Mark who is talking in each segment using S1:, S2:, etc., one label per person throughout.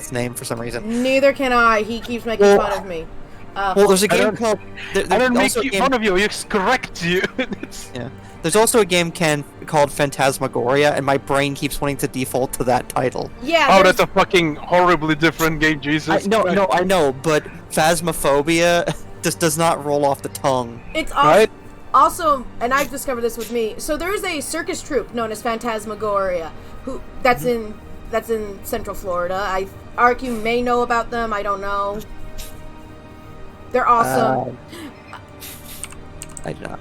S1: his name for some reason.
S2: Neither can I. He keeps making fun of me.
S1: Well, there's a game called...
S3: I don't make fun of you, I just correct you.
S1: Yeah. There's also a game called Phantasmagoria, and my brain keeps wanting to default to that title.
S2: Yeah.
S3: Oh, that's a fucking horribly different game, Jesus.
S1: No, I know, but Phasmophobia just does not roll off the tongue.
S2: It's
S3: right?
S2: Also, and I've discovered this with me. So there is a circus troupe known as Phantasmagoria, that's in Central Florida. Ark, you may know about them. I don't know. They're awesome.
S1: I do not.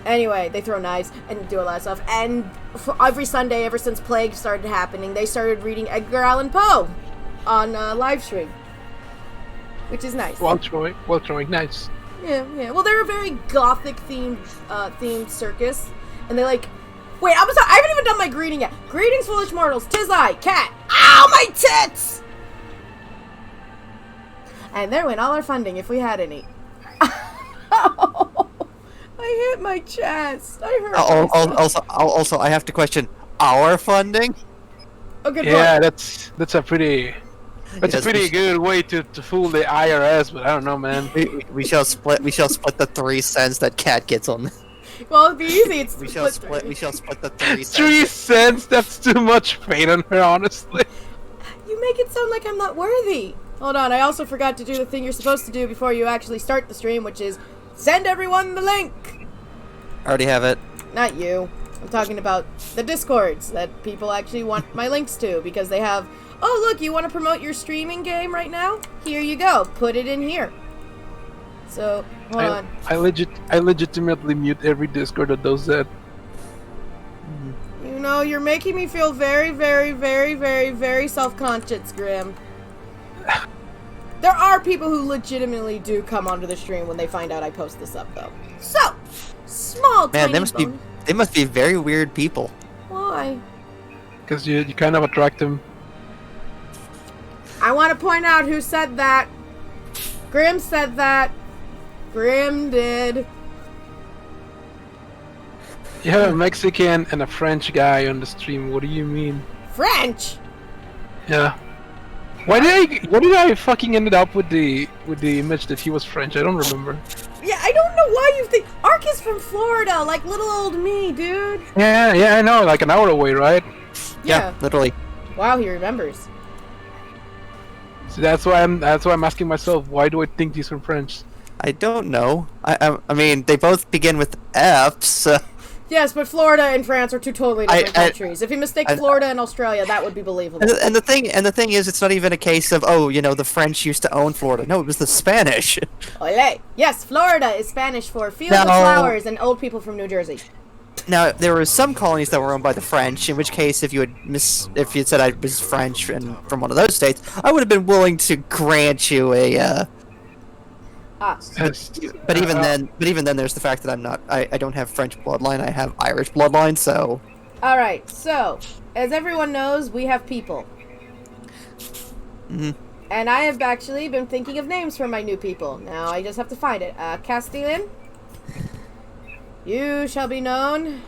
S2: Anyway, they throw knives and do a lot of stuff. And for every Sunday, ever since Plague started happening, they started reading Edgar Allan Poe on live stream, which is nice.
S3: Well, Troy, nice.
S2: Yeah. Well, they're a very gothic themed circus, and they like. Wait, I'm sorry. I haven't even done my greeting yet. Greetings, foolish mortals. 'Tis I, Cat. Ow, my tits! And there went all our funding, if we had any. I hit my chest. I hurt myself.
S1: Also, I have to question our funding.
S2: Oh, good
S3: Yeah,
S2: point.
S3: that's a pretty good way to fool the IRS, but I don't know, man.
S1: We shall split the 3 cents that Cat gets on.
S2: Well, it'd be easy.
S1: We shall split the 3 cents.
S3: 3 cents? That's too much fate on her, honestly.
S2: You make it sound like I'm not worthy. Hold on, I also forgot to do the thing you're supposed to do before you actually start the stream, which is send everyone the link.
S1: I already have it.
S2: Not you. I'm talking about the Discords that people actually want my links to because they have, oh look, you want to promote your streaming game right now? Here you go. Put it in here. So, hold on.
S3: I legitimately mute every Discord that does that.
S2: You know, you're making me feel very, very, very, very, very self-conscious, Grim. There are people who legitimately do come onto the stream when they find out I post this up, though. So, small,
S1: Man,
S2: tiny
S1: they must be very weird people.
S2: Why?
S3: Because you kind of attract them.
S2: I want to point out who said that. Grim said that. Grim did.
S3: You have a Mexican and a French guy on the stream. What do you mean?
S2: French?
S3: Yeah. Why did I fucking ended up with the image that he was French? I don't remember.
S2: Yeah, I don't know why you think Ark is from Florida, like little old me, dude.
S3: Yeah, I know, like an hour away, right?
S1: Yeah, literally.
S2: Wow, he remembers.
S3: So that's why I'm asking myself, why do I think he's from French?
S1: I don't know. I mean, they both begin with F's.
S2: Yes, but Florida and France are two totally different countries. If you mistake Florida and Australia, that would be believable.
S1: And the thing is, it's not even a case of the French used to own Florida. No, it was the Spanish.
S2: Ole. Yes, Florida is Spanish for field of flowers and old people from New Jersey.
S1: Now there were some colonies that were owned by the French. In which case, if you had said I was French and from one of those states, I would have been willing to grant you a. But even then, there's the fact that I don't have French bloodline. I have Irish bloodline. So.
S2: All right. So, as everyone knows, we have people.
S1: Mm-hmm.
S2: And I have actually been thinking of names for my new people. Now I just have to find it. Castilian. You shall be known.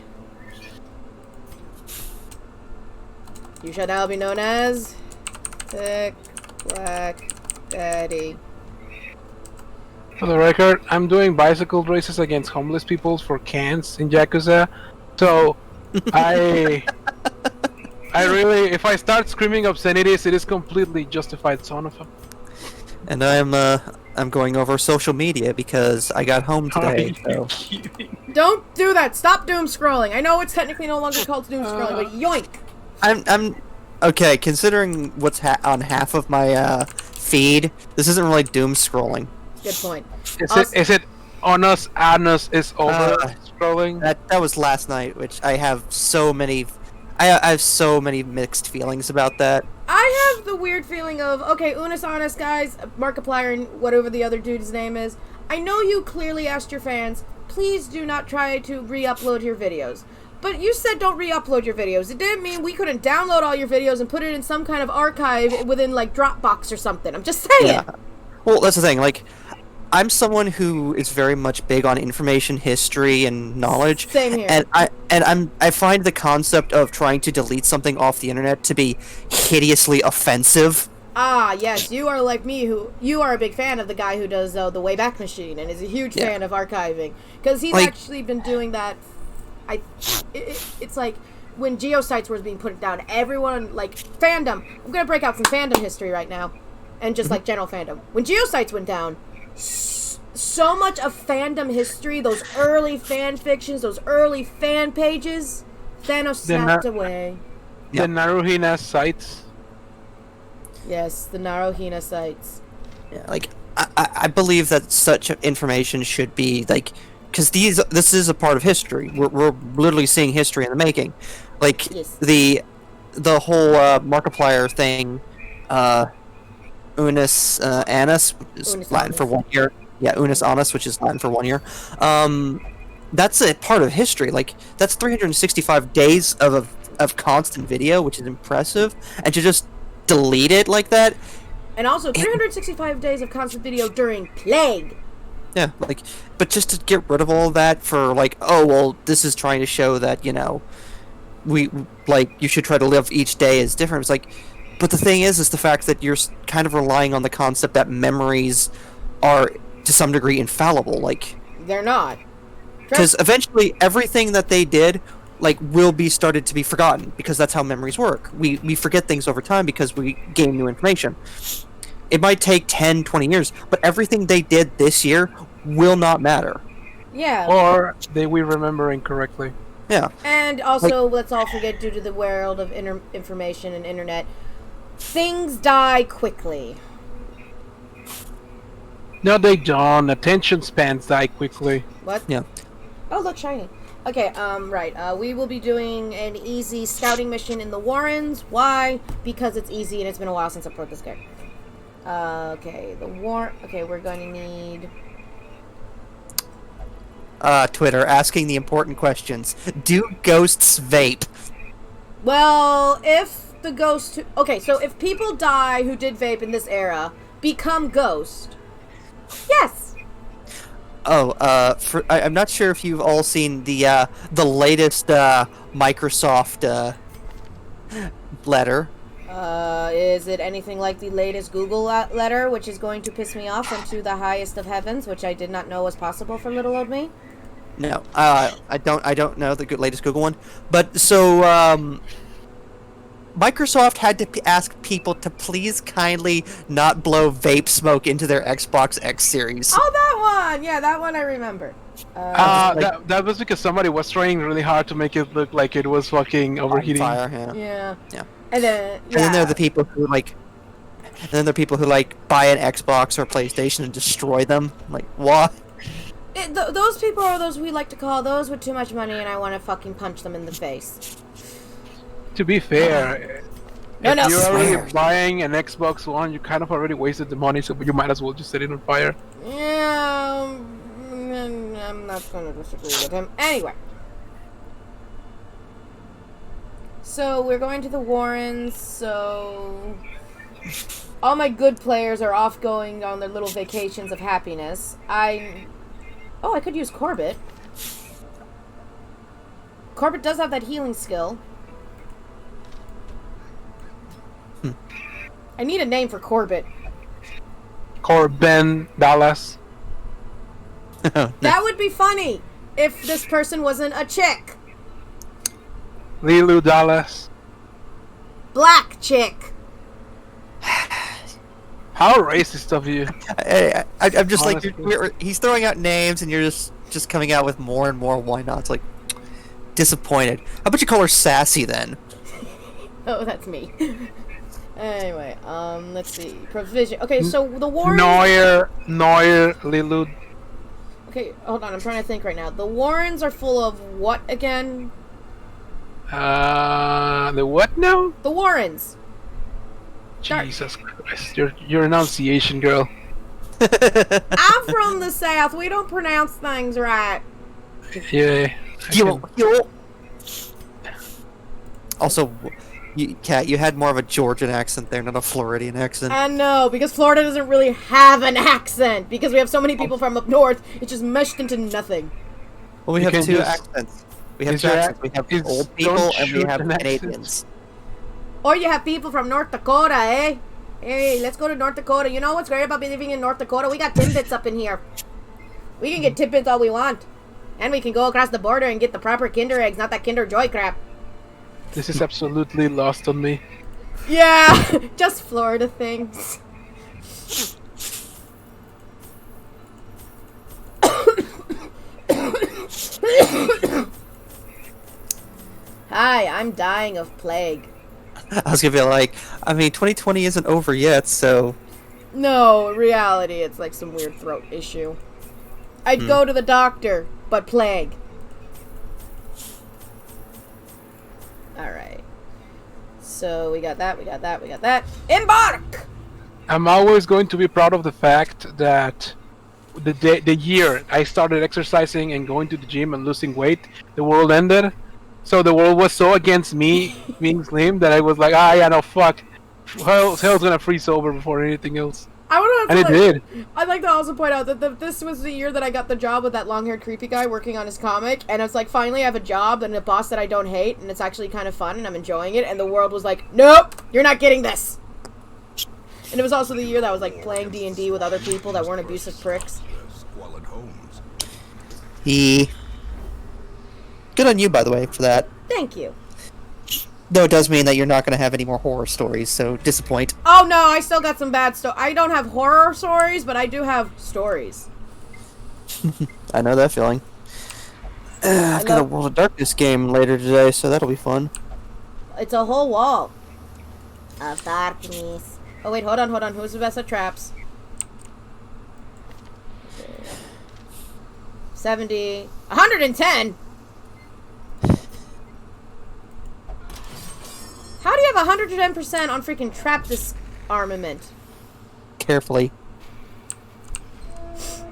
S2: You shall now be known as Thick Black Daddy.
S3: For the record, I'm doing bicycle races against homeless people for cans in Yakuza. So, I really, if I start screaming obscenities, it is completely justified, son of a...
S1: And I'm going over social media because I got home today. So.
S2: Don't do that. Stop doom scrolling. I know it's technically no longer called doom scrolling, but yoink.
S1: I'm okay. Considering what's on half of my feed, this isn't really doom scrolling.
S2: Good point.
S3: Is it Annus is over scrolling?
S1: That was last night, which I have so many. I have so many mixed feelings about that.
S2: I have the weird feeling of, okay, Unus, Annus, guys, Markiplier and whatever the other dude's name is, I know you clearly asked your fans, please do not try to re-upload your videos. But you said don't re-upload your videos. It didn't mean we couldn't download all your videos and put it in some kind of archive within, like, Dropbox or something. I'm just saying.
S1: Yeah. Well, that's the thing, like, I'm someone who is very much big on information, history, and knowledge.
S2: Same here.
S1: And I find the concept of trying to delete something off the internet to be hideously offensive.
S2: Ah, yes, you are like me, you are a big fan of the guy who does the Wayback Machine and is a huge fan of archiving. Because he's actually been doing that. It's like when geosites were being put down, everyone, like, fandom. I'm going to break out some fandom history right now. And just like general fandom. When geosites went down, so much of fandom history, those early fan fictions, those early fan pages, Thanos snapped away.
S3: The Naruhina sites.
S2: Yes, the Naruhina sites.
S1: Yeah, like I believe that such information should be like, because this is a part of history. We're literally seeing history in the making. Like
S2: Yes.
S1: the whole Markiplier thing, Unus Annus, which is
S2: Unus
S1: Latin
S2: Annus.
S1: for 1 year. Yeah, Unus Annus, which is Latin for 1 year. That's a part of history. Like that's 365 days of constant video, which is impressive, and to just delete it like that.
S2: And also 365 days of constant video during plague.
S1: Yeah, like, but just to get rid of all of that for like, oh well, this is trying to show that, you know, we like you should try to live each day as different. It's like, but the thing is the fact that you're kind of relying on the concept that memories are to some degree infallible, like
S2: They're not.
S1: because eventually everything that they did like will be started to be forgotten, because that's how memories work. We forget things over time because we gain new information. It might take 10, 20 years, but everything they did this year will not matter.
S2: Yeah.
S3: Or we remember incorrectly.
S1: Yeah.
S2: And also, let's all forget, due to the world of information and internet, things die quickly.
S3: No, they don't. Attention spans die quickly.
S2: What?
S1: Yeah.
S2: Oh, look, shiny. Okay, right. We will be doing an easy scouting mission in the Warrens. Why? Because it's easy and it's been a while since I played this game. Okay, we're going to need...
S1: Twitter, asking the important questions. Do ghosts vape?
S2: Well, if the ghost... Okay, so if people die who did vape in this era, become ghost. Yes!
S1: Oh, I'm not sure if you've all seen the latest Microsoft letter.
S2: Is it anything like the latest Google letter, which is going to piss me off into the highest of heavens, which I did not know was possible for little old me?
S1: No, I don't know the latest Google one. But so Microsoft had to ask people to please kindly not blow vape smoke into their Xbox X series.
S2: Oh, that one! Yeah, that one I remember.
S3: That was because somebody was trying really hard to make it look like it was fucking overheating.
S1: Fire, yeah.
S2: Yeah.
S1: Yeah.
S2: And then,
S1: And then there are the people who buy an Xbox or a PlayStation and destroy them. Like, what?
S2: Those people are those we like to call those with too much money, and I want to fucking punch them in the face.
S3: To be fair,
S2: No,
S3: if
S2: no.
S3: you're
S1: Swear.
S3: already buying an Xbox One, you kind of already wasted the money, so you might as well just set it on fire.
S2: Yeah, I'm not going to disagree with him. Anyway. So, we're going to the Warrens, so... All my good players are off going on their little vacations of happiness. Oh, I could use Corbett. Corbett does have that healing skill. I need a name for Corbett.
S3: Corbin Dallas.
S2: That would be funny if this person wasn't a chick.
S3: Lilu Dallas.
S2: Black chick.
S3: How racist of you.
S1: I'm just like,
S3: Honestly.
S1: he's throwing out names and you're just coming out with more and more why nots. Like, disappointed. How about you call her Sassy then?
S2: Oh, that's me. Anyway, let's see. Provision. Okay, so the Warrens...
S3: Neuer, Lilu.
S2: Okay, hold on. I'm trying to think right now. The Warrens are full of what again?
S3: The what now?
S2: The Warrens. Dark.
S3: Jesus Christ, your enunciation, girl.
S2: I'm from the South. We don't pronounce things right.
S3: Yeah.
S1: Yo. Also, Kat, you had more of a Georgian accent there, not a Floridian accent.
S2: And no, because Florida doesn't really have an accent. Because we have so many people from up north, it's just meshed into nothing.
S1: Well, we
S3: You
S1: have
S3: can
S1: two
S3: just-
S1: accents. We have
S3: Is
S1: two
S3: your
S1: accents. We
S3: ac-
S1: have
S3: is-
S1: old people
S3: don't
S1: and we
S3: shoot
S1: have
S3: an accent.
S1: Canadians.
S2: Or you have people from North Dakota, eh? Hey, let's go to North Dakota. You know what's great about living in North Dakota? We got Timbits up in here. We can get Timbits all we want. And we can go across the border and get the proper Kinder eggs, not that Kinder Joy crap.
S3: This is absolutely lost on me.
S2: Yeah, just Florida things. Hi, I'm dying of plague.
S1: I was gonna be like, I mean, 2020 isn't over yet, so
S2: No, in reality, it's like some weird throat issue. I'd go to the doctor, but plague. Alright. So, we got that, we got that, we got that. Embark!
S3: I'm always going to be proud of the fact that the year I started exercising and going to the gym and losing weight, the world ended. So the world was so against me being slim that I was like, yeah, no, fuck. Hell's gonna freeze over before anything else.
S2: I would
S3: And it did.
S2: I'd like to also point out that this was the year that I got the job with that long-haired creepy guy working on his comic, and it's like, finally I have a job and a boss that I don't hate, and it's actually kind of fun, and I'm enjoying it, and the world was like, nope, you're not getting this! And it was also the year that I was like playing D&D with other people that weren't abusive pricks.
S1: he. Good on you, by the way, for that.
S2: Thank you.
S1: Though it does mean that you're not gonna have any more horror stories, so disappoint.
S2: Oh no, I still got some bad stuff. I don't have horror stories, but I do have stories.
S1: I know that feeling. I've got a World of Darkness game later today, so that'll be fun.
S2: It's a whole wall of darkness. Oh wait, hold on. Who's the best at traps? 70, 110. How do you have 110% on freaking trap disarmament?
S1: Carefully.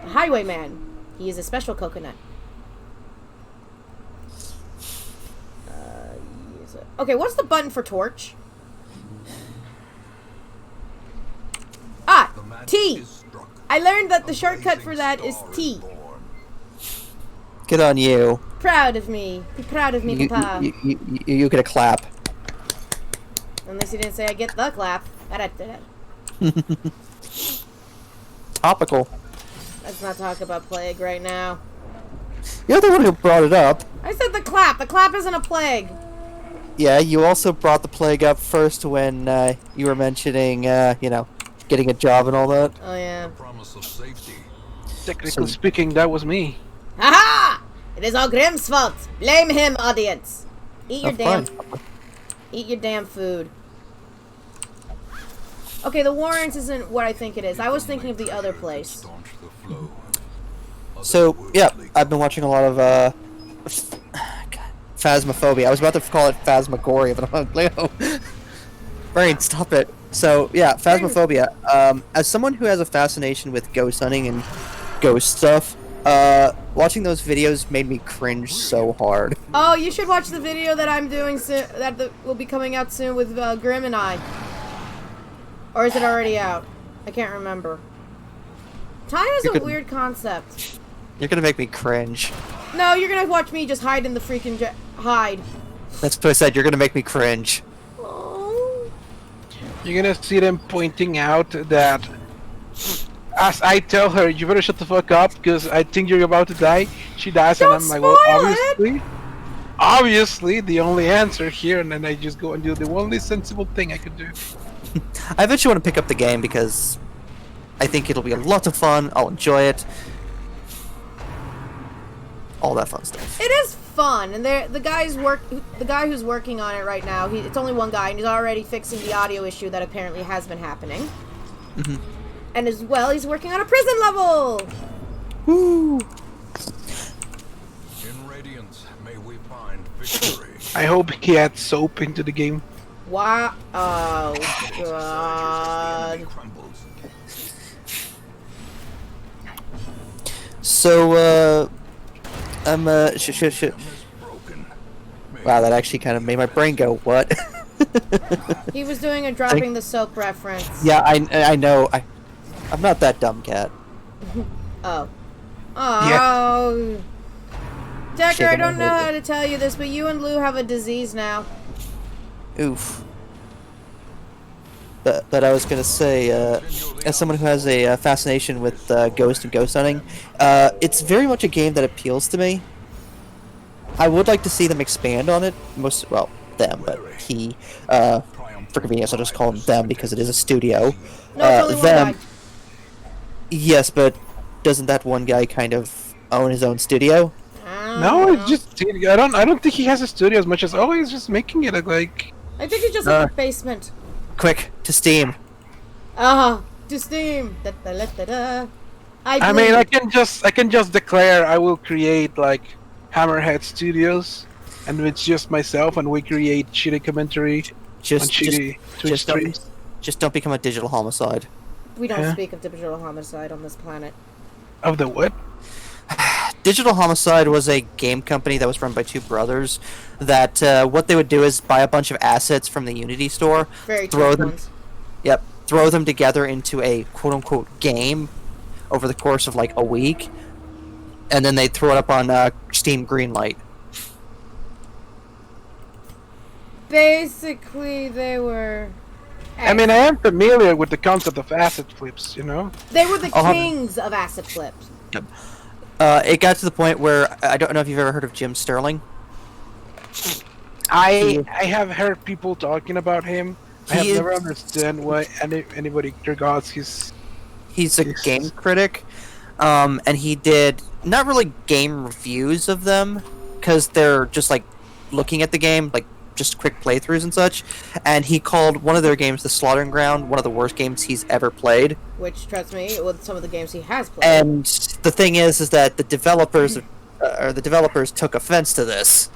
S2: A highwayman. He is a special coconut. Use it. Okay, what's the button for torch? Ah, T. I learned that the shortcut for that is T.
S1: Good on you.
S2: Proud of me. Be proud of me, Papa.
S1: You get a clap.
S2: Unless you didn't say I get the clap.
S1: Topical.
S2: Let's not talk about plague right now.
S1: You're the one who brought it up.
S2: I said the clap. The clap isn't a plague.
S1: Yeah, you also brought the plague up first when you were mentioning, you know, getting a job and all that.
S2: Oh, yeah.
S4: Promise of safety.
S3: Technically speaking, that was me.
S2: Haha! It is all Grimm's fault. Blame him, audience. Eat your
S1: Oh,
S2: damn... Eat your damn food. Okay, the Warrens isn't what I think it is. I was thinking of the other place.
S4: Staunch the flow.
S1: So, yeah, I've been watching a lot of, God, Phasmophobia. I was about to call it Phasmagoria, but I'm like, no. Brain, stop it. So, yeah, Phasmophobia. As someone who has a fascination with ghost hunting and ghost stuff, watching those videos made me cringe so hard.
S2: Oh, you should watch the video that I'm doing soon. That will be coming out soon with Grim and I. Or is it already out? I can't remember. Time is a weird concept.
S1: You're gonna make me cringe.
S2: No, you're gonna watch me just hide in the freaking hide.
S1: That's what I said, you're gonna make me cringe.
S2: Oh.
S3: You're gonna see them pointing out that as I tell her, you better shut the fuck up because I think you're about to die, she dies.
S2: Don't
S3: And I'm like, well,
S2: spoil it!
S3: obviously the only answer here, and then I just go and do the only sensible thing I could do.
S1: I eventually want to pick up the game because I think it'll be a lot of fun. I'll enjoy it. All that fun stuff.
S2: It is fun, and the guy who's working on it right now. It's only one guy, and he's already fixing the audio issue that apparently has been happening.
S1: Mm-hmm.
S2: And as well, he's working on a prison level.
S1: Woo!
S4: In radiance, may we find victory.
S3: I hope he adds soap into the game.
S2: Wow! Oh God!
S4: Crumbles.
S1: So, I'm
S4: Is broken. May
S1: Wow, that actually kind of made my brain go, what?
S2: He was doing a dropping the soap reference.
S1: Yeah, I know. I'm not that dumb, cat.
S2: Oh. Oh. Decker,
S1: Shaking
S2: I
S1: my
S2: don't know
S1: head.
S2: how to tell you this, but you and Lou have a disease now.
S1: Oof. But I was gonna say, as someone who has a fascination with ghost and ghost hunting, it's very much a game that appeals to me. I would like to see them expand on it. Well, them, but he. For convenience, I'll just call them them because it is a studio.
S2: No, it's only one
S1: them.
S2: guy.
S1: Yes, but doesn't that one guy kind of own his own studio?
S3: No, it's just I don't think he has a studio as much as he's just making it like.
S2: I think it's just like a basement.
S1: Quick to Steam.
S2: To Steam. Da-da-da-da-da.
S3: I mean, I can just declare I will create like Hammerhead Studios, and it's just myself, and we create shitty commentary on shitty Twitch streams.
S1: Just don't become a digital homicide.
S2: We don't speak of digital homicide on this planet.
S3: Of the what?
S1: Digital Homicide was a game company that was run by two brothers. That what they would do is buy a bunch of assets from the Unity store,
S2: Very
S1: throw
S2: cheap
S1: them,
S2: ones.
S1: throw them together into a quote-unquote game over the course of like a week, and then they throw it up on Steam Greenlight.
S2: Basically, they were...
S3: I mean, I am familiar with the concept of asset flips, you know?
S2: They were the
S1: I'll
S2: kings of asset flips.
S1: It got to the point where I don't know if you've ever heard of Jim Sterling.
S3: I have heard people talking about him. I have
S1: He
S3: never
S1: is-
S3: understood why anybody regards his.
S1: He's a game critic, and he did not really game reviews of them because they're just like looking at the game, like just quick playthroughs and such. And he called one of their games, The Slaughtering Ground, one of the worst games he's ever played.
S2: Which, trust me, with some of the games he has played.
S1: And the thing is that the developers took offense to this,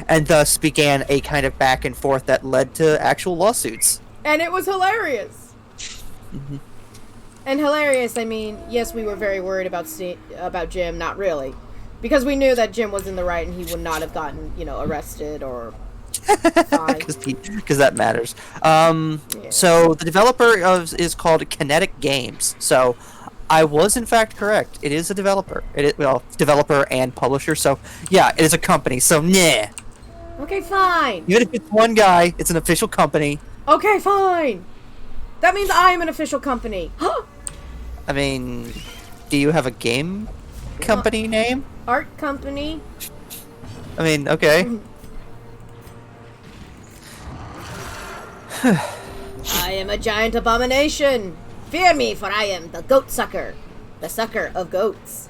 S1: and thus began a kind of back and forth that led to actual lawsuits.
S2: And it was hilarious.
S1: Mm-hmm.
S2: And hilarious, I mean, yes, we were very worried about Jim, not really. Because we knew that Jim was in the right and he would not have gotten, arrested or fined.
S1: Because that matters. So the developer is called Kinetic Games. So I was in fact correct. It is a developer. It is, developer and publisher. So yeah, it is a company. So nah.
S2: Okay, fine.
S1: Even if it's one guy, it's an official company.
S2: Okay, fine. That means I am an official company.
S1: I mean, do you have a game company name?
S2: Art company.
S1: I mean, okay.
S2: I am a giant abomination. Fear me, for I am the goat sucker. The sucker of goats.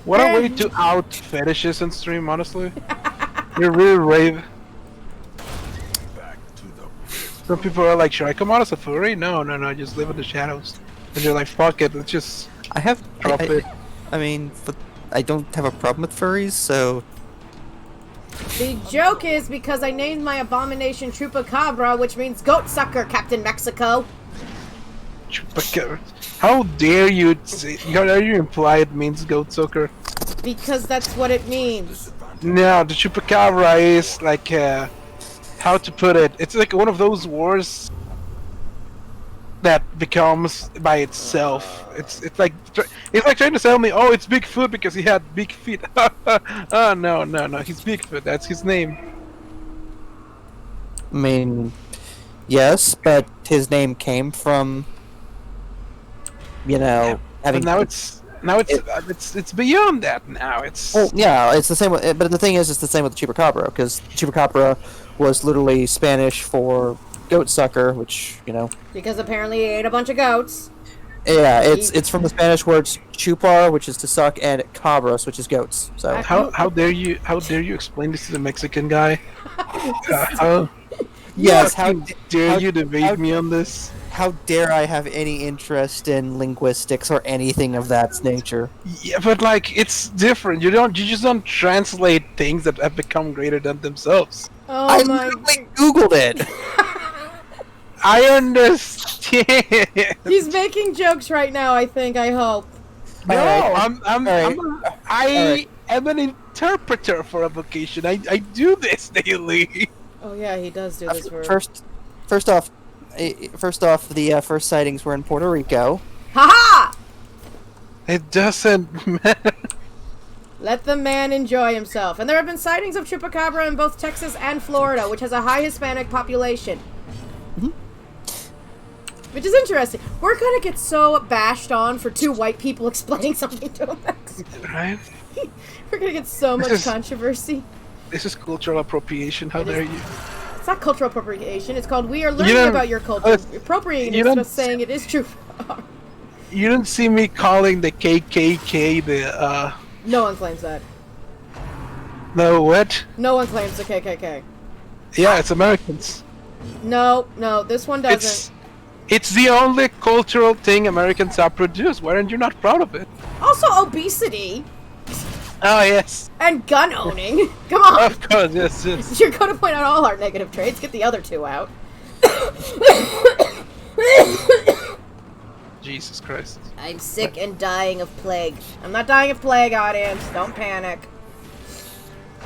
S3: What a way to out fetishes in stream, honestly. You're really rave.
S4: Back to the
S3: Some people are like, should I come out as a furry? No, just live in the shadows. And you're like, fuck it, let's just
S1: I have.
S3: drop it.
S1: I mean, but I don't have a problem with furries, so
S2: The joke is because I named my abomination Chupacabra, which means goat sucker, Captain Mexico.
S3: How dare you say, how dare you imply it means goat sucker?
S2: Because that's what it means.
S3: No, the chupacabra is like, how to put it? It's like one of those wars that becomes by itself. It's like trying to tell me, oh, it's Bigfoot because he had big feet. Oh no, he's Bigfoot. That's his name.
S1: I mean, yes, but his name came from, having.
S3: But now it's beyond that. Now it's.
S1: Well, yeah, it's the same. But the thing is, it's the same with the chupacabra because chupacabra was literally Spanish for goat sucker, which
S2: Because apparently he ate a bunch of goats.
S1: Yeah, it's from the Spanish words chupar, which is to suck, and cabros, which is goats. So
S3: How dare you explain this to the Mexican guy?
S1: yes,
S3: how dare you debate me on this?
S1: How dare I have any interest in linguistics or anything of that nature?
S3: Yeah, but like it's different. You just don't translate things that have become greater than themselves.
S2: Oh
S1: I
S2: my.
S1: literally Googled it.
S3: I understand.
S2: He's making jokes right now, I think, I hope.
S3: No,
S1: Alright.
S3: I am an interpreter for a vacation. I do this daily.
S2: Oh yeah, he does do this for.
S1: First off, the first sightings were in Puerto Rico.
S2: Haha!
S3: It doesn't matter.
S2: Let the man enjoy himself. And there have been sightings of chupacabra in both Texas and Florida, which has a high Hispanic population. Which is interesting. We're gonna get so bashed on for two white people explaining something to a Mexican.
S3: Right?
S2: We're gonna get so much
S3: This is-
S2: controversy.
S3: This is cultural appropriation. How
S2: It
S3: dare
S2: is.
S3: you?
S2: It's not cultural appropriation. It's called we are learning
S3: don't-
S2: about your culture. Appropriating
S3: you
S2: is
S3: don't-
S2: just saying it is true.
S3: You didn't see me calling the KKK the
S2: No one claims that.
S3: no what?
S2: No one claims the KKK.
S3: Yeah, it's Americans.
S2: No, this one doesn't.
S3: It's the only cultural thing Americans have produced. Why aren't you not proud of it?
S2: Also, obesity
S3: Oh yes,
S2: and gun owning. Come on.
S3: of course, yes.
S2: You're going to point out all our negative traits. Get the other two out.
S3: Jesus Christ.
S2: I'm sick and dying of plague. I'm not dying of plague, audience. Don't panic.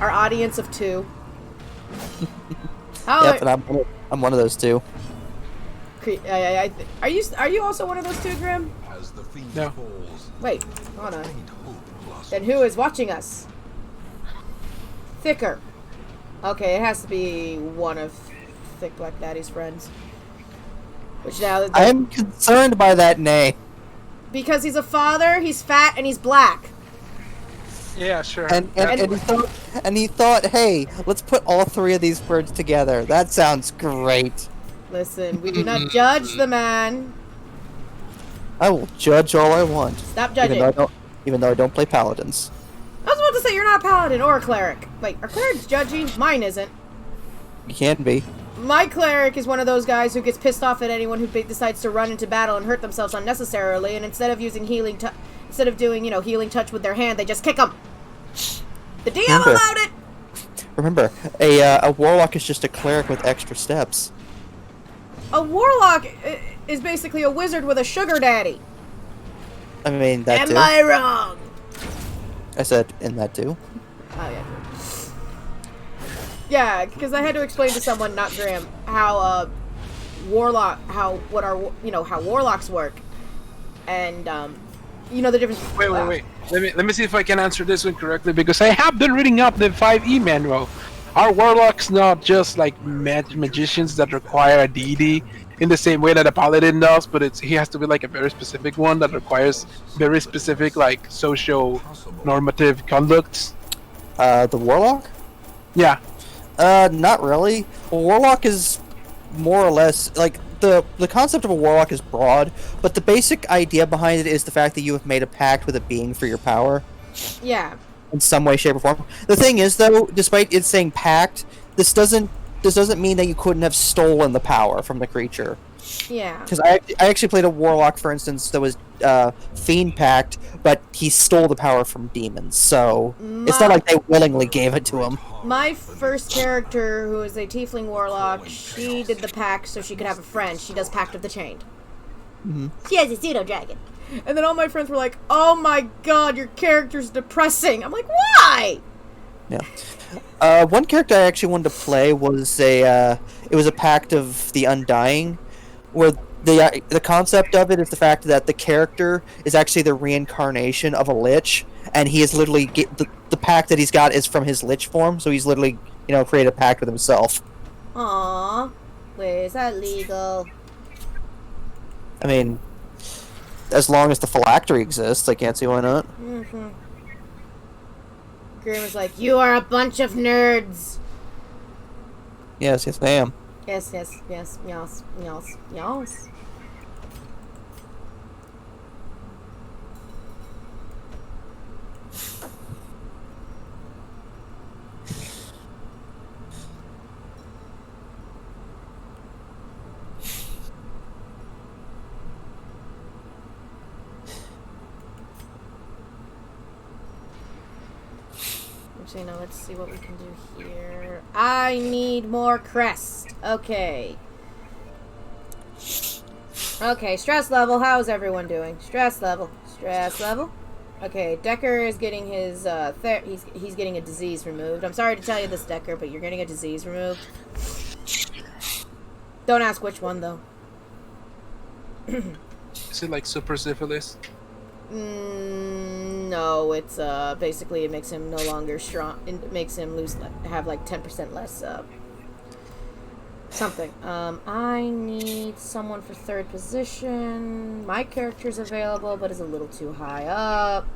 S2: Our audience of two. How
S1: Yep, and I'm one of those two.
S2: are you also one of those two, Grim?
S4: As the fiend
S3: No.
S4: falls,
S2: Wait, hold on.
S4: faint hope blossoms.
S2: Then who is watching us? Thicker. Okay, it has to be one of Thick Black Daddy's friends. Which now
S1: I am concerned by that nay.
S2: because he's a father, he's fat, and he's black.
S3: Yeah, sure.
S1: And he thought, hey, let's put all three of these words together. That sounds great.
S2: Listen, we do not judge the man.
S1: I will judge all I want.
S2: Stop
S1: Even
S2: judging.
S1: though I don't play paladins.
S2: I was about to say you're not a paladin or a cleric. Wait, are clerics judgy? Mine isn't.
S1: You can be.
S2: My cleric is one of those guys who gets pissed off at anyone who decides to run into battle and hurt themselves unnecessarily, and instead of using instead of doing, healing touch with their hand, they just kick them. The DM
S1: Remember.
S2: allowed it.
S1: Remember, a warlock is just a cleric with extra steps.
S2: A warlock is basically a wizard with a sugar daddy.
S1: I mean, that
S2: Am
S1: too.
S2: I wrong?
S1: I said, in that too.
S2: Oh yeah. Yeah, because I had to explain to someone, not Graham, how how warlocks work, and the difference.
S3: Wait. Let me see if I can answer this one correctly, because I have been reading up the 5e manual. Are warlocks not just like magicians that require a deity in the same way that a paladin does, but he has to be like a very specific one that requires very specific like socio-normative conducts?
S1: The warlock?
S3: Yeah.
S1: Not really. A warlock is more or less like the concept of a warlock is broad, but the basic idea behind it is the fact that you have made a pact with a being for your power
S2: Yeah.
S1: in some way, shape, or form. The thing is, though, despite it saying pact, this doesn't mean that you couldn't have stolen the power from the creature.
S2: Yeah.
S1: Because I actually played a warlock, for instance, that was fiend pact, but he stole the power from demons. So it's not like they willingly gave it to him.
S2: My first character, who is a tiefling warlock, she did the pact so she could have a friend. She does Pact of the Chained. She has a pseudo dragon. And then all my friends were like, "Oh my god, your character's depressing." I'm like, "Why?"
S1: Yeah. One character I actually wanted to play was it was a Pact of the Undying, where the concept of it is the fact that the character is actually the reincarnation of a lich, and he is literally the pact that he's got is from his lich form, so he's literally created a pact with himself.
S2: Aww. Wait, is that legal?
S1: I mean, as long as the phylactery exists, I can't see why not.
S2: Mm-hmm. Grim is like, "You are a bunch of nerds."
S1: Yes, I am.
S2: Yes. Actually, no, let's see what we can do here. I need more crest. Okay. Okay, stress level. How's everyone doing? Stress level. Stress level. Okay, Decker is getting his he's getting a disease removed. I'm sorry to tell you this, Decker, but you're getting a disease removed. Don't ask which one though.
S3: Is it like super syphilis?
S2: No, it's basically it makes him no longer strong. It makes him have like 10% less something. I need someone for 3rd position. My character's available, but is a little too high up.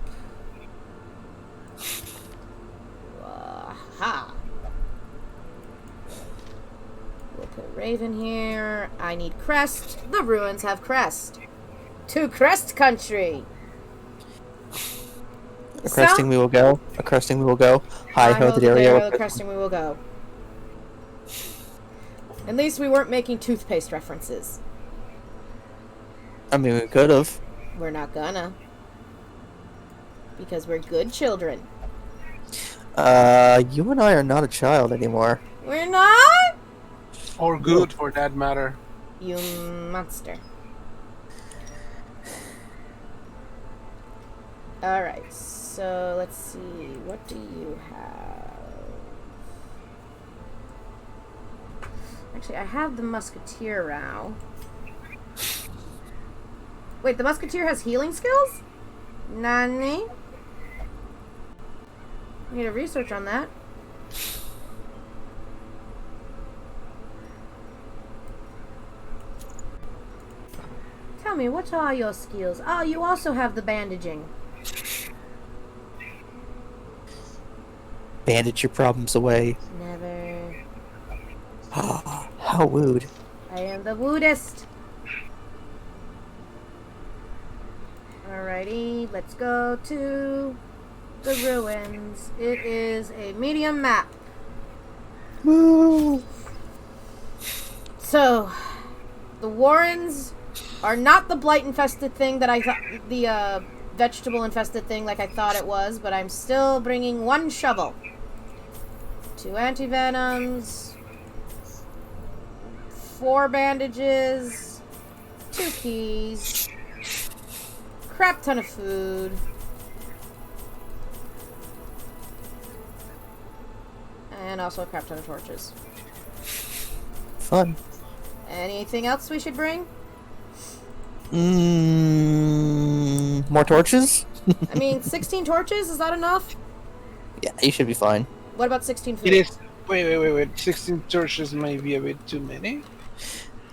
S2: Ha! We'll put Raven here. I need Crest. The ruins have Crest. To Crest Country.
S1: A cresting we will go. A cresting we will go. Hi ho, the
S2: the
S1: area.
S2: cresting we will go. At least we weren't making toothpaste references.
S1: I mean, we could have.
S2: We're not gonna. Because we're good children.
S1: You and I are not a child anymore.
S2: We're not?
S3: Or good, for that matter.
S2: You monster. Alright, so let's see. What do you have? Actually, I have the Musketeer now. Wait, the Musketeer has healing skills? Nani? I need to research on that. Tell me, what are your skills? Oh, you also have the bandaging.
S1: Bandage your problems away.
S2: Never.
S1: How wooed.
S2: I am the woodest. Alrighty, let's go to the ruins. It is a medium map.
S1: Woo!
S2: So, the Warrens are not the blight infested thing that I thought, the vegetable infested thing like I thought it was, but I'm still bringing 1 shovel. 2 antivenoms, 4 bandages, 2 keys, crap ton of food, and also a crap ton of torches.
S1: Fun.
S2: Anything else we should bring?
S1: More torches?
S2: I mean, 16 torches, is that enough?
S1: Yeah, you should be fine.
S2: What about 16 food?
S3: It is. Wait. 16 torches may be a bit too many.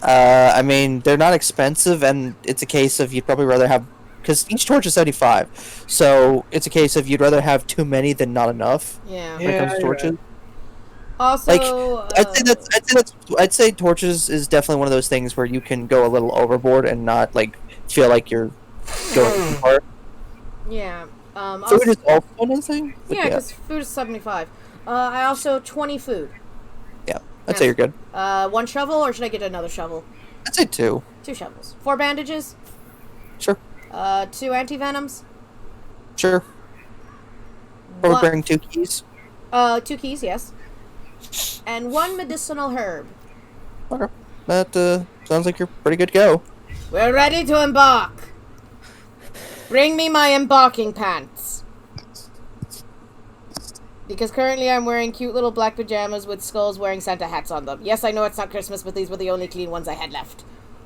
S1: I mean, they're not expensive, and it's a case of you'd probably rather have... Because each torch is 75, so it's a case of you'd rather have too many than not enough
S2: Yeah.
S1: when it comes to torches.
S2: Also,
S1: Like, I'd say torches is definitely one of those things where you can go a little overboard and not, like, feel like you're going too far.
S2: yeah.
S1: Food is also another thing? But
S2: Yeah, because food is 75. I also 20 food.
S1: Yeah, I'd say you're good.
S2: 1 shovel, or should I get another shovel?
S1: I'd say 2.
S2: 2 shovels. 4 bandages.
S1: Sure.
S2: 2 antivenoms.
S1: Sure. Or
S2: One-
S1: bring 2 keys.
S2: 2 keys, yes. And 1 medicinal herb.
S1: Okay. That sounds like you're pretty good to go.
S2: We're ready to embark. Bring me my embarking pants. Because currently I'm wearing cute little black pajamas with skulls wearing Santa hats on them. Yes, I know it's not Christmas, but these were the only clean ones I had left.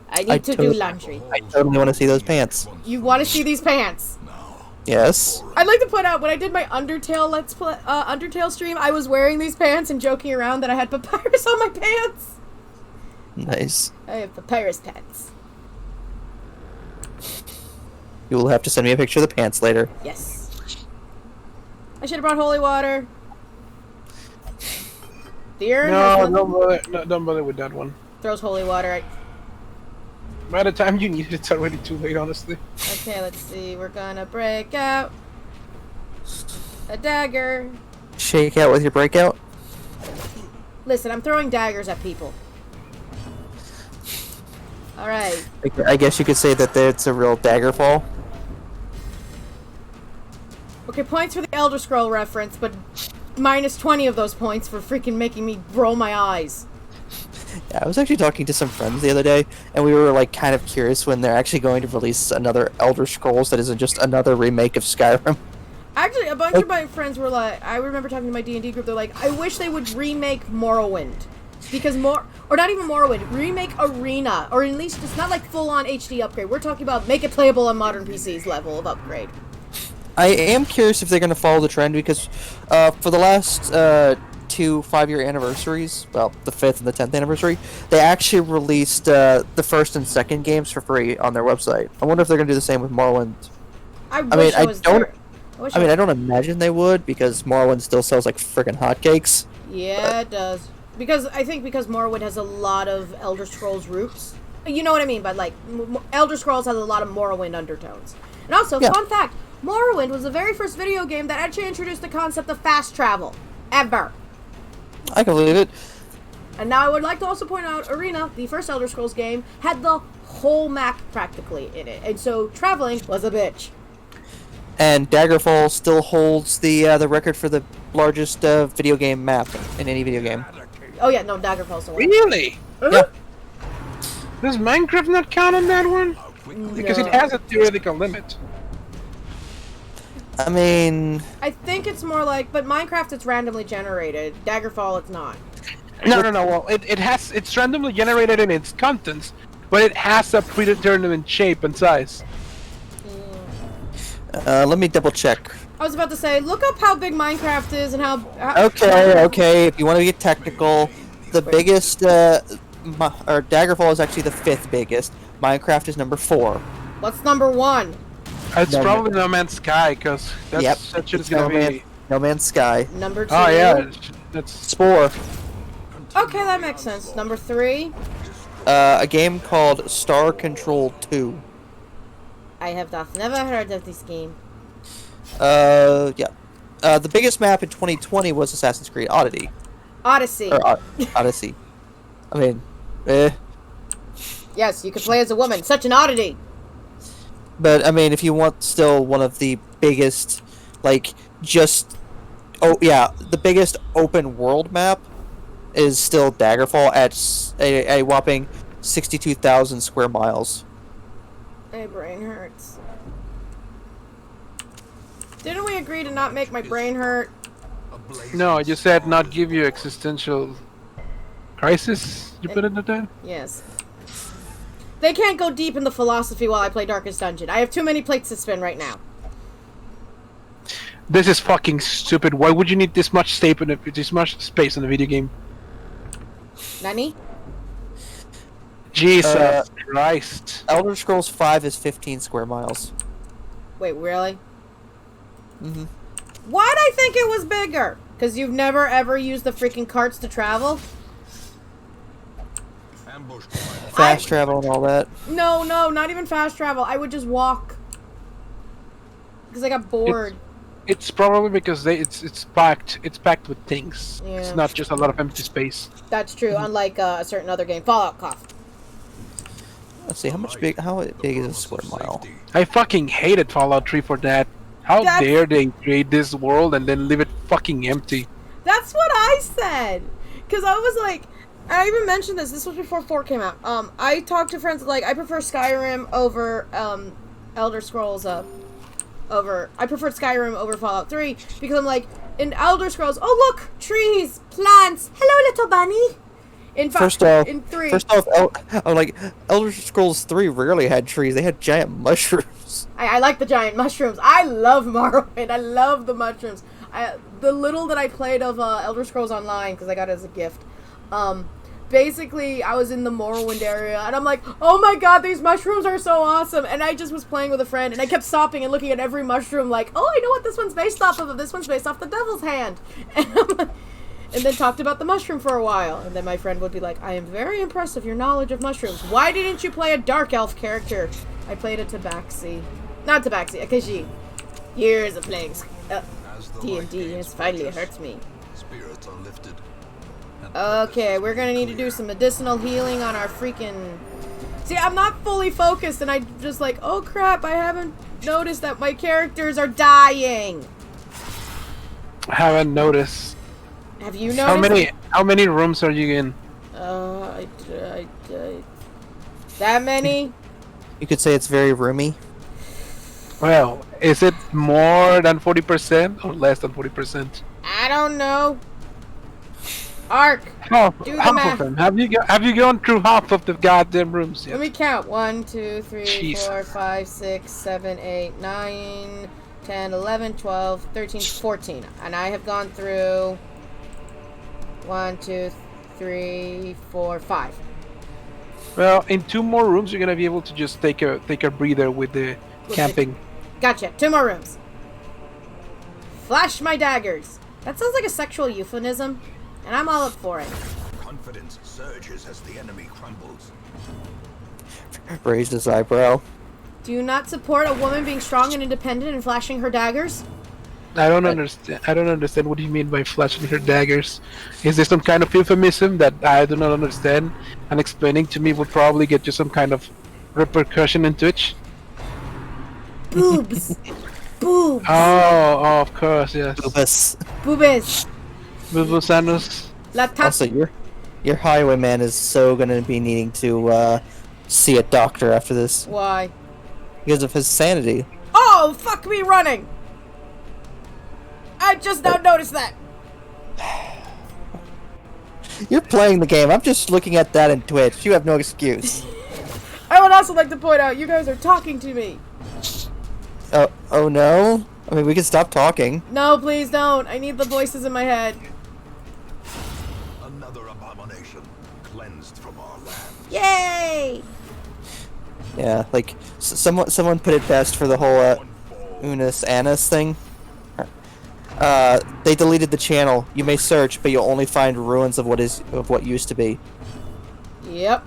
S2: I need to do laundry.
S1: I totally want to see those pants.
S2: You want to see these pants?
S1: Yes.
S2: I'd like to point out, when I did my Undertale Let's Play, Undertale stream, I was wearing these pants and joking around that I had papyrus on my pants.
S1: Nice.
S2: I have papyrus pants.
S1: You will have to send me a picture of the pants later.
S2: Yes. I should have brought holy water. The urn has one-
S3: Don't bother with that one.
S2: throws holy water.
S3: By the time you need it, it's already too late, honestly.
S2: Okay, let's see. We're gonna break out a dagger.
S1: Shake out with your breakout.
S2: Listen, I'm throwing daggers at people. Alright.
S1: I guess you could say that it's a real dagger fall.
S2: Okay, points for the Elder Scroll reference, but minus 20 of those points for freaking making me roll my eyes.
S1: Yeah, I was actually talking to some friends the other day, and we were like kind of curious when they're actually going to release another Elder Scrolls that isn't just another remake of Skyrim.
S2: Actually, a bunch of my friends were like, I remember talking to my D&D group, they're like, I wish they would remake Morrowind. Because or not even Morrowind, remake Arena, or at least it's not like full-on HD upgrade. We're talking about make it playable on modern PCs level of upgrade.
S1: I am curious if they're going to follow the trend because for the last 2 5-year anniversaries, well, the 5th and the 10th anniversary, they actually released the first and second games for free on their website. I wonder if they're going to do the same with Morrowind.
S2: I wish I was there.
S1: I don't imagine they would because Morrowind still sells like friggin' hotcakes.
S2: Yeah, it does. Because I think because Morrowind has a lot of Elder Scrolls roots. You know what I mean? But like, Elder Scrolls has a lot of Morrowind undertones. And also, fun fact, Morrowind was the very first video game that actually introduced the concept of fast travel. Ever.
S1: I can believe it.
S2: And now I would like to also point out, Arena, the first Elder Scrolls game, had the whole map practically in it. And so traveling was a bitch.
S1: And Daggerfall still holds the record for the largest video game map in any video game.
S2: Oh yeah, no, Daggerfall's the one.
S3: Really?
S1: Yeah.
S3: Does Minecraft not count on that one? Because it has a theoretical limit.
S1: I mean...
S2: I think it's more like, but Minecraft it's randomly generated. Daggerfall it's not.
S3: No. Well, it's randomly generated in its contents, but it has a predetermined shape and size.
S1: let me double check.
S2: I was about to say, look up how big Minecraft is and how...
S1: Okay, if you want to get technical, the biggest, Daggerfall is actually the 5th biggest. Minecraft is number 4.
S2: What's number 1?
S3: It's probably No Man's Sky, because that shit is gonna be...
S1: No Man's Sky.
S2: Number 2?
S3: Oh yeah, that's...
S1: Spore.
S2: Okay, that makes sense. Number 3?
S1: A game called Star Control 2.
S2: I have never heard of this game.
S1: Yeah. The biggest map in 2020 was Assassin's Creed Odyssey.
S2: Odyssey.
S1: Or Odyssey. I mean,
S2: Yes, you could play as a woman. Such an oddity.
S1: But, I mean, if you want still one of the biggest, like, the biggest open world map is still Daggerfall at a whopping 62,000 square miles.
S2: My brain hurts. Didn't we agree to not make my brain hurt?
S3: No, you said not give you existential crisis, you put it in there?
S2: Yes. They can't go deep in the philosophy while I play Darkest Dungeon. I have too many plates to spin right now.
S3: This is fucking stupid. Why would you need this much space in a video game?
S2: Nani?
S3: Jesus Christ.
S1: Elder Scrolls 5 is 15 square miles.
S2: Wait, really?
S1: Mm-hmm.
S2: Why'd I think it was bigger? Because you've never ever used the freaking carts to travel?
S1: Fast travel and all that.
S2: No, not even fast travel. I would just walk. Because I got bored.
S3: It's probably because it's packed with things.
S2: Yeah.
S3: It's not just a lot of empty space.
S2: That's true, unlike a certain other game. Fallout cough.
S1: Let's see, how big is a square mile?
S3: I fucking hated Fallout 3 for that. How dare they create this world and then leave it fucking empty?
S2: That's what I said. Because I was like, I even mentioned this. This was before 4 came out. I talked to friends like I prefer Skyrim over Elder Scrolls. I preferred Skyrim over Fallout 3 because I'm like in Elder Scrolls. Oh look, trees, plants. Hello, little bunny.
S1: First off, I'm like, Elder Scrolls 3 rarely had trees. They had giant mushrooms.
S2: I like the giant mushrooms. I love Morrowind. I love the mushrooms. The little that I played of Elder Scrolls Online, because I got it as a gift. Basically, I was in the Morrowind area, and I'm like, oh my god, these mushrooms are so awesome. And I just was playing with a friend, and I kept stopping and looking at every mushroom like, oh, I know what this one's based off of. This one's based off the devil's hand. And then talked about the mushroom for a while. And then my friend would be like, I am very impressed with your knowledge of mushrooms. Why didn't you play a dark elf character? I played a Tabaxi. Not Tabaxi, a Khajiit. Years of playing D&D has finally hurt me.
S4: Spirits are lifted.
S2: Okay, we're gonna need to do some medicinal healing on our freaking... See, I'm not fully focused, and I'm just like, oh crap, I haven't noticed that my characters are dying.
S3: I haven't noticed.
S2: Have you noticed?
S3: How many rooms are you in?
S2: That many?
S1: You could say it's very roomy.
S3: Well, is it more than 40% or less than 40%?
S2: I don't know. Ark,
S3: Half,
S2: do the
S3: half
S2: math.
S3: of them. Have you gone through half of the goddamn rooms yet?
S2: Let me count. 1, 2, 3,
S3: Jesus.
S2: 4, 5, 6, 7, 8, 9, 10, 11, 12, 13, 14. And I have gone through 1, 2, 3, 4, 5.
S3: Well, in 2 more rooms, you're gonna be able to just take a breather with the camping.
S2: Gotcha. 2 more rooms. Flash my daggers. That sounds like a sexual euphemism, and I'm all up for it.
S4: Confidence surges as the enemy crumbles.
S1: Raised his eyebrow.
S2: Do you not support a woman being strong and independent and flashing her daggers?
S3: I don't understand. I don't understand what do you mean by flashing her daggers. Is there some kind of euphemism that I do not understand? And explaining to me would probably get you some kind of repercussion into it.
S2: Boobs. Boobs.
S3: Oh, of course, yes.
S1: Lupus.
S2: Boobis.
S3: Bubus Annus.
S2: La tat.
S1: Also, your highwayman is so gonna be needing to see a doctor after this
S2: Why?
S1: because of his sanity.
S2: Oh, fuck me running! I just now noticed that.
S1: You're playing the game. I'm just looking at that in Twitch. You have no excuse.
S2: I would also like to point out you guys are talking to me.
S1: Oh no. I mean, we can stop talking.
S2: No, please don't. I need the voices in my head.
S4: Another abomination cleansed from our land.
S2: Yay!
S1: Yeah, like someone put it best for the whole Unus Annus thing. They deleted the channel. You may search, but you'll only find ruins of what used to be.
S2: Yep.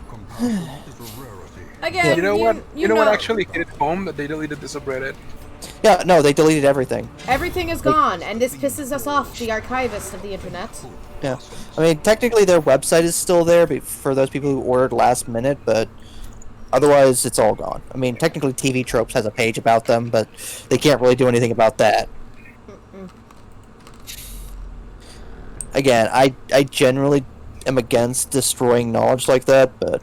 S4: Compassion is a rarity.
S2: Again,
S3: You know what? You know
S2: know
S3: what actually hit home that they deleted the subreddit.
S1: Yeah, no, they deleted everything.
S2: Everything is gone, and this pisses us off, the archivist of the internet.
S1: Yeah, I mean, technically their website is still there for those people who ordered last minute, but otherwise it's all gone. I mean, technically TV Tropes has a page about them, but they can't really do anything about that. Again, I generally am against destroying knowledge like that, but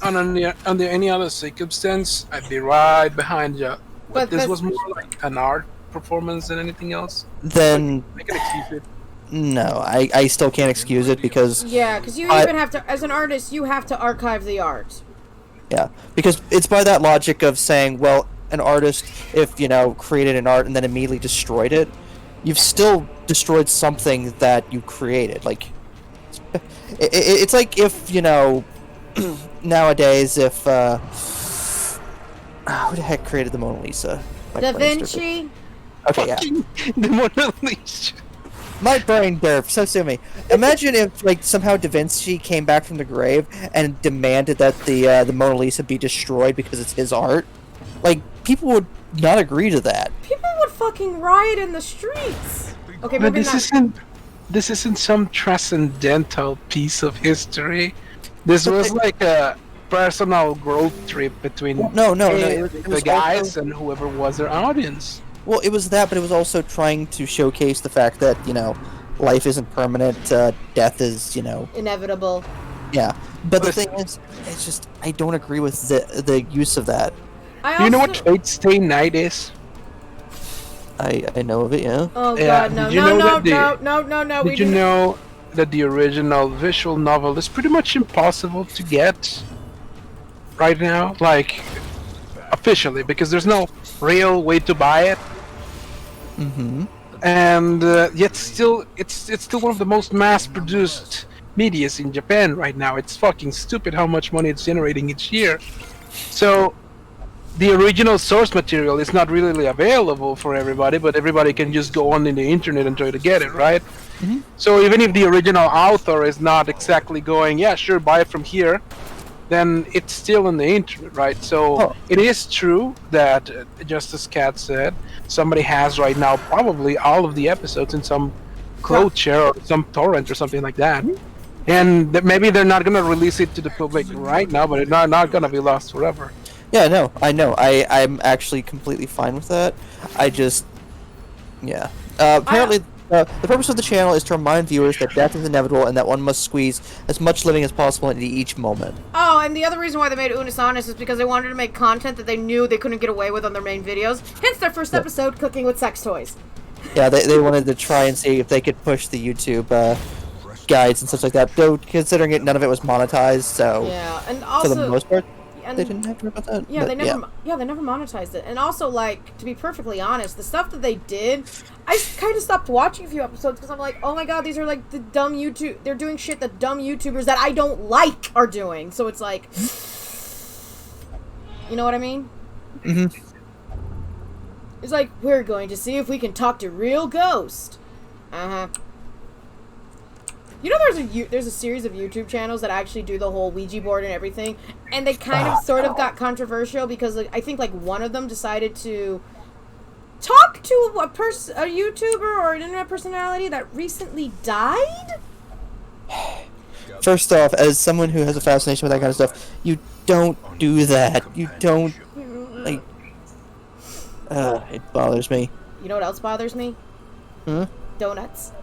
S3: Under any other circumstance, I'd be right behind you.
S2: But
S3: But this
S2: that's-
S3: was more like an art performance than anything else.
S1: then
S3: I can excuse it.
S1: no, I still can't excuse it because
S2: Yeah, because you
S1: I-
S2: even have to, as an artist, you have to archive the art.
S1: yeah, because it's by that logic of saying, well, an artist, if created an art and then immediately destroyed it, you've still destroyed something that you created. Like, it's like if nowadays, if who the heck created the Mona Lisa? My
S2: Da
S1: brain's stupid.
S2: Vinci?
S1: Okay, yeah.
S3: The Mona Lisa.
S1: My brain derped, so sue me. Imagine if, like, somehow Da Vinci came back from the grave and demanded that the Mona Lisa be destroyed because it's his art. Like, people would not agree to that.
S2: People would fucking riot in the streets. Okay,
S3: But
S2: maybe not.
S3: this isn't some transcendental piece of history. This was like a personal growth trip between
S1: No, it was
S3: the guys
S1: also-
S3: and whoever was their audience.
S1: Well, it was that, but it was also trying to showcase the fact that, life isn't permanent, death is,
S2: Inevitable.
S1: yeah. But the
S3: Listen.
S1: thing is, it's just, I don't agree with the use of that.
S2: I
S3: Do you know what
S2: also-
S3: Fate Stay Night is?
S1: I know of it, yeah.
S2: Oh
S3: Yeah,
S2: god, no,
S3: did you
S2: no,
S3: know
S2: no,
S3: that the-
S2: no, we
S3: Did you
S2: didn't.
S3: know that the original visual novel is pretty much impossible to get right now? Like, officially, because there's no real way to buy it.
S1: Mm-hmm.
S3: And yet still, it's still one of the most mass-produced medias in Japan right now. It's fucking stupid how much money it's generating each year. So the original source material is not really available for everybody, but everybody can just go on in the internet and try to get it, right?
S1: Mhm.
S3: So even if the original author is not exactly going, yeah, sure, buy it from here, then it's still on the internet, right? So
S1: Oh.
S3: it is true that, just as Kat said, somebody has right now probably all of the episodes in some cloud share or some torrent or something like that. And maybe they're not gonna release it to the public right now, but it's not gonna be lost forever.
S1: Yeah, no, I know. I'm actually completely fine with that. I just, yeah. Apparently, The purpose of the channel is to remind viewers that death is inevitable and that one must squeeze as much living as possible into each moment.
S2: Oh, and the other reason why they made Unus Annus is because they wanted to make content that they knew they couldn't get away with on their main videos. Hence their first episode, cooking with sex toys.
S1: Yeah, they wanted to try and see if they could push the YouTube guides and stuff like that. Though, considering none of it was monetized, so
S2: Yeah, and also
S1: for the most part,
S2: and
S1: they didn't have to worry about that.
S2: Yeah,
S1: but,
S2: they never monetized it. And also, like, to be perfectly honest, the stuff that they did, I kind of stopped watching a few episodes because I'm like, oh my god, these are like the dumb YouTube. They're doing shit that dumb YouTubers that I don't like are doing. So it's like, you know what I mean?
S1: Mm-hmm.
S2: It's like, we're going to see if we can talk to real ghost. Uh-huh. You know, there's a series of YouTube channels that actually do the whole Ouija board and everything, and they kind of sort of got controversial because like, I think like one of them decided to talk to a YouTuber or an internet personality that recently died.
S1: First off, as someone who has a fascination with that kind of stuff, you don't do that. You don't, like, it bothers me.
S2: You know what else bothers me?
S1: Hmm?
S2: Donuts.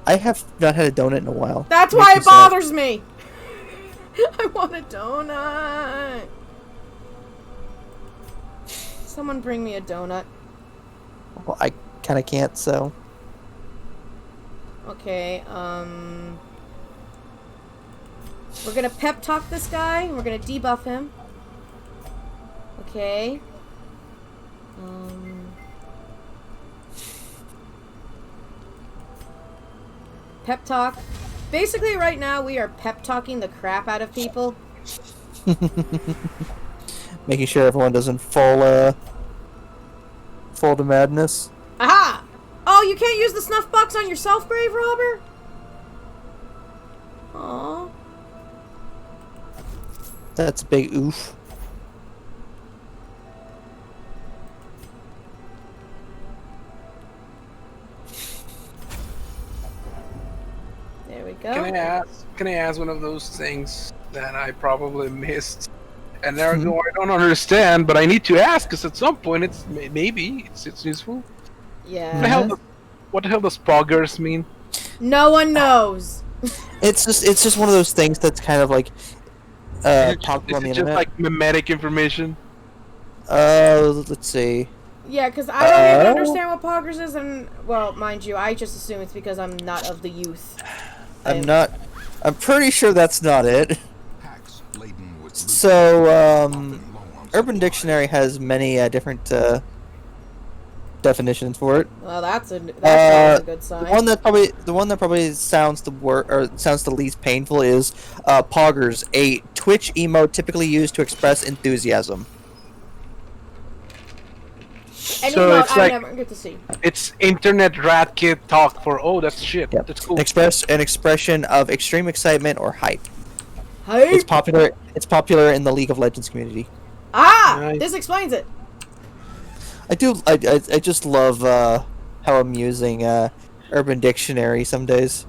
S1: I have not had a donut in a while.
S2: That's why it bothers me. I want a donut. Someone bring me a donut.
S1: Well, I kind of can't, so.
S2: Okay, we're gonna pep talk this guy. We're gonna debuff him. Okay. Pep talk. Basically, right now, we are pep talking the crap out of people.
S1: Making sure everyone doesn't fall to madness.
S2: Aha! Oh, you can't use the snuff box on yourself, grave robber? Aww.
S1: That's a big oof.
S2: There we go.
S3: Can I ask one of those things that I probably missed? And there I go, I don't understand, but I need to ask because at some point it's useful.
S2: Yeah.
S3: What the hell does poggers mean?
S2: No one knows.
S1: It's just one of those things that's kind of like popular on the
S3: Is it just
S1: internet.
S3: like mimetic information?
S1: Let's see.
S2: Yeah, because I don't even understand what poggers is, and, well, mind you, I just assume it's because I'm not of the youth.
S1: I'm pretty sure that's not it.
S4: Packs laden with loot,
S1: So,
S4: often low on
S1: Urban
S4: supplies.
S1: Dictionary has many different definitions for it.
S2: Well, that's always a good sign.
S1: The one that probably sounds the least painful is poggers, a Twitch emote typically used to express enthusiasm.
S2: Any
S3: So
S2: note
S3: it's
S2: I
S3: like-
S2: never get to see.
S3: It's internet rat kid talk for that's shit.
S1: Yep.
S3: That's cool.
S1: Express an expression of extreme excitement or hype.
S2: Hey!
S1: It's popular in the League of Legends community.
S2: Ah!
S3: Nice.
S2: This explains it.
S1: I just love how amusing Urban Dictionary some days.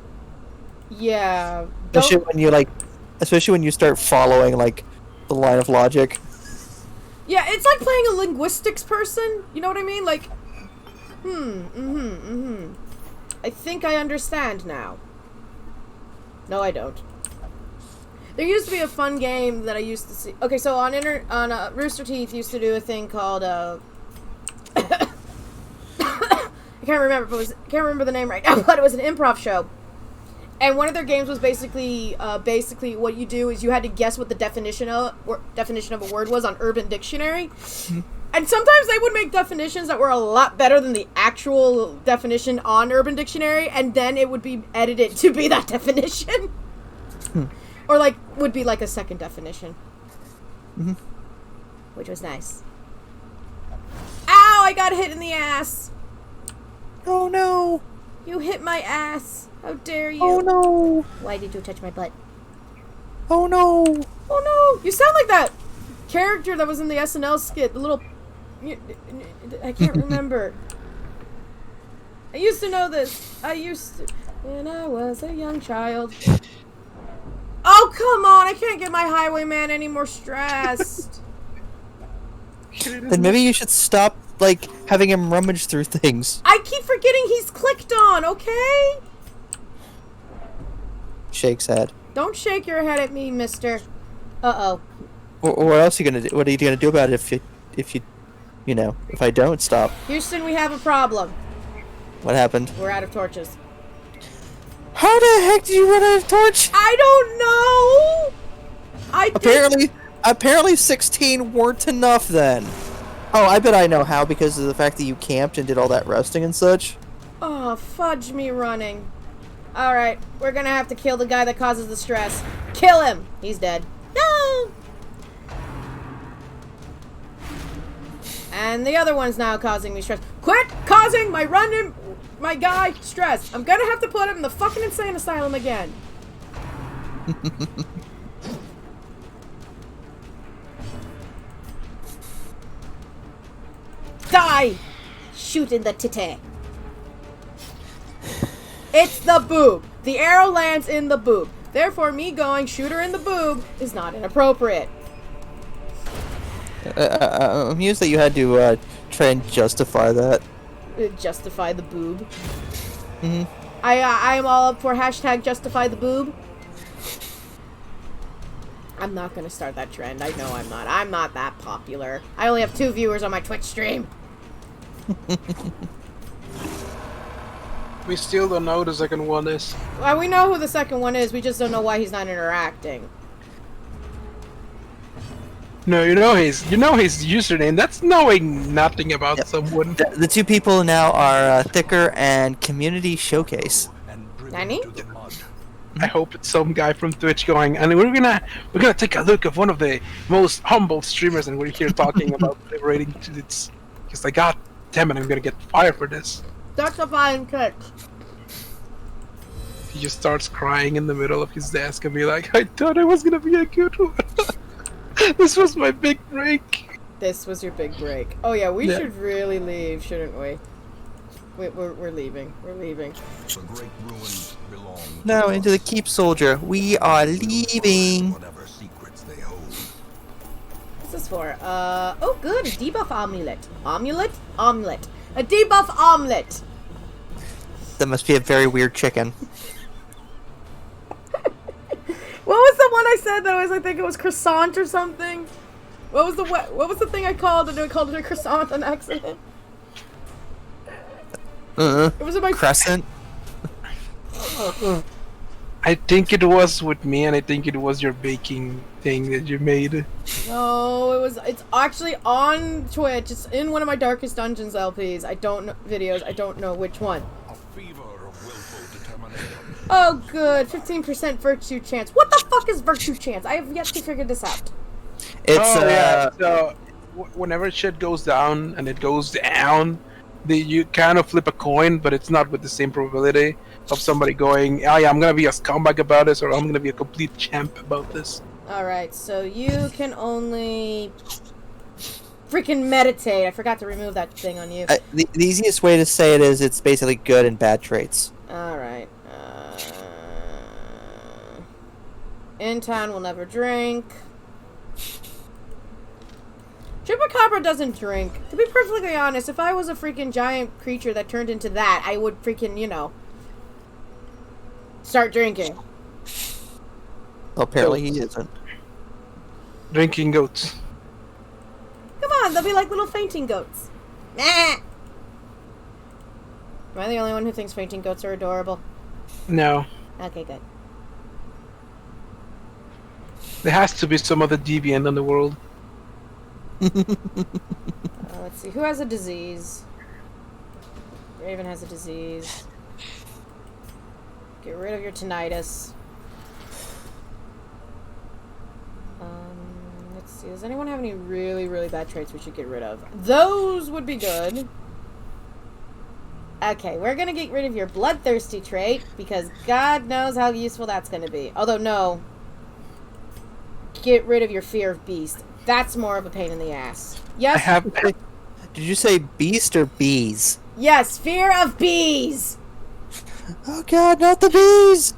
S2: Yeah.
S1: Especially when you start following like the line of logic.
S2: Yeah, it's like playing a linguistics person. You know what I mean? Like, I think I understand now. No, I don't. There used to be a fun game that I used to see. Okay, so on Rooster Teeth used to do a thing called I can't remember the name right now, but it was an improv show. And one of their games was basically what you do is you had to guess what the definition of a word was on Urban Dictionary. And sometimes they would make definitions that were a lot better than the actual definition on Urban Dictionary, and then it would be edited to be that definition. Or would be like a second definition. Which was nice. Ow, I got hit in the ass.
S1: Oh no!
S2: You hit my ass. How dare you?
S1: Oh no!
S2: Why did you touch my butt?
S1: Oh no!
S2: Oh no! You sound like that character that was in the SNL skit. The little... I can't remember. I used to know this. When I was a young child. Oh, come on! I can't get my highwayman any more stressed.
S1: Then maybe you should stop, having him rummage through things.
S2: I keep forgetting forgetting he's clicked on, okay?
S1: Shakes head.
S2: Don't shake your head at me, mister. Uh-oh.
S1: What else are you gonna do? What are you gonna do about it if I don't stop?
S2: Houston, we have a problem.
S1: What happened?
S2: We're out of torches.
S1: How the heck did you run out of torch?
S2: I don't know!
S1: Apparently 16 weren't enough then. Oh, I bet I know how, because of the fact that you camped and did all that resting and such.
S2: Oh, fudge me running. Alright, we're gonna have to kill the guy that causes the stress. Kill him! He's dead. No! And the other one's now causing me stress. Quit causing my guy stress. I'm gonna have to put him in the fucking insane asylum again. Die! Shoot in the titty. It's the boob. The arrow lands in the boob. Therefore, me going shoot her in the boob is not inappropriate.
S1: I'm amused that you had to try and justify that.
S2: Justify the boob.
S1: Mm-hmm.
S2: I am all up for hashtag justify the boob. I'm not gonna start that trend. I know I'm not. I'm not that popular. I only have 2 viewers on my Twitch stream.
S3: We still don't know who the second one is.
S2: Well, we know who the second one is. We just don't know why he's not interacting.
S3: No, you know his username. That's knowing nothing about someone.
S1: The 2 people now are Thicker and Community Showcase.
S2: Nani?
S3: I hope it's some guy from Twitch going, and we're gonna take a look at one of the most humble streamers, and we're here talking about liberating kids. Because like, god damn it, I'm gonna get fired for this.
S2: Justifying kids.
S3: He just starts crying in the middle of his desk and be like, I thought I was gonna be a good one. This was my big break.
S2: This was your big break. Oh yeah, we should really leave, shouldn't we? We're leaving. We're leaving.
S4: The great ruins belong
S1: Now into the keep, soldier. We are leaving.
S4: whatever secrets they hold.
S2: What's this for? Oh good, a debuff omelet. Omelet? Omelet. A debuff omelet!
S1: That must be a very weird chicken.
S2: What was the one I said that I think it was croissant or something? What was the thing I called it? I called it a croissant on accident. It was in my
S1: Crescent.
S3: I think it was with me, and I think it was your baking thing that you made.
S2: No, it's actually on Twitch. It's in one of my Darkest Dungeons LPs. I don't know videos. I don't know which one.
S4: A fever of willful determination.
S2: Oh, good. 15% virtue chance. What the fuck is virtue chance? I have yet to figure this out.
S1: It's
S3: So whenever shit goes down and it goes down, you kind of flip a coin, but it's not with the same probability of somebody going, oh yeah, I'm gonna be a scumbag about this, or I'm gonna be a complete champ about this.
S2: Alright, so you can only freaking meditate. I forgot to remove that thing on you.
S1: the easiest way to say it is it's basically good and bad traits.
S2: Alright. In town will never drink. Chupacabra doesn't drink. To be perfectly honest, if I was a freaking giant creature that turned into that, I would freaking, start drinking.
S1: Well, apparently he isn't.
S3: Drinking goats.
S2: Come on, they'll be like little fainting goats. Nah. Am I the only one who thinks fainting goats are adorable?
S3: No.
S2: Okay, good.
S3: There has to be some other deviant in the world.
S2: Let's see. Who has a disease? Raven has a disease. Get rid of your tinnitus. Let's see. Does anyone have any really, really bad traits we should get rid of? Those would be good. Okay, we're gonna get rid of your bloodthirsty trait, because God knows how useful that's gonna be. Although, no. Get rid of your fear of beast. That's more of a pain in the ass. Yes?
S1: Did you say beast or bees?
S2: Yes, fear of bees!
S1: Oh god, not the bees!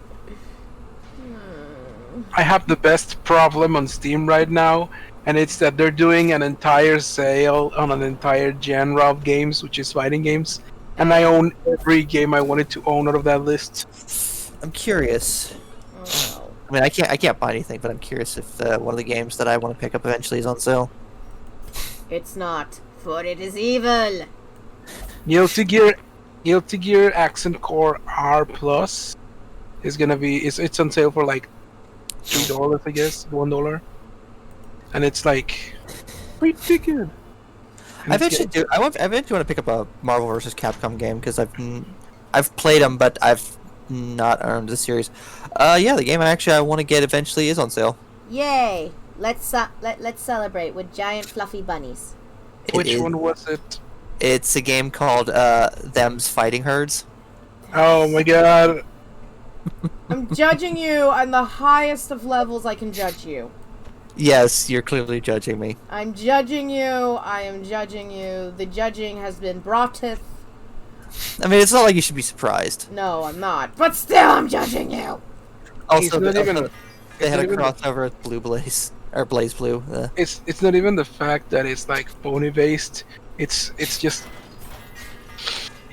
S3: I have the best problem on Steam right now, and it's that they're doing an entire sale on an entire genre of games, which is fighting games, and I own every game I wanted to own out of that list.
S1: I'm curious.
S2: Oh,
S1: I mean, I can't buy anything, but I'm curious if one of the games that I want to pick up eventually is on sale.
S2: it's not, for it is evil.
S3: Guilty Gear Accent Core R Plus is gonna be it's on sale for like $3, I guess, $1, and it's like pretty good. And
S1: I
S3: it's
S1: eventually want to pick up a Marvel vs. Capcom game because I've played them, but I've not owned the series. Yeah, the game I want to get eventually is on sale.
S2: Yay! Let's celebrate with giant fluffy bunnies.
S3: Which one was it?
S1: It's a game called Them's Fighting Herds.
S3: Oh my god.
S2: I'm judging you on the highest of levels I can judge you.
S1: Yes, you're clearly judging me.
S2: I'm judging you. I am judging you. The judging has been broughteth.
S1: I mean, it's not like you should be surprised.
S2: No, I'm not. But still, I'm judging you.
S1: Also,
S3: not even-
S1: they had a
S3: not even-
S1: crossover with Blue Blaze or Blaze Blue.
S3: It's not even the fact that it's like phony based. It's just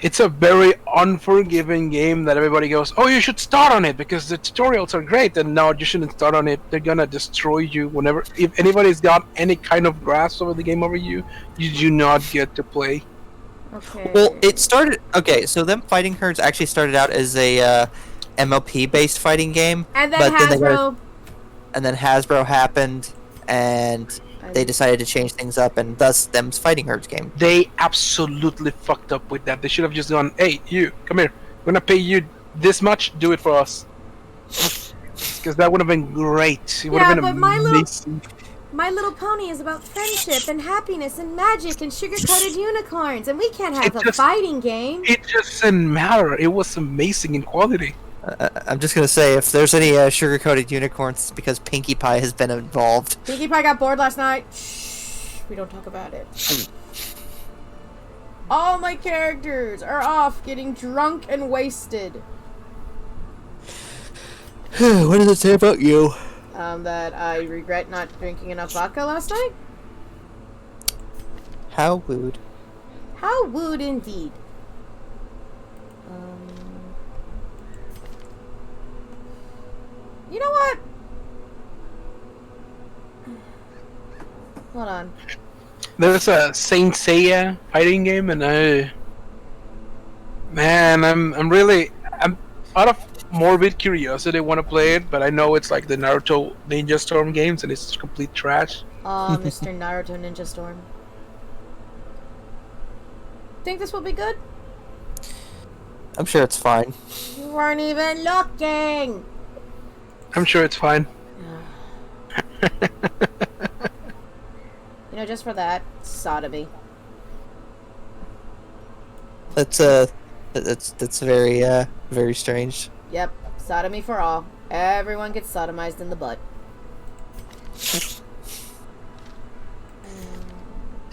S3: it's a very unforgiving game that everybody goes, oh, you should start on it because the tutorials are great. And no, you shouldn't start on it. They're gonna destroy you whenever. If anybody's got any kind of grasp over the game over you, you do not get to play.
S2: Okay.
S1: Well, it started. Okay, so them Fighting Herds actually started out as a MLP-based fighting game,
S2: and then
S1: but then they
S2: Hasbro.
S1: and then Hasbro happened, and they decided to change things up, and thus them's Fighting Herds game.
S3: They absolutely fucked up with that. They should have just gone, hey, you, come here. We're gonna pay you this much. Do it for us. Because that would have been great. It would have been
S2: but
S3: amazing.
S2: My Little Pony is about friendship and happiness and magic and sugar-coated unicorns, and we can't have a fighting game.
S3: It just didn't matter. It was amazing in quality.
S1: I'm just gonna say, if there's any sugar-coated unicorns, it's because Pinkie Pie has been involved.
S2: Pinkie Pie got bored last night. Shh, we don't talk about it. All my characters are off getting drunk and wasted.
S1: What does it say about you?
S2: That I regret not drinking enough vodka last night.
S1: How rude.
S2: How would indeed. You know what? Hold on.
S3: There's a Saint Seiya fighting game, and I'm out of morbid curiosity want to play it, but I know it's like the Naruto Ninja Storm games, and it's complete trash.
S2: Mr. Naruto Ninja Storm. Think this will be good?
S1: I'm sure it's fine.
S2: You weren't even looking.
S3: I'm sure it's fine.
S2: You know, just for that, sodomy.
S1: That's very very strange.
S2: Yep, sodomy for all. Everyone gets sodomized in the butt.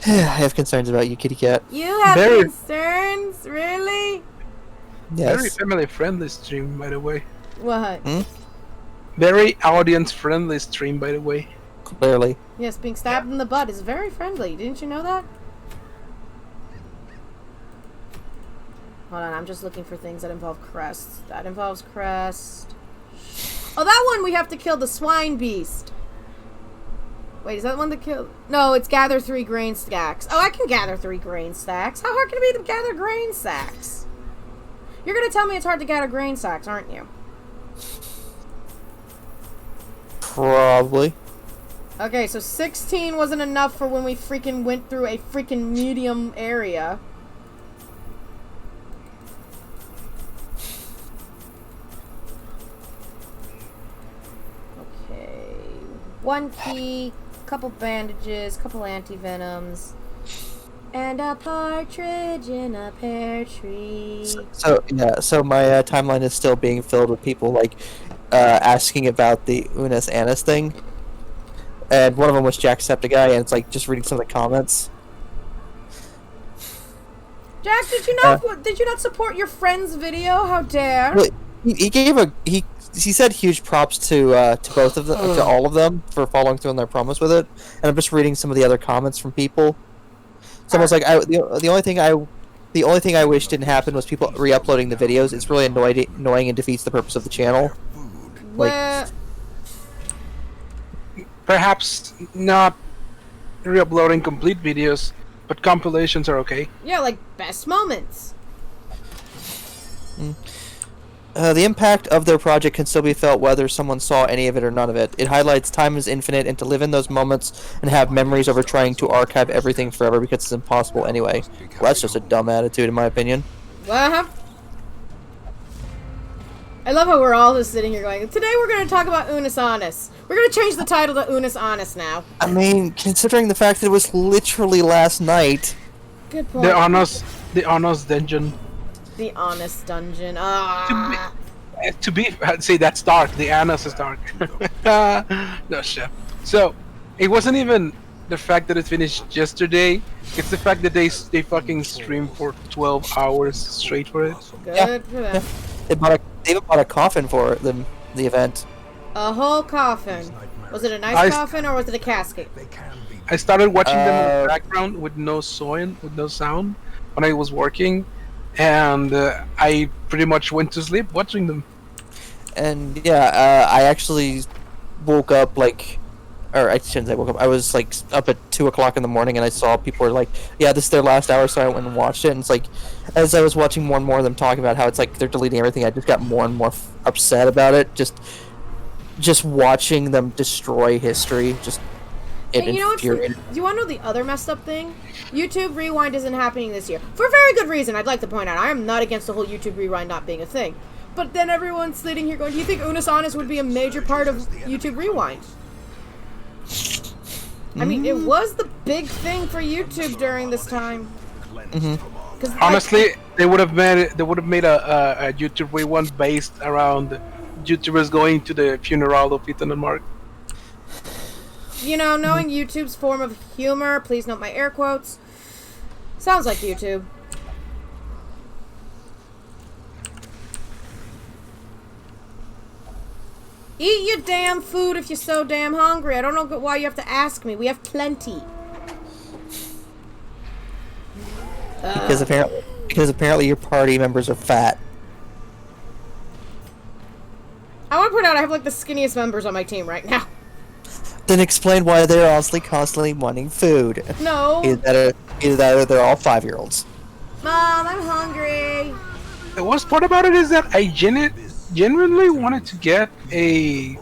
S1: I have concerns about you, kitty cat.
S2: You have
S3: Very-
S2: concerns? Really?
S3: Very
S1: Yes.
S3: family friendly stream, by the way.
S2: What?
S3: Very audience friendly stream, by the way.
S1: Clearly.
S2: Yes, being stabbed in the butt is very friendly. Didn't you know that? Hold on, I'm just looking for things that involve crests. That involves crest. Oh, that one we have to kill the swine beast. Wait, is that one to kill? No, it's gather 3 grain stacks. Oh, I can gather 3 grain stacks. How hard can it be to gather grain stacks? You're gonna tell me it's hard to gather grain stacks, aren't you?
S1: Probably.
S2: Okay, so 16 wasn't enough for when we freaking went through a freaking medium area. Okay. 1 key, couple bandages, couple anti-venoms, and a partridge in a pear tree.
S1: So yeah, so my timeline is still being filled with people like asking about the Unus Annus thing, and one of them was Jacksepticeye, and it's like just reading some of the comments.
S2: Jack, did you not support your friend's video? How dare?
S1: Well, he gave he said huge props to both of them, to all of them, for following through on their promise with it, and I'm just reading some of the other comments from people. Someone's like, the only thing I The only thing I wish didn't happen was people re-uploading the videos. It's really annoying and defeats the purpose of the channel.
S2: Well,
S3: Perhaps not re-uploading complete videos, but compilations are okay.
S2: yeah, like best moments.
S1: The impact of their project can still be felt whether someone saw any of it or none of it. It highlights time is infinite and to live in those moments and have memories over trying to archive everything forever because it's impossible anyway. Well, that's just a dumb attitude in my opinion.
S2: What? I love how we're all just sitting here going, today we're going to talk about Unus Annus. We're going to change the title to Unus Annus now.
S1: I mean, considering the fact that it was literally last night.
S2: Good point.
S3: The Annus dungeon.
S2: The Honest Dungeon. Ah.
S3: To be see, that's dark. The Annus is dark. No shit. So it wasn't even the fact that it finished yesterday. It's the fact that they fucking streamed for 12 hours straight for it.
S2: Good for them.
S1: They even bought a coffin for the event.
S2: A whole coffin. Was it a nice coffin or was it a casket?
S3: I started watching them in the background with no sound, when I was working, and I pretty much went to sleep watching them.
S1: And yeah, I actually woke up or I shouldn't say woke up. I was like up at 2 o'clock in the morning, and I saw people were like, "Yeah, this is their last hour," so I went and watched it. And it's like, as I was watching more and more of them talking about how it's like they're deleting everything, I just got more and more upset about it. Just watching them destroy history.
S2: And you know what's you want to know the other messed up thing? YouTube Rewind isn't happening this year. For a very good reason, I'd like to point out. I am not against the whole YouTube Rewind not being a thing. But then everyone's sitting here going, do you think Unus Annus would be a major part of YouTube Rewind? I mean, it was the big thing for YouTube during this time.
S3: Honestly, they would have made a YouTube Rewind based around YouTubers going to the funeral of Ethan and Mark.
S2: You know, knowing YouTube's form of humor, please note my air quotes, sounds like YouTube. Eat your damn food if you're so damn hungry. I don't know why you have to ask me. We have plenty.
S1: Because apparently your party members are fat.
S2: I want to point out I have like the skinniest members on my team right now.
S1: Then explain why they're constantly wanting food.
S2: No.
S1: Either that or they're all 5-year-olds.
S2: Mom, I'm hungry.
S3: The worst part about it is that I genuinely wanted to get a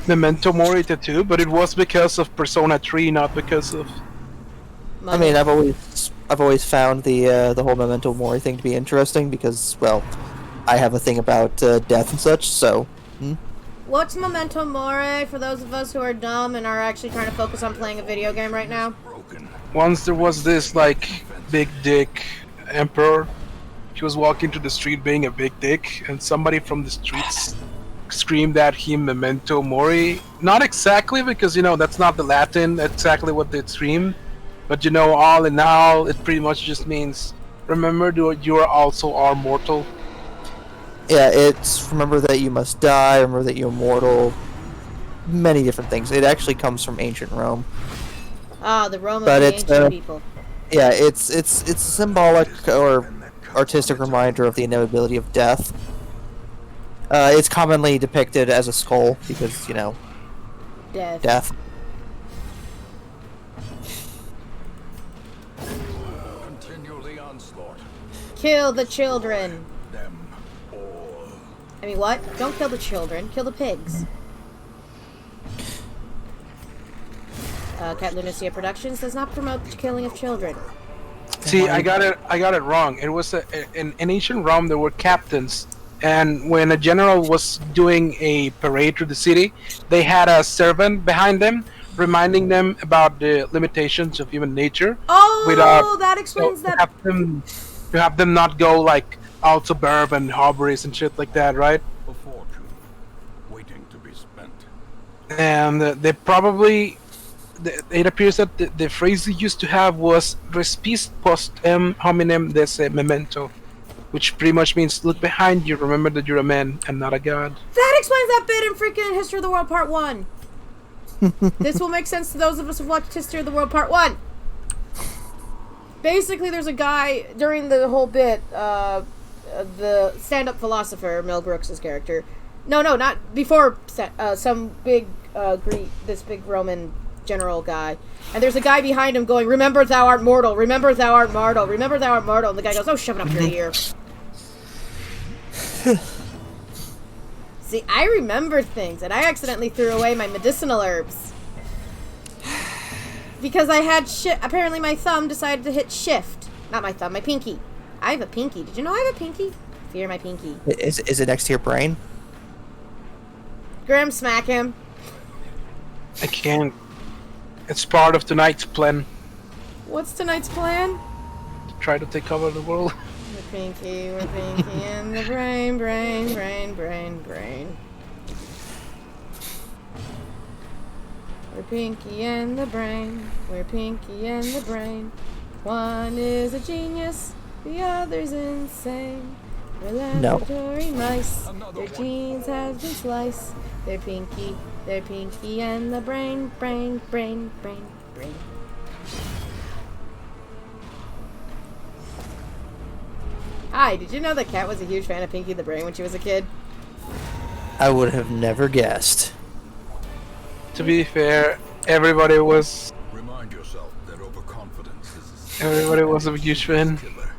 S3: Memento Mori tattoo, but it was because of Persona 3, not because of...
S1: I mean, I've always found the whole Memento Mori thing to be interesting because, well, I have a thing about death and such, so...
S2: What's Memento Mori for those of us who are dumb and are actually trying to focus on playing a video game right now?
S3: Once there was this, like, big dick emperor. He was walking through the street being a big dick, and somebody from the streets screamed at him Memento Mori. Not exactly, because, you know, that's not the Latin, exactly what they scream. But, you know, all in all, it pretty much just means, remember that you are also are mortal.
S1: Yeah, it's remember that you must die, remember that you're mortal. Many different things. It actually comes from ancient Rome.
S2: Ah, the Rome of the ancient people.
S1: Yeah, it's a symbolic or artistic reminder of the inevitability of death. It's commonly depicted as a skull because, you know, death.
S4: Continue the onslaught.
S2: Kill the children.
S4: Them all.
S2: I mean, what? Don't kill the children. Kill the pigs. Cat Lunacia Productions does not promote the killing of children.
S3: See, I got it wrong. It was in ancient Rome there were captains, and when a general was doing a parade through the city, they had a servant behind them, reminding them about the limitations of human nature.
S2: Oh, that explains that.
S3: To have them not go like out suburb and harbors and shit like that, right?
S4: A fortune waiting to be spent.
S3: And they probably. It appears that the phrase they used to have was "respis post hominem desse memento," which pretty much means "look behind you, remember that you're a man and not a god."
S2: That explains that bit in freaking History of the World Part 1. This will make sense to those of us who've watched History of the World Part 1. Basically, there's a guy during the whole bit, the stand-up philosopher, Mel Brooks' character. No, not before some big this big Roman general guy. And there's a guy behind him going, "Remember thou art mortal, remember thou art mortal, remember thou art mortal." And the guy goes, "Oh, shove it up your ear." See, I remember things, and I accidentally threw away my medicinal herbs. Because I had apparently my thumb decided to hit shift. Not my thumb, my pinky. I have a pinky. Did you know I have a pinky? Fear my pinky.
S1: Is it next to your brain?
S2: Grim, smack him.
S3: I can't. It's part of tonight's plan
S2: What's tonight's plan?
S3: to try to take over the world.
S2: We're pinky in the brain. We're pinky in the brain. We're pinky in the brain. One is a genius, the other's insane. We're laboratory mice. Their genes have been sliced. They're pinky in the brain. Hi, did you know that Kat was a huge fan of Pinky the Brain when she was a kid?
S1: I would have never guessed.
S3: To be fair, everybody was
S4: Remind yourself that overconfidence is
S3: a huge fan.
S4: killer.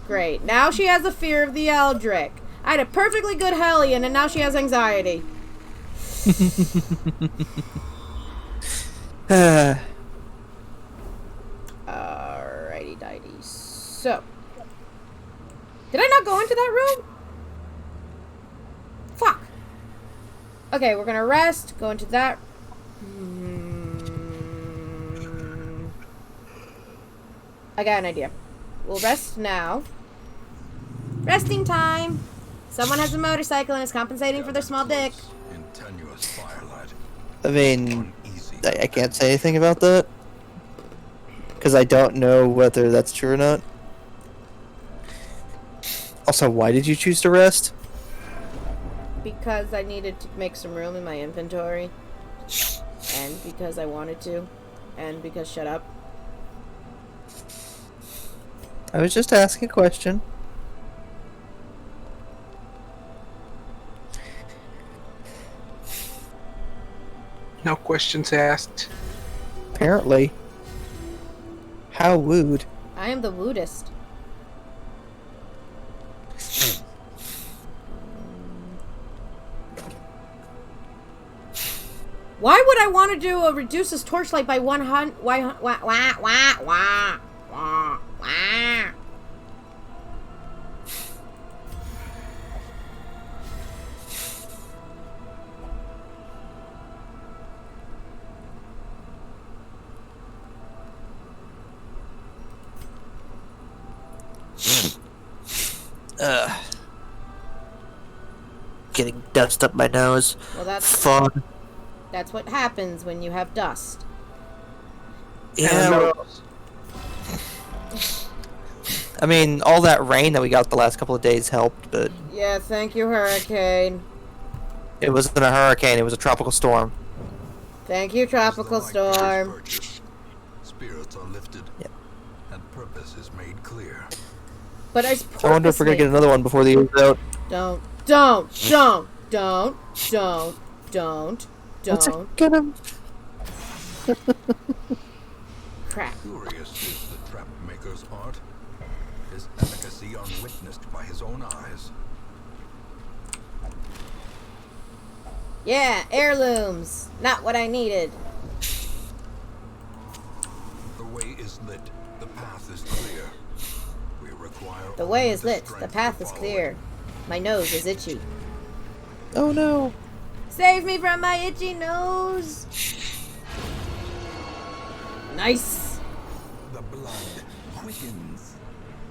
S2: Great. Now she has a fear of the Eldritch. I had a perfectly good Hellion, and now she has anxiety. Alrighty, dighty. So, did I not go into that room? Fuck. Okay, we're gonna rest. Go into that. I got an idea. We'll rest now. Resting time. Someone has a motorcycle and is compensating for their small dick.
S4: In tenuous firelight.
S1: I mean,
S4: Uneasy.
S1: I can't say anything about that. Because I don't know whether that's true or not. Also, why did you choose to rest?
S2: Because I needed to make some room in my inventory. And because I wanted to. And because shut up.
S1: I was just asking a question.
S3: No questions asked.
S1: Apparently. How wooed.
S2: I am the woodist. Why would I want to do a reduces torchlight by 100? Why?
S1: Getting dust up my nose.
S2: Well, that's
S1: Fun.
S2: what happens when you have dust.
S1: Yeah. well, I mean, all that rain that we got the last couple of days helped, but
S2: Yeah, thank you, hurricane.
S1: it wasn't a hurricane, it was a tropical storm.
S2: Thank you, tropical
S4: As the light is
S2: storm.
S4: purchased, spirits are lifted.
S1: Yep.
S4: And purpose is made clear.
S2: But I
S1: I wonder if we're gonna get another one before the year's out.
S2: Don't.
S1: What's it gonna...
S2: Crap.
S4: Curious is the trap maker's art. His efficacy unwitnessed by his own eyes.
S2: Yeah, heirlooms. Not what I needed.
S4: The way is lit. The path is clear. We require
S2: The way
S4: only
S2: is lit. The
S4: strength
S2: path
S4: to
S2: is
S4: follow
S2: clear.
S4: it.
S2: My nose is itchy.
S1: Oh no.
S2: Save me from my itchy nose. Nice.
S4: The blood quickens.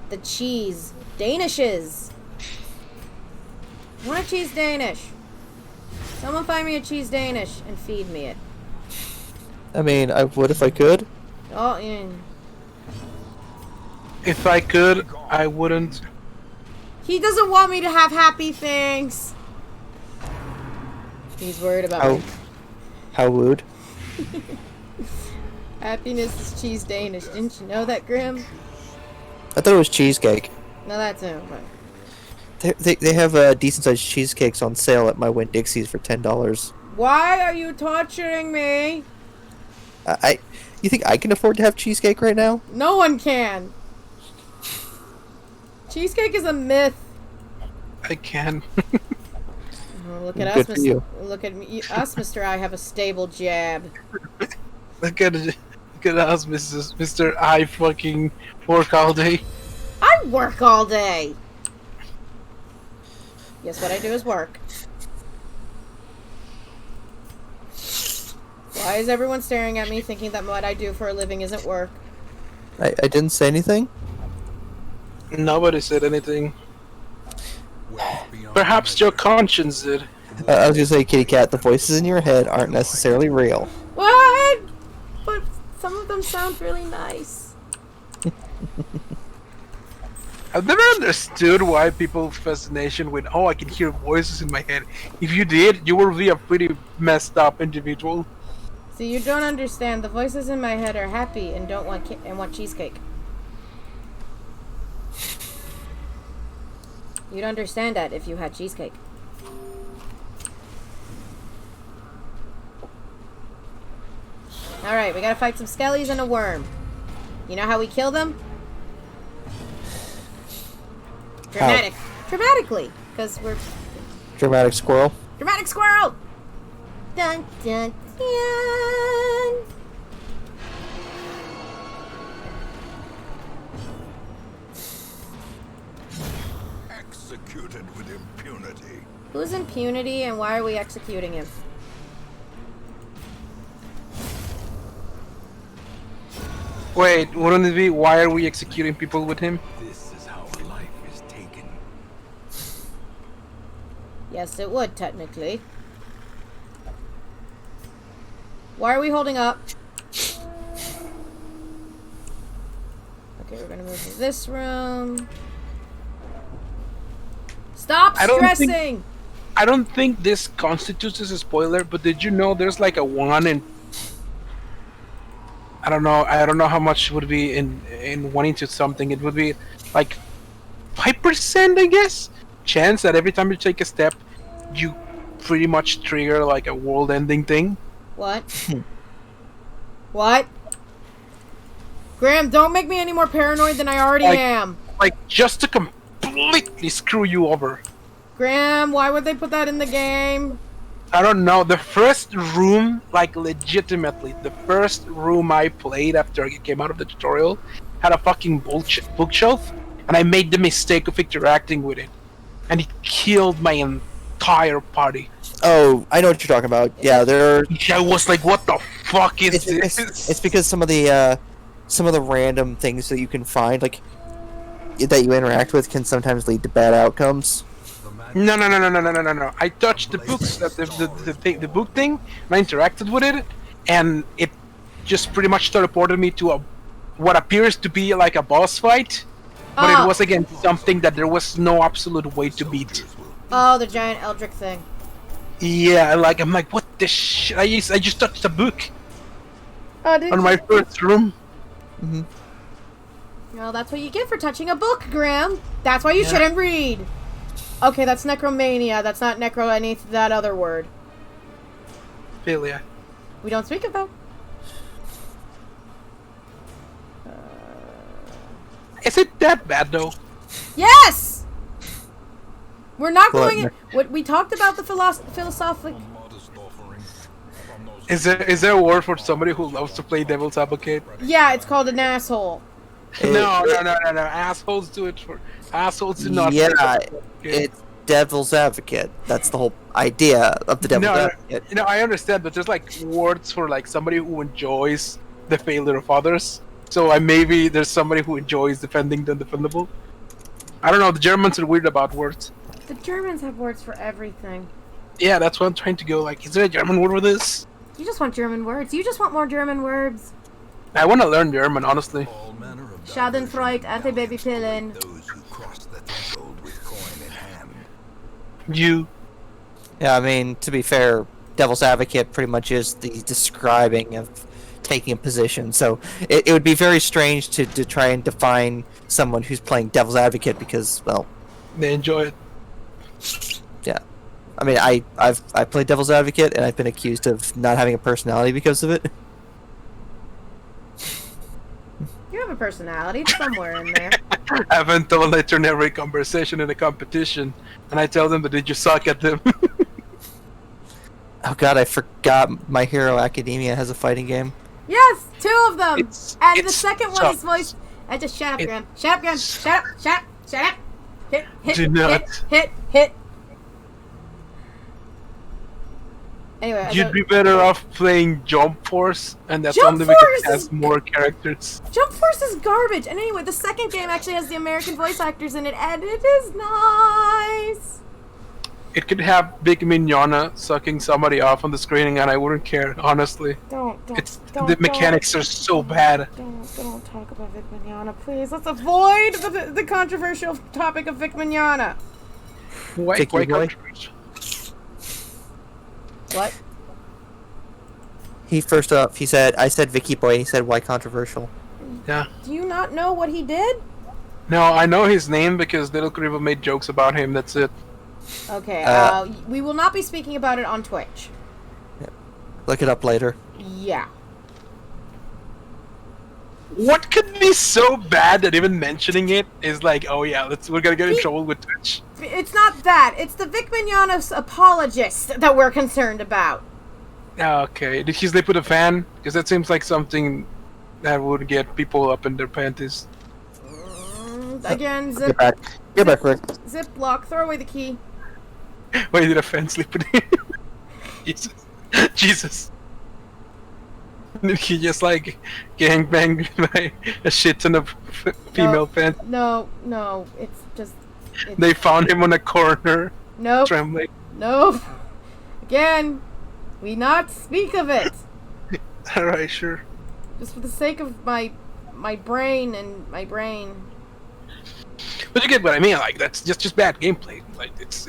S2: The cheese. Danishes. I want a cheese Danish. Someone find me a cheese Danish and feed me it.
S1: I mean, I would if I could.
S2: Oh, yeah.
S3: If I could, I wouldn't.
S2: He doesn't want me to have happy things. He's worried about me.
S1: How wooed.
S2: Happiness is cheese Danish. Didn't you know that, Grim?
S1: I thought it was cheesecake.
S2: No, that's it.
S1: They have decent sized cheesecakes on sale at my Winn Dixie's for $10.
S2: Why are you torturing me?
S1: You think I can afford to have cheesecake right now?
S2: No one can. Cheesecake is a myth.
S3: I can.
S2: Oh, look at
S1: Good
S2: us,
S1: for you.
S2: look at me, us, Mr. I have a stable jab.
S3: Look at us, Mr. I fucking work all day.
S2: I work all day. Yes, what I do is work. Why is everyone staring at me thinking that what I do for a living isn't work?
S1: I didn't say anything.
S3: Nobody said anything.
S4: Wealth beyond
S3: Perhaps your
S4: measure.
S3: conscience did.
S1: I was gonna say, kitty cat, the voices in your head aren't necessarily real.
S2: What? But some of them sound really nice.
S3: I've never understood why people's fascination with, oh, I can hear voices in my head. If you did, you would be a pretty messed up individual.
S2: See, you don't understand. The voices in my head are happy and don't want want cheesecake. You'd understand that if you had cheesecake. Alright, we gotta fight some skellies and a worm. You know how we kill them? Dramatic. Dramatically. Because we're...
S1: Dramatic squirrel.
S2: Dramatic squirrel! Dun dun dun!
S4: Executed with impunity.
S2: Who's impunity and why are we executing him?
S3: Wait, wouldn't it be, why are we executing people with him?
S4: This is how a life is taken.
S2: Yes, it would, technically. Why are we holding up? Okay, we're gonna move to this room. Stop
S3: I don't think-
S2: stressing!
S3: I don't think this constitutes as a spoiler, but did you know there's like a 1 in... I don't know how much would be in 1 into something. It would be like 5%, I guess, chance that every time you take a step, you pretty much trigger like a world-ending thing.
S2: What? What? Graham, don't make me any more paranoid than I already
S3: Like-
S2: am.
S3: Like, just to completely screw you over.
S2: Graham, why would they put that in the game?
S3: I don't know. The first room, like legitimately, the first room I played after I came out of the tutorial had a fucking bookshelf, and I made the mistake of interacting with it, and it killed my entire party.
S1: Oh, I know what you're talking about. Yeah, there.
S3: I was like, "What the fuck is
S1: It's,
S3: this?"
S1: it's because some of the random things that you can find, like that you interact with, can sometimes lead to bad outcomes.
S4: The
S3: No. I touched the books, the book thing, and I interacted with it, and it just pretty much teleported me to what appears to be like a boss fight, but
S2: Ah.
S3: it was against something that there was no absolute way to beat.
S2: Oh, the giant Eldritch thing.
S3: Yeah, like I'm like, what the shit? I just touched a book
S2: Oh, did
S3: on my first room.
S2: Well, that's what you get for touching a book, Graham. That's why you shouldn't read. Okay, that's necromania. That's not necro any that other word.
S3: Philia.
S2: We don't speak of that.
S3: Is it that bad though?
S2: Yes! We're not
S1: What?
S2: going... What we talked about the philosophic...
S4: modest offering from those
S3: Is there a word for somebody who loves to play devil's advocate?
S2: Yeah, it's called an asshole.
S3: No. Assholes do it for assholes do not.
S1: Yeah,
S3: play devil's advocate.
S1: it's devil's advocate. That's the whole idea of the devil's advocate.
S3: I understand, but there's like words for like somebody who enjoys the failure of others. So maybe there's somebody who enjoys defending the undefendable. I don't know. The Germans are weird about words.
S2: The Germans have words for everything.
S3: Yeah, that's what I'm trying to go. Like, is there a German word for this?
S2: You just want German words. You just want more German words.
S3: I want to learn German, honestly.
S4: all manner of
S2: Schadenfreude, Antibabypillen.
S4: those who cross the threshold with coin in hand.
S3: You.
S1: Yeah, I mean, to be fair, devil's advocate pretty much is the describing of taking a position. So it would be very strange to try and define someone who's playing devil's advocate because, well,
S3: They enjoy it.
S1: yeah. I mean, I played devil's advocate and I've been accused of not having a personality because of it.
S2: You have a personality it's somewhere in there.
S3: I haven't told I turn every conversation in a competition, and I tell them that they just suck at them.
S1: Oh god, I forgot My Hero Academia has a fighting game.
S2: Yes, 2 of them. And the
S3: it's
S2: second one
S3: sucks.
S2: is voiced. I just shut up, Graham. Shut up, Graham. Shut up. Shut up. Shut up. Hit.
S3: Do not.
S2: Hit. Anyway,
S3: You'd be better off playing Jump Force, and that's
S2: Jump
S3: only because
S2: Force
S3: it has
S2: is-
S3: more characters.
S2: Jump Force is garbage. And anyway, the second game actually has the American voice actors in it, and it is nice.
S3: It could have Big Mignona sucking somebody off on the screen, and I wouldn't care, honestly.
S2: Don't.
S3: The mechanics are so bad.
S2: Don't talk about Vic Mignogna, please. Let's avoid the controversial topic of Vic Mignogna.
S3: Why
S1: Vicky boy?
S3: controversial?
S2: What?
S1: He first up, he said, I said Vicky Boy, and he said, why controversial?
S3: Yeah.
S2: Do you not know what he did?
S3: No, I know his name because Little Kribo made jokes about him, that's it.
S2: Okay,
S1: Uh,
S2: we will not be speaking about it on Twitch.
S1: Look it up later.
S2: Yeah.
S3: What could be so bad that even mentioning it is like, oh yeah, we're gonna get in trouble with Twitch.
S2: It's not that. It's the Vic Mignogna's apologist that we're concerned about.
S3: Okay, did he sleep with a fan? Because that seems like something that would get people up in their panties.
S2: Again,
S1: Get
S2: zip,
S1: back. Get back, Rick.
S2: zip block. Throw away the key.
S3: Why did a fan sleep with him? Jesus. Jesus. Did he just like gangbanged by a shit ton of female fans?
S2: No, it's just...
S3: They found him on a corner,
S2: Nope.
S3: trembling.
S2: Nope. Again, we not speak of it.
S3: Alright, sure.
S2: Just for the sake of my brain and my brain.
S3: But you get what I mean, like, that's just bad gameplay. Like, it's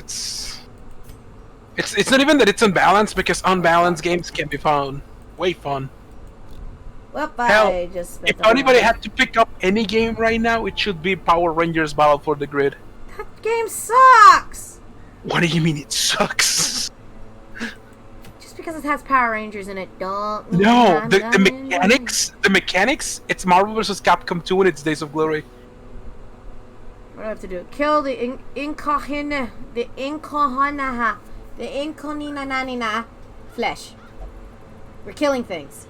S3: not even that it's unbalanced, because unbalanced games can be found way fun.
S2: Well,
S3: Hell,
S2: I just spent
S3: If
S2: all
S3: anybody
S2: my-
S3: had to pick up any game right now, it should be Power Rangers Battle for the Grid.
S2: That game sucks!
S3: What do you mean it sucks?
S2: Just because it has Power Rangers in it, don't mean
S3: No,
S2: I'm
S3: the
S2: not in
S3: mechanics, it's Marvel vs. Capcom 2 in its days of glory.
S2: What do I have to do? Kill the inconinanina flesh. We're killing things.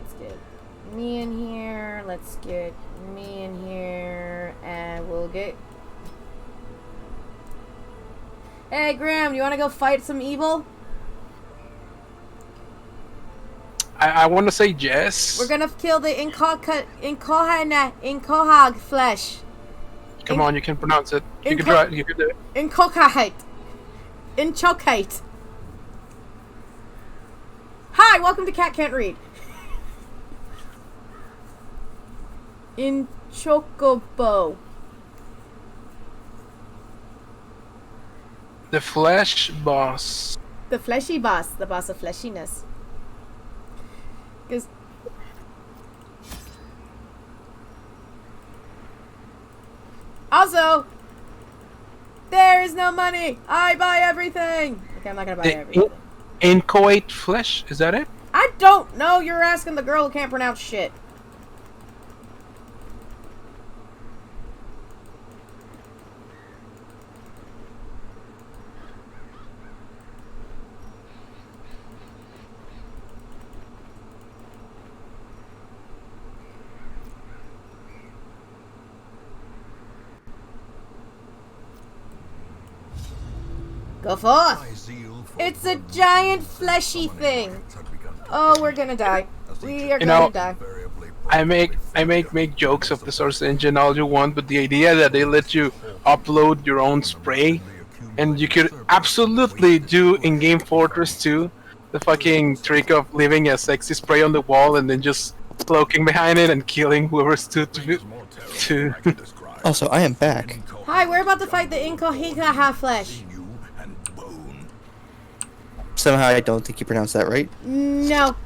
S2: Let's get me in here. Let's get me in here. And we'll get... Hey, Graham, you want to go fight some evil?
S3: I want to say yes.
S2: We're gonna kill the incohag flesh.
S3: Come on, you can pronounce it. You can
S2: Inco-
S3: try it. You can do it.
S2: Incohite. Inchokite. Hi, welcome to Cat Can't Read. Inchocobo.
S3: The Flesh Boss.
S2: The fleshy boss. The boss of fleshiness. Because... Also, there is no money. I buy everything. Okay, I'm not gonna buy
S3: The
S2: everything.
S3: Inchoate Flesh, is that it?
S2: I don't know. You're asking the girl who can't pronounce shit. Go forth.
S4: My zeal for
S2: It's a
S4: one
S2: giant fleshy thing.
S4: had begun to
S2: Oh, we're gonna die. We are
S3: You
S2: gonna
S3: know,
S2: die.
S4: invariably
S3: I make jokes of the source engine all you want, but the idea that they let you upload your own spray, and you could absolutely do in Game Fortress 2 the fucking trick of leaving a sexy spray on the wall and then just cloaking behind it and killing whoever stood to
S1: Also, I am back.
S2: Hi, we're about to fight the Incohigaha flesh.
S1: Somehow I don't think you pronounced that right.
S2: No.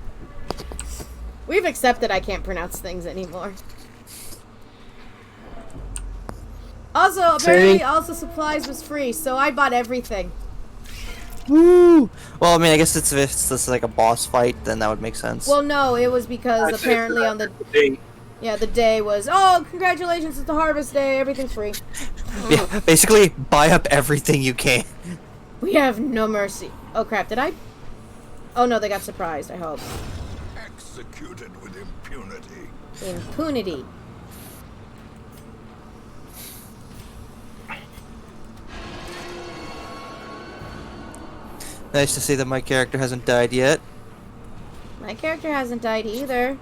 S2: We've accepted I can't pronounce things anymore. Also, apparently, also supplies was free, so I bought everything.
S1: Woo! Well, I mean, I guess if this is like a boss fight, then that would make sense.
S2: Well, no, it was because apparently on the day was, oh, congratulations, it's the harvest day, everything's free.
S1: Yeah, basically, buy up everything you can.
S2: We have no mercy. Oh crap, did I? Oh no, they got surprised, I hope.
S4: Executed with impunity.
S2: Impunity.
S1: Nice to see that my character hasn't died yet.
S2: My character hasn't died either.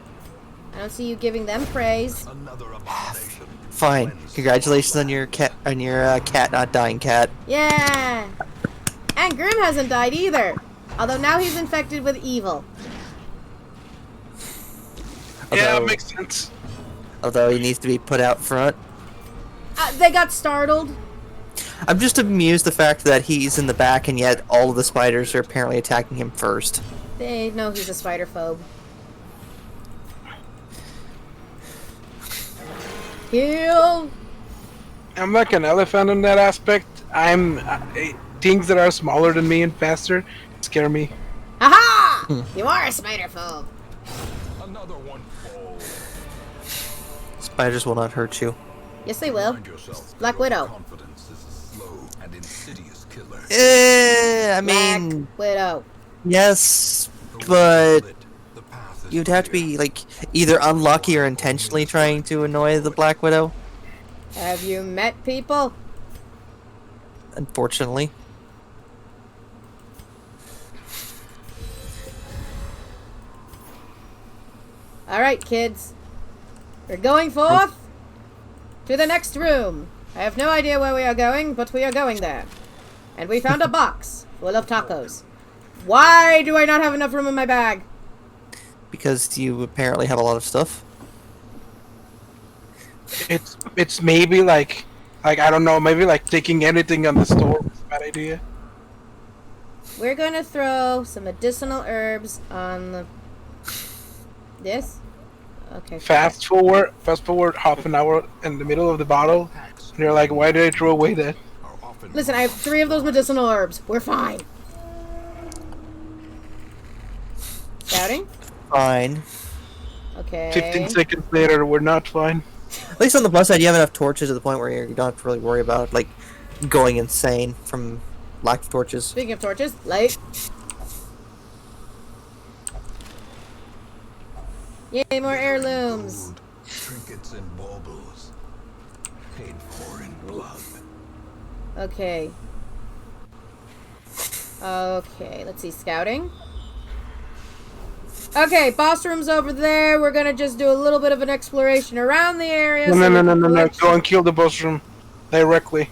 S2: I don't see you giving them praise.
S4: Another abomination.
S1: Fine.
S4: Cleansed
S1: Congratulations
S4: by
S1: on your cat not dying, cat.
S2: Yeah! And Grim hasn't died either. Although now he's infected with evil.
S3: Yeah,
S1: Although-
S3: makes sense.
S1: Although he needs to be put out front.
S2: They got startled.
S1: I'm just amused the fact that he's in the back and yet all of the spiders are apparently attacking him first.
S2: They know he's a spider phobe. Heal!
S3: I'm like an elephant in that aspect. Things that are smaller than me and faster scare me.
S2: Aha! You are a spider phobe.
S4: another one falls.
S1: Spiders will not hurt you.
S2: Yes, they will.
S4: Remind yourself
S2: Black
S4: that your
S2: Widow.
S4: confidence is a slow and insidious killer.
S1: I mean,
S2: Black Widow.
S1: yes,
S4: The
S1: but
S4: lit, the path is
S1: you'd have to
S4: clear.
S1: be like either unlucky or intentionally trying to annoy the Black Widow.
S2: Have you met people?
S1: Unfortunately.
S2: Alright, kids. We're going forth to the next room. I have no idea where we are going, but we are going there. And we found a box full of tacos. Why do I not have enough room in my bag?
S1: Because you apparently have a lot of stuff.
S3: It's maybe like I don't know, maybe like taking anything on the store is a bad idea.
S2: We're going to throw some medicinal herbs on the... This? Okay.
S3: Fast forward half an hour in the middle of the bottle, and you're like, why did I throw away that?
S4: Are often
S2: Listen, I have 3 of those medicinal herbs. We're fine. Scouting?
S1: Fine.
S2: Okay.
S3: 15 seconds later, we're not fine.
S1: At least on the plus side, you have enough torches to the point where you don't have to really worry about like going insane from lack of torches.
S2: Speaking of torches, light. Yay, more heirlooms.
S4: gold, trinkets and baubles, paid for in blood.
S2: Okay. Okay, let's see, scouting. Okay, boss room's over there. We're gonna just do a little bit of an exploration around the area.
S3: No,
S2: so
S3: no,
S2: we
S3: no,
S2: can
S3: no, no, no.
S2: collect-
S3: Go and kill the boss room directly.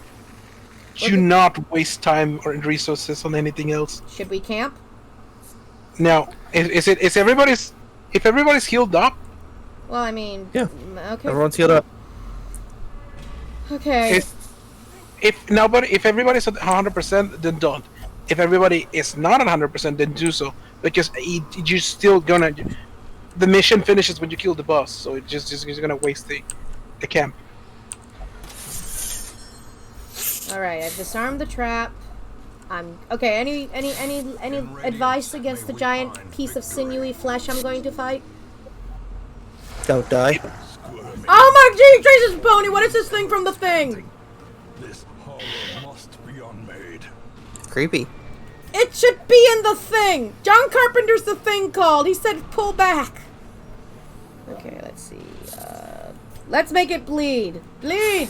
S3: Do
S2: Okay.
S3: not waste time or resources on anything else.
S2: Should we camp?
S3: Now, is everybody's if everybody's healed up?
S2: Well, I mean,
S1: Yeah.
S2: okay.
S1: Everyone's healed up.
S2: Okay.
S3: If everybody's at 100%, then don't. If everybody is not at 100%, then do so, because you're still gonna. The mission finishes when you kill the boss, so it's just you're gonna waste the camp.
S2: All right, I've disarmed the trap. Okay. Any advice against the giant piece of sinewy flesh I'm going to fight?
S1: Don't die.
S2: Oh my gee, Jesus pony! What is this thing from the thing?
S4: This horror must be unmade.
S1: Creepy.
S2: It should be in the thing. John Carpenter's the thing called. He said pull back. Okay, let's see. Let's make it bleed. Bleed.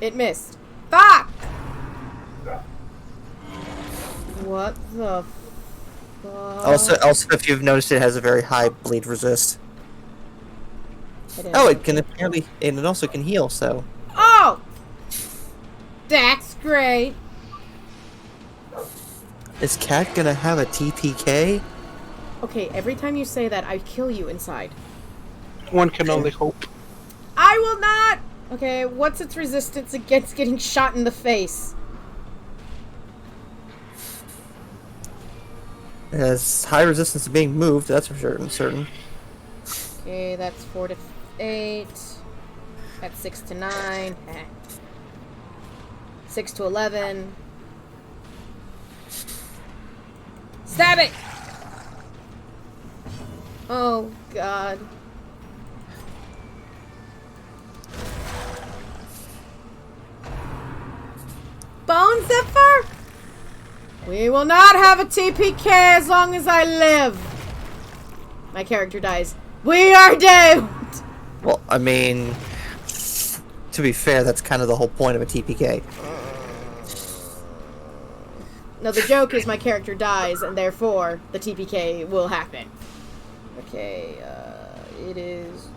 S2: It missed. Fuck. What the fuck?
S1: Also, if you've noticed, it has a very high bleed resist. Oh, it can apparently, and it also can heal. So
S2: Oh! That's great.
S1: is Cat gonna have a TPK?
S2: Okay, every time you say that, I kill you inside.
S3: One can only hope.
S2: I will not! Okay, what's its resistance against getting shot in the face?
S1: It has high resistance to being moved, that's for certain.
S2: Okay, that's 4 to 8. That's 6 to 9. 6 to 11. Stab it! Oh, God. Bone Zipper? We will not have a TPK as long as I live. My character dies. We are doomed!
S1: Well, I mean, to be fair, that's kind of the whole point of a TPK.
S2: No, the joke is my character dies, and therefore the TPK will happen. Okay, it is.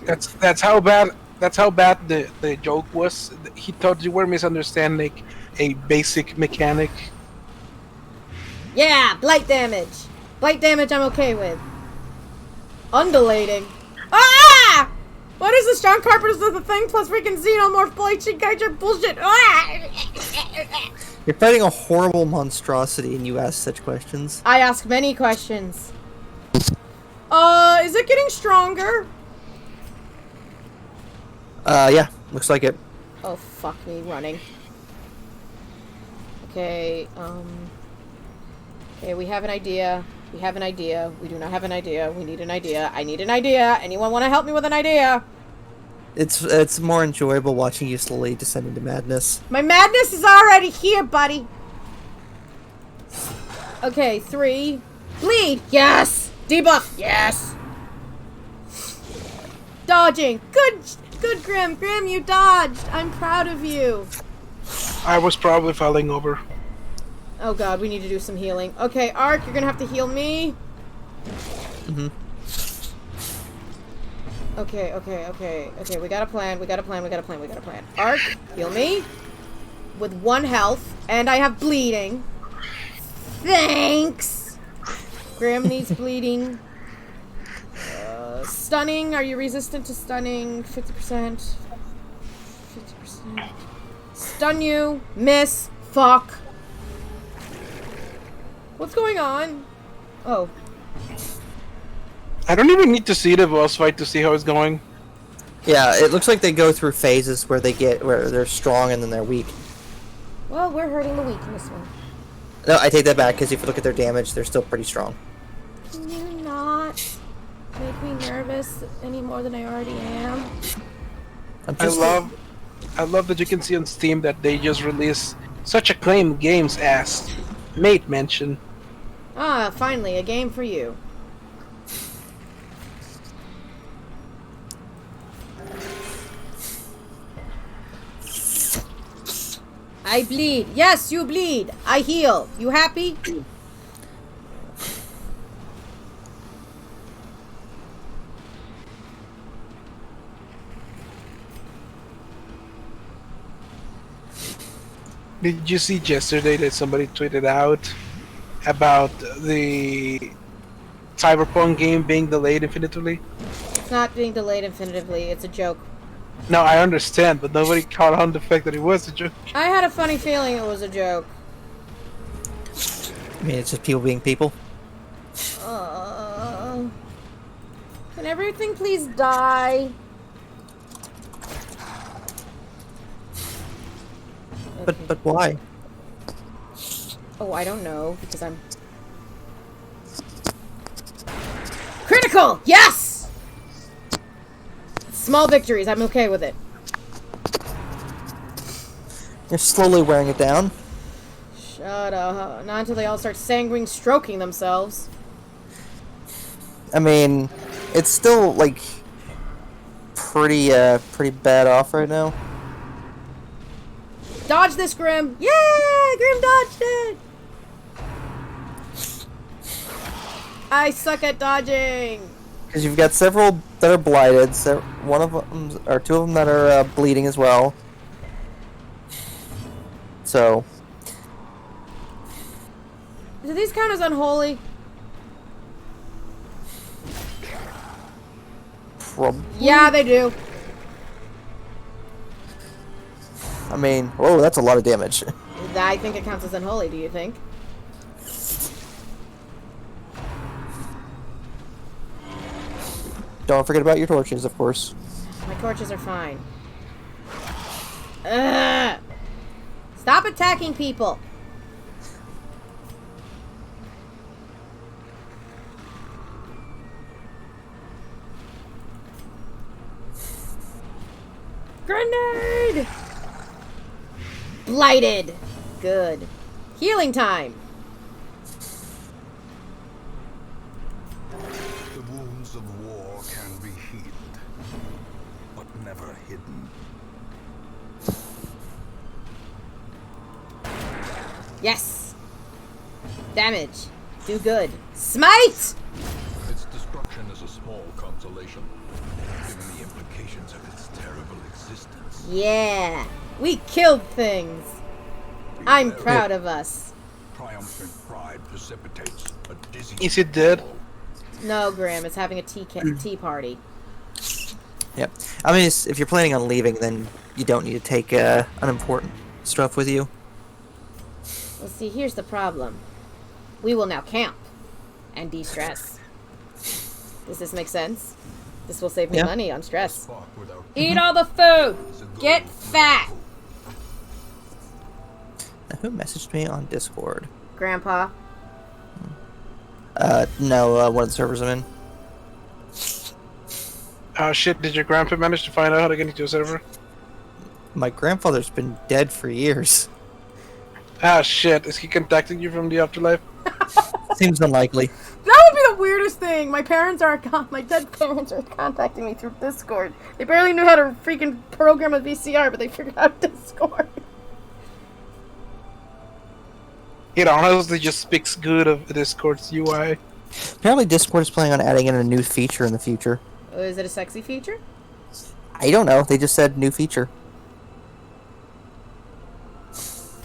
S3: That's how bad. That's how bad the joke was. He thought you were misunderstanding a basic mechanic.
S2: Yeah, blight damage. Blight damage I'm okay with. Undulating. Ah! What is this? John Carpenter's the thing plus freaking xenomorph bleaching creature bullshit. Ah!
S1: You're fighting a horrible monstrosity and you ask such questions.
S2: I ask many questions. Is it getting stronger?
S1: Yeah, looks like it.
S2: Oh, fuck me, running. Okay, okay, we have an idea. We have an idea. We do not have an idea. We need an idea. I need an idea. Anyone want to help me with an idea?
S1: It's more enjoyable watching you slowly descend into madness.
S2: My madness is already here, buddy. Okay, 3. Bleed. Yes. Debuff. Yes. Dodging. Good, Grim. Grim, you dodged. I'm proud of you.
S3: I was probably falling over.
S2: Oh god, we need to do some healing. Okay, Ark, you're gonna have to heal me.
S1: Mm-hmm.
S2: Okay, we got a plan. Ark, heal me. With 1 health, and I have bleeding. Thanks! Grim needs bleeding. Stunning, are you resistant to stunning? 50%. 50%. Stun you. Miss. Fuck. What's going on? Oh.
S3: I don't even need to see the boss fight to see how it's going.
S1: Yeah, it looks like they go through phases where they're strong and then they're weak.
S2: Well, we're hurting the weak in this one.
S1: No, I take that back because if you look at their damage, they're still pretty strong.
S2: Can you not make me nervous any more than I already am?
S3: I love that you can see on Steam that they just released such acclaimed games as Mate Mention.
S2: Ah, finally, a game for you. I bleed. Yes, you bleed. I heal. You happy?
S3: Did you see yesterday that somebody tweeted out about the Cyberpunk game being delayed infinitively?
S2: It's not being delayed infinitively. It's a joke.
S3: No, I understand, but nobody caught on the fact that it was a joke.
S2: I had a funny feeling it was a joke.
S1: I mean, it's just people being people.
S2: Can everything please die?
S1: But why?
S2: Oh, I don't know, because I'm... Critical! Yes! Small victories, I'm okay with it.
S1: You're slowly wearing it down.
S2: Shut up. Not until they all start sanguine stroking themselves.
S1: I mean, it's still, like, pretty bad off right now.
S2: Dodge this, Grim! Yeah! Grim dodged it! I suck at dodging!
S1: Because you've got several that are blighted, so one of them, or 2 of them that are bleeding as well. So...
S2: Do these count as unholy? Yeah, they do.
S1: I mean, whoa, that's a lot of damage.
S2: I think it counts as unholy, do you think?
S1: don't forget about your torches, of course.
S2: My torches are fine. Ugh! Stop attacking people! Grenade! Blighted! Good. Healing time!
S4: The wounds of war can be healed, but never hidden.
S2: Yes! Damage. Do good. Smite!
S4: Its destruction is a small consolation, given the implications of its terrible existence.
S2: Yeah! We killed things! I'm proud of us.
S4: Triumphant pride precipitates a dizzy.
S3: Is it dead?
S2: No, Graham, it's having a tea party.
S1: Yep. I mean, if you're planning on leaving, then you don't need to take unimportant stuff with you.
S2: Well, see, here's the problem. We will now camp and de-stress. Does this make sense? This will save me
S1: Yeah.
S2: money on stress.
S4: Spark without
S2: Eat all the food! Get fat!
S1: Now, who messaged me on Discord?
S2: Grandpa.
S1: No, one of the servers I'm in.
S3: Oh shit, did your grandpa manage to find out how to get into a server?
S1: My grandfather's been dead for years.
S3: Ah shit, is he contacting you from the afterlife?
S1: Seems unlikely.
S2: That would be the weirdest thing. My dead parents are contacting me through Discord. They barely knew how to freaking program a VCR, but they figured out Discord.
S3: It honestly just speaks good of Discord's UI.
S1: Apparently Discord is planning on adding in a new feature in the future.
S2: Oh, is it a sexy feature?
S1: I don't know, they just said new feature.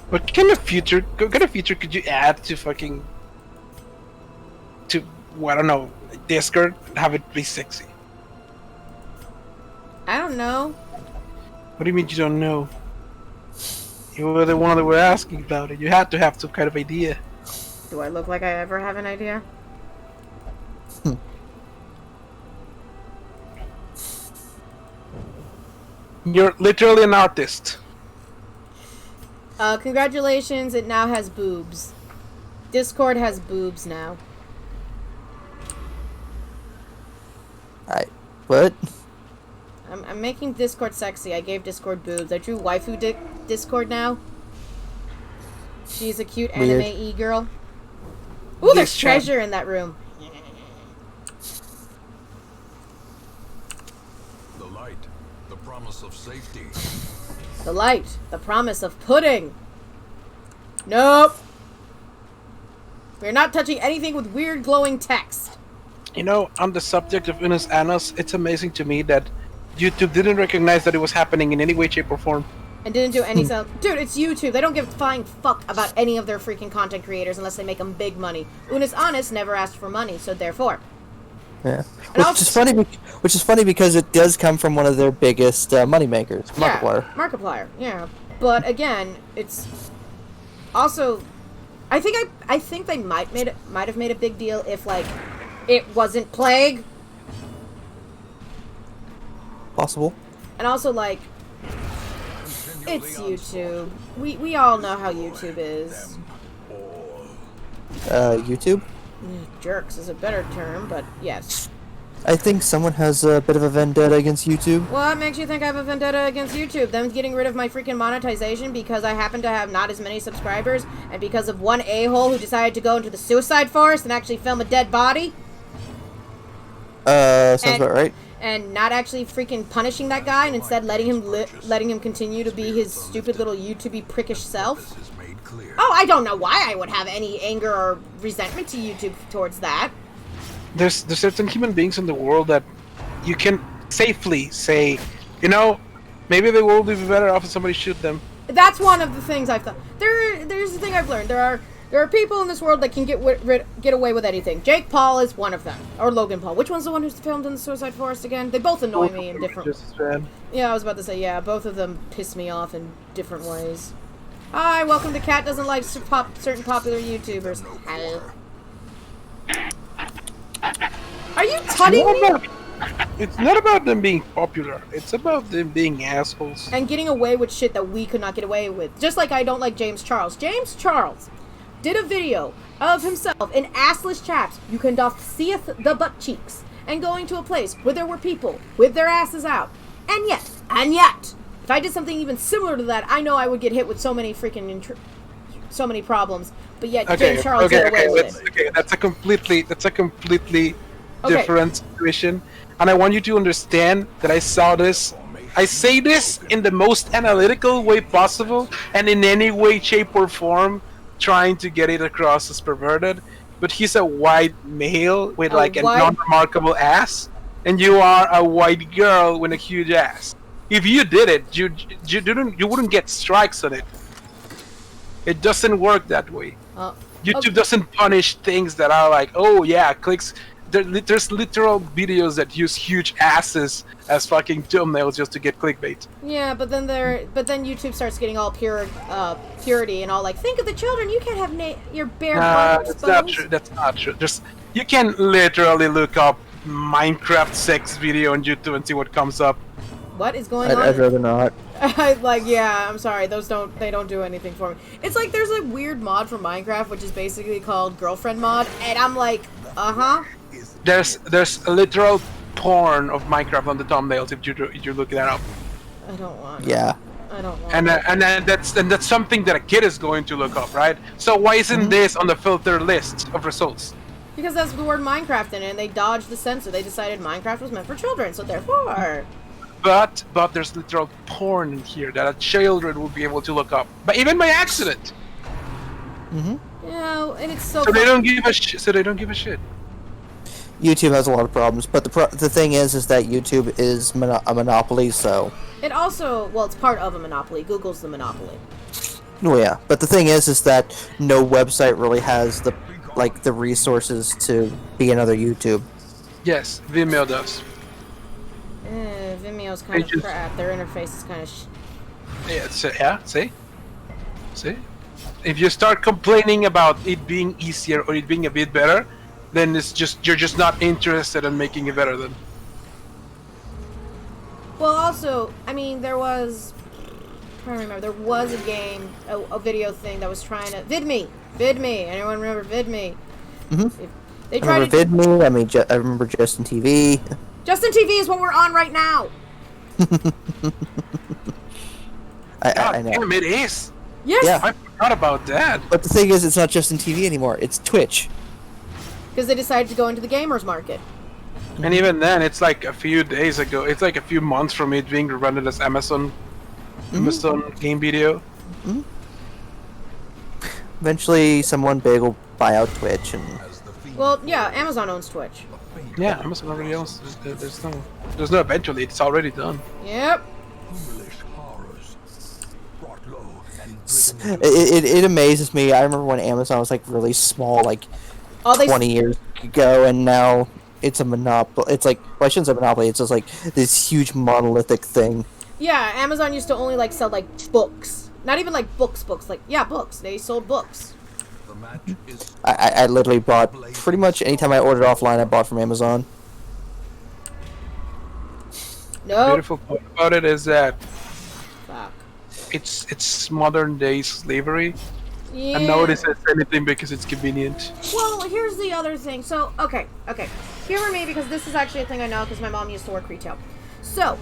S3: What kind of feature could you add to fucking... to, well, I don't know, Discord, have it be sexy?
S2: I don't know.
S3: What do you mean you don't know? You were the one that were asking about it. You had to have some kind of idea.
S2: Do I look like I ever have an idea?
S3: You're literally an artist.
S2: Congratulations, it now has boobs. Discord has boobs now.
S1: What?
S2: I'm making Discord sexy. I gave Discord boobs. I drew waifu Discord now. She's a cute
S1: Weird.
S2: anime e-girl. Ooh, there's
S3: Yes, Chad.
S2: treasure in that room.
S4: the light, the promise of safety.
S2: The light. The promise of pudding. Nope. We're not touching anything with weird glowing text.
S3: You know, on the subject of Unus Annus, it's amazing to me that YouTube didn't recognize that it was happening in any way, shape, or form.
S2: And didn't do any sound. Dude, it's YouTube. They don't give a flying fuck about any of their freaking content creators unless they make them big money. Unus Annus never asked for money, so therefore.
S1: Yeah.
S2: And
S1: Which is funny. Which is funny because it does come from one of their biggest moneymakers, Markiplier.
S2: Yeah, Markiplier, yeah. But again, it's also, I think they might have made a big deal if like it wasn't Plague,
S1: Possible.
S2: and also like it's YouTube. We all know how YouTube is.
S1: YouTube.
S2: Jerks is a better term, but yes.
S1: I think someone has a bit of a vendetta against YouTube.
S2: What makes you think I have a vendetta against YouTube? Them getting rid of my freaking monetization because I happen to have not as many subscribers, and because of one a-hole who decided to go into the suicide forest and actually film a dead body?
S1: Sounds
S2: And-
S1: about right.
S2: And not actually freaking punishing that guy, and instead letting him continue to be his stupid little YouTubey prickish self.
S4: This is made clear.
S2: Oh, I don't know why I would have any anger or resentment to YouTube towards that.
S3: There's certain human beings in the world that you can safely say, you know, maybe the world would be better off if somebody shoot them.
S2: That's one of the things I've thought. There's the thing I've learned. There are people in this world that can get away with anything. Jake Paul is one of them, or Logan Paul. Which one's the one who's filmed in the Suicide Forest again? They both annoy me in different.
S3: Just as bad.
S2: Yeah, I was about to say yeah. Both of them piss me off in different ways. Hi, welcome to Cat Doesn't Like Certain Popular YouTubers. Hello. Are you tutting me?
S3: It's not about them being popular. It's about them being assholes.
S2: And getting away with shit that we could not get away with. Just like I don't like James Charles. James Charles did a video of himself in assless chaps. You can doth seeth the butt cheeks. And going to a place where there were people with their asses out. And yet, if I did something even similar to that, I know I would get hit with so many freaking so many problems. But yet, James Charles got away with it.
S3: Okay, that's a completely different situation. And I want you to understand that I say this in the most analytical way possible, and in any way, shape, or form, trying to get it across as perverted. But he's a white male with a non-remarkable ass, and you are a white girl with a huge ass. If you did it, you wouldn't get strikes on it. It doesn't work that way. YouTube doesn't punish things that are like, oh yeah, clicks. There's literal videos that use huge asses as fucking thumbnails just to get clickbait.
S2: Yeah, but then YouTube starts getting all purity and all like, think of the children. You can't have your bare butt exposed.
S3: That's not true. That's not true. You can literally look up Minecraft sex video on YouTube and see what comes up.
S2: What is going on?
S1: I'd rather not.
S2: I'm sorry, they don't do anything for me. It's like there's a weird mod for Minecraft which is basically called girlfriend mod, and I'm like,
S3: There's a literal porn of Minecraft on the thumbnails if you look that up.
S2: I don't want.
S1: Yeah.
S2: I don't want.
S3: And that's something that a kid is going to look up, right? So why isn't this on the filter list of results?
S2: Because that's the word Minecraft in it, and they dodged the censor. They decided Minecraft was meant for children, so therefore.
S3: But there's literal porn in here that a children will be able to look up, but even by accident.
S2: Yeah, and it's so.
S3: So they don't give a shit.
S1: YouTube has a lot of problems, but the thing is that YouTube is a monopoly, so.
S2: It also, it's part of a monopoly. Google's the monopoly.
S1: Oh yeah, but the thing is that no website really has the resources to be another YouTube.
S3: Yes, Vimeo does.
S2: Vimeo's kind of crap. Their interface is kind of
S3: See? If you start complaining about it being easier or it being a bit better, then you're just not interested in making it better then.
S2: Well, also, I mean, there was a game, a video thing that was trying to VidMe. Anyone remember VidMe? They tried to
S1: VidMe. I remember Justin TV.
S2: Justin TV is what we're on right now.
S1: I know.
S3: Damn, it is.
S2: Yes.
S1: Yeah.
S3: I forgot about that.
S1: But the thing is, it's not Justin TV anymore. It's Twitch.
S2: Because they decided to go into the gamers market.
S3: And even then, it's like a few days ago. It's like a few months from it being rendered as Amazon game video.
S1: Eventually, someone big will buy out Twitch, and.
S2: Well, yeah, Amazon owns Twitch.
S3: Yeah, Amazon already owns. There's no eventually. It's already done.
S2: Yep.
S1: It amazes me. I remember when Amazon was really small, 20 years ago, and now it's a monopoly. It's I shouldn't say monopoly. It's just this huge monolithic thing.
S2: Yeah, Amazon used to only sell books, not even books. Books. They sold books.
S1: I literally bought pretty much anytime I ordered offline. I bought from Amazon.
S2: No.
S3: The beautiful part about it is that
S2: Fuck.
S3: it's modern day slavery.
S2: Yeah.
S3: And nobody says anything because it's convenient.
S2: Well, here's the other thing. So, okay. Humor me because this is actually a thing I know because my mom used to work retail. So,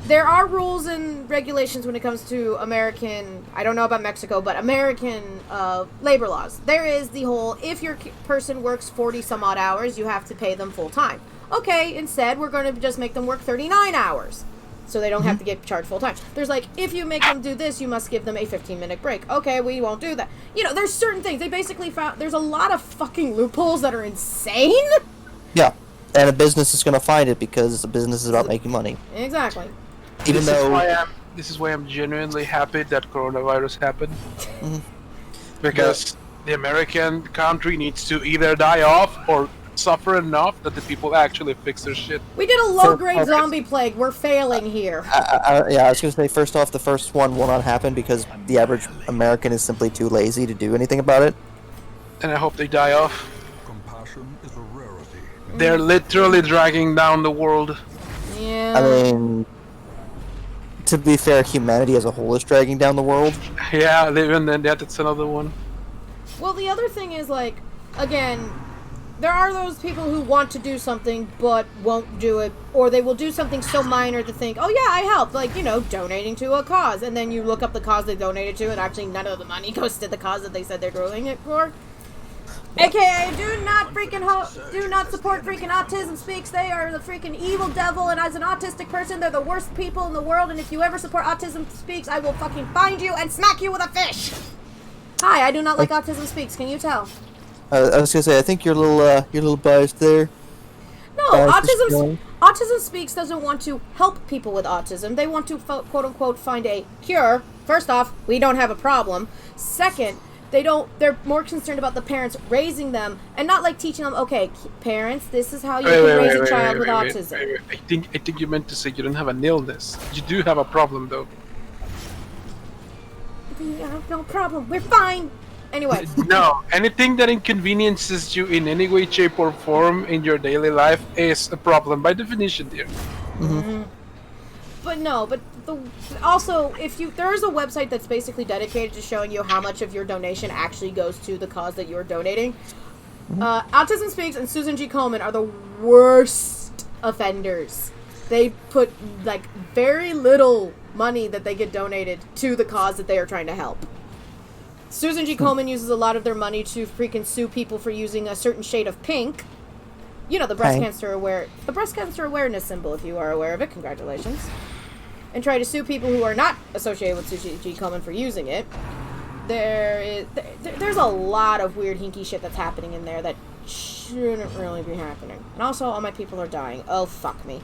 S2: there are rules and regulations when it comes to American, I don't know about Mexico, but American labor laws. There is the whole, if your person works 40 some odd hours, you have to pay them full time. Okay, instead, we're going to just make them work 39 hours. So they don't have to get charged full time. There's if you make them do this, you must give them a 15-minute break. Okay, we won't do that. There's certain things. They basically found, there's a lot of fucking loopholes that are insane.
S1: Yeah, and a business is going to find it because a business is about making money.
S2: Exactly.
S1: Even though...
S3: This is why I'm genuinely happy that coronavirus happened. Because the American country needs to either die off or suffer enough that the people actually fix their shit.
S2: We did a low-grade zombie plague. We're failing here.
S1: I was going to say, first off, the first one will not happen because the average American is simply too lazy to do anything about it.
S3: And I hope they die off.
S4: Compassion is a rarity
S3: They're literally dragging down the world.
S2: Yeah.
S1: I mean, to be fair, humanity as a whole is dragging down the world.
S3: Yeah, and then that's another one.
S2: Well, the other thing is, like, again, there are those people who want to do something but won't do it, or they will do something so minor to think, oh yeah, I helped, like, you know, donating to a cause, and then you look up the cause they donated to, and actually none of the money goes to the cause that they said they're doing it for. AKA, do not support freaking Autism Speaks. They are the freaking evil devil, and as an autistic person, they're the worst people in the world, and if you ever support Autism Speaks, I will fucking find you and smack you with a fish! Hi, I do not like Autism Speaks, can you tell?
S1: I was gonna say, I think you're a little biased there.
S2: No, Autism Speaks doesn't want to help people with autism. They want to, quote-unquote, find a cure. First off, we don't have a problem. Second, they're more concerned about the parents raising them and not like teaching them, okay, parents, this is how you can raise a child with autism.
S3: I think you meant to say you don't have an illness. You do have a problem, though.
S2: We have no problem. We're fine. Anyway.
S3: No, anything that inconveniences you in any way, shape, or form in your daily life is a problem by definition, dear.
S2: Mm-hmm. But no, also, there's a website that's basically dedicated to showing you how much of your donation actually goes to the cause that you're donating. Autism Speaks and Susan G. Komen are the worst offenders. They put, like, very little money that they get donated to the cause that they are trying to help. Susan G. Komen uses a lot of their money to freaking sue people for using a certain shade of pink. You know, the breast cancer awareness symbol, if you are aware of it. Congratulations. And try to sue people who are not associated with Susan G. Komen for using it. There's a lot of weird hinky shit that's happening in there that shouldn't really be happening. And also, all my people are dying. Oh, fuck me.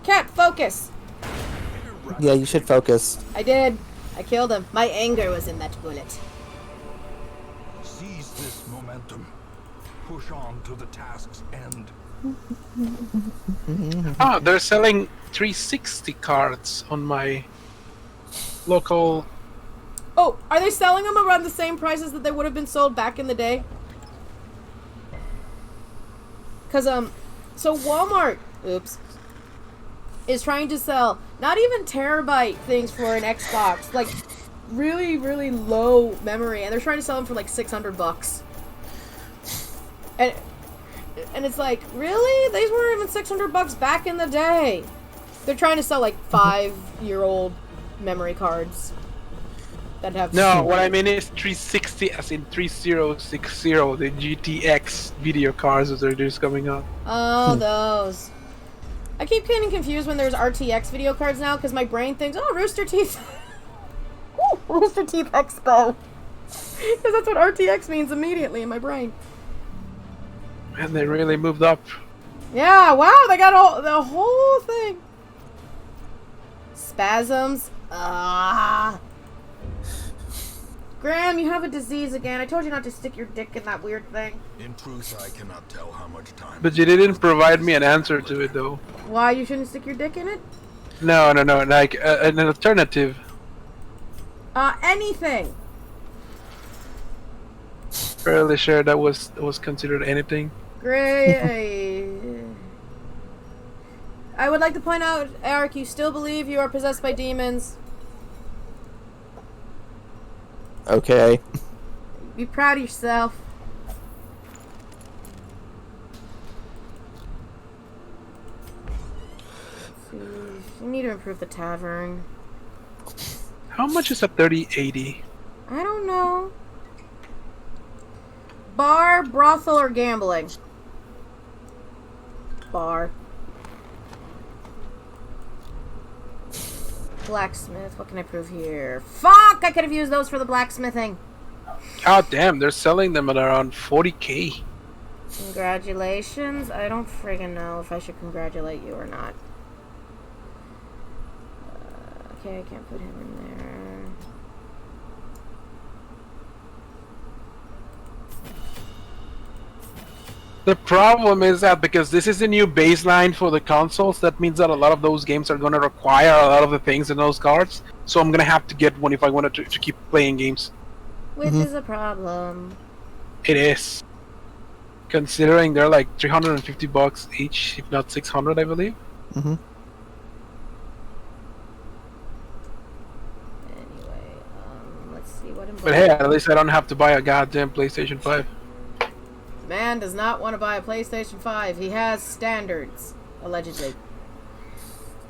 S2: Cat, focus!
S1: Yeah, you should focus.
S2: I did. I killed him. My anger was in that bullet.
S4: Seize this momentum. Push on to the task's end.
S3: Oh, they're selling 360 cards on my local...
S2: Oh, are they selling them around the same prices that they would have been sold back in the day? Because, so Walmart, is trying to sell not even terabyte things for an Xbox, like really, really low memory, and they're trying to sell them for like $600. And it's like, really? These weren't even $600 back in the day. They're trying to sell like 5-year-old memory cards that have.
S3: No, what I mean is 360, as in 3060, the GTX video cards that are just coming up.
S2: Oh, those. I keep getting confused when there's RTX video cards now because my brain thinks, oh, Rooster Teeth. Ooh, Rooster Teeth Expo. Because that's what RTX means immediately in my brain.
S3: And they really moved up.
S2: Yeah, wow, they got the whole thing. Spasms. Graham, you have a disease again. I told you not to stick your dick in that weird thing.
S4: In truth, I cannot tell how much time.
S3: But you didn't provide me an answer to it, though.
S2: Why you shouldn't stick your dick in it?
S3: No, like an alternative.
S2: Anything.
S3: Fairly sure that was considered anything.
S2: Great. I would like to point out, Eric, you still believe you are possessed by demons.
S1: Okay.
S2: Be proud of yourself. You need to improve the tavern.
S3: How much is a 3080?
S2: I don't know. Bar, brothel, or gambling? Bar. Blacksmith. What can I prove here? Fuck! I could have used those for the blacksmithing.
S3: God damn, they're selling them at around 40k.
S2: Congratulations. I don't friggin' know if I should congratulate you or not. Okay, I can't put him in there.
S3: The problem is that because this is a new baseline for the consoles, that means that a lot of those games are going to require a lot of the things in those cards. So I'm going to have to get one if I wanted to keep playing games.
S2: Which is a problem.
S3: It is. considering they're like $350 each, if not 600, I believe.
S1: Mm-hmm.
S2: Anyway, let's see what.
S3: But hey, at least I don't have to buy a goddamn PlayStation 5.
S2: Man does not want to buy a PlayStation 5. He has standards, allegedly.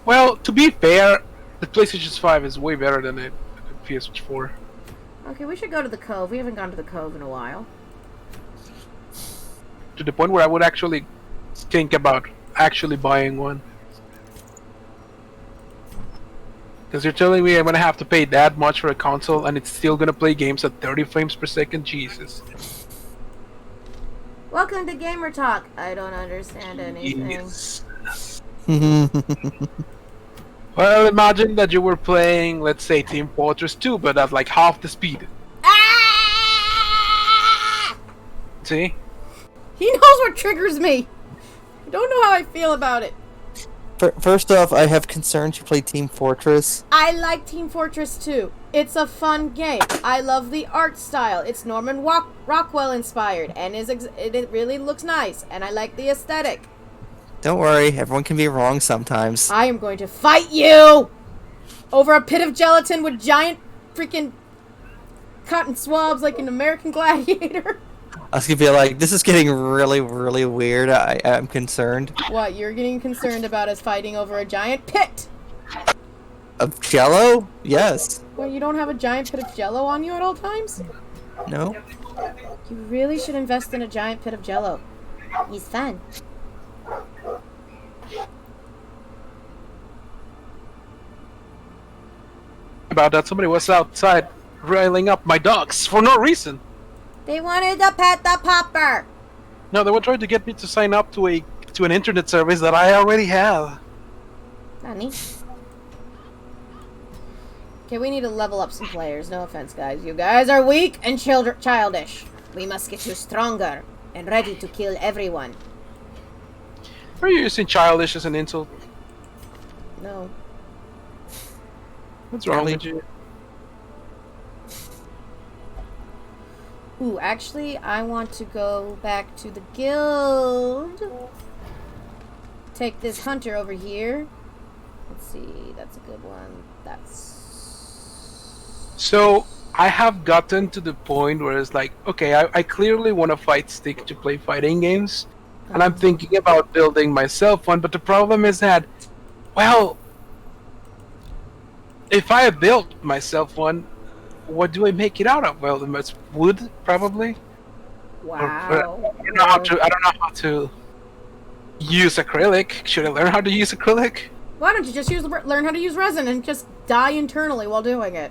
S3: Well, to be fair, the PlayStation 5 is way better than the PS4.
S2: Okay, we should go to the Cove. We haven't gone to the Cove in a while.
S3: To the point where I would actually think about actually buying one. Because you're telling me I'm gonna have to pay that much for a console and it's still gonna play games at 30 frames per second? Jesus.
S2: Welcome to Gamer Talk. I don't understand anything.
S3: Yes. Well, imagine that you were playing, let's say, Team Fortress 2, but at like half the speed.
S2: Ah!
S3: See?
S2: He knows what triggers me. I don't know how I feel about it.
S1: First off, I have concerns you play Team Fortress.
S2: I like Team Fortress 2. It's a fun game. I love the art style. It's Norman Rockwell inspired, and it really looks nice, and I like the aesthetic.
S1: Don't worry, everyone can be wrong sometimes.
S2: I am going to fight you over a pit of gelatin with giant freaking cotton swabs like an American Gladiator.
S1: I was gonna be like, this is getting really, really weird. I'm concerned.
S2: What, you're getting concerned about us fighting over a giant pit?
S1: Of Jello? Yes.
S2: Well, you don't have a giant pit of Jello on you at all times?
S1: No?
S2: You really should invest in a giant pit of Jello. He's fun.
S3: About that, somebody was outside riling up my dogs for no reason.
S2: They wanted to pet the popper.
S3: No, they were trying to get me to sign up to an internet service that I already have.
S2: Honey. Okay, we need to level up some players. No offense, guys. You guys are weak and childish. We must get you stronger and ready to kill everyone.
S3: Are you using childish as an insult?
S2: No.
S3: What's wrong with you?
S2: Ooh, actually, I want to go back to the guild. Take this hunter over here. Let's see, that's a good one.
S3: So, I have gotten to the point where it's like, okay, I clearly want to fight stick to play fighting games. And I'm thinking about building myself one, but the problem is that, well, if I built myself one, what do I make it out of? Well, it's wood, probably.
S2: Wow.
S3: I don't know how to use acrylic. Should I learn how to use acrylic?
S2: Why don't you just learn how to use resin and just die internally while doing it?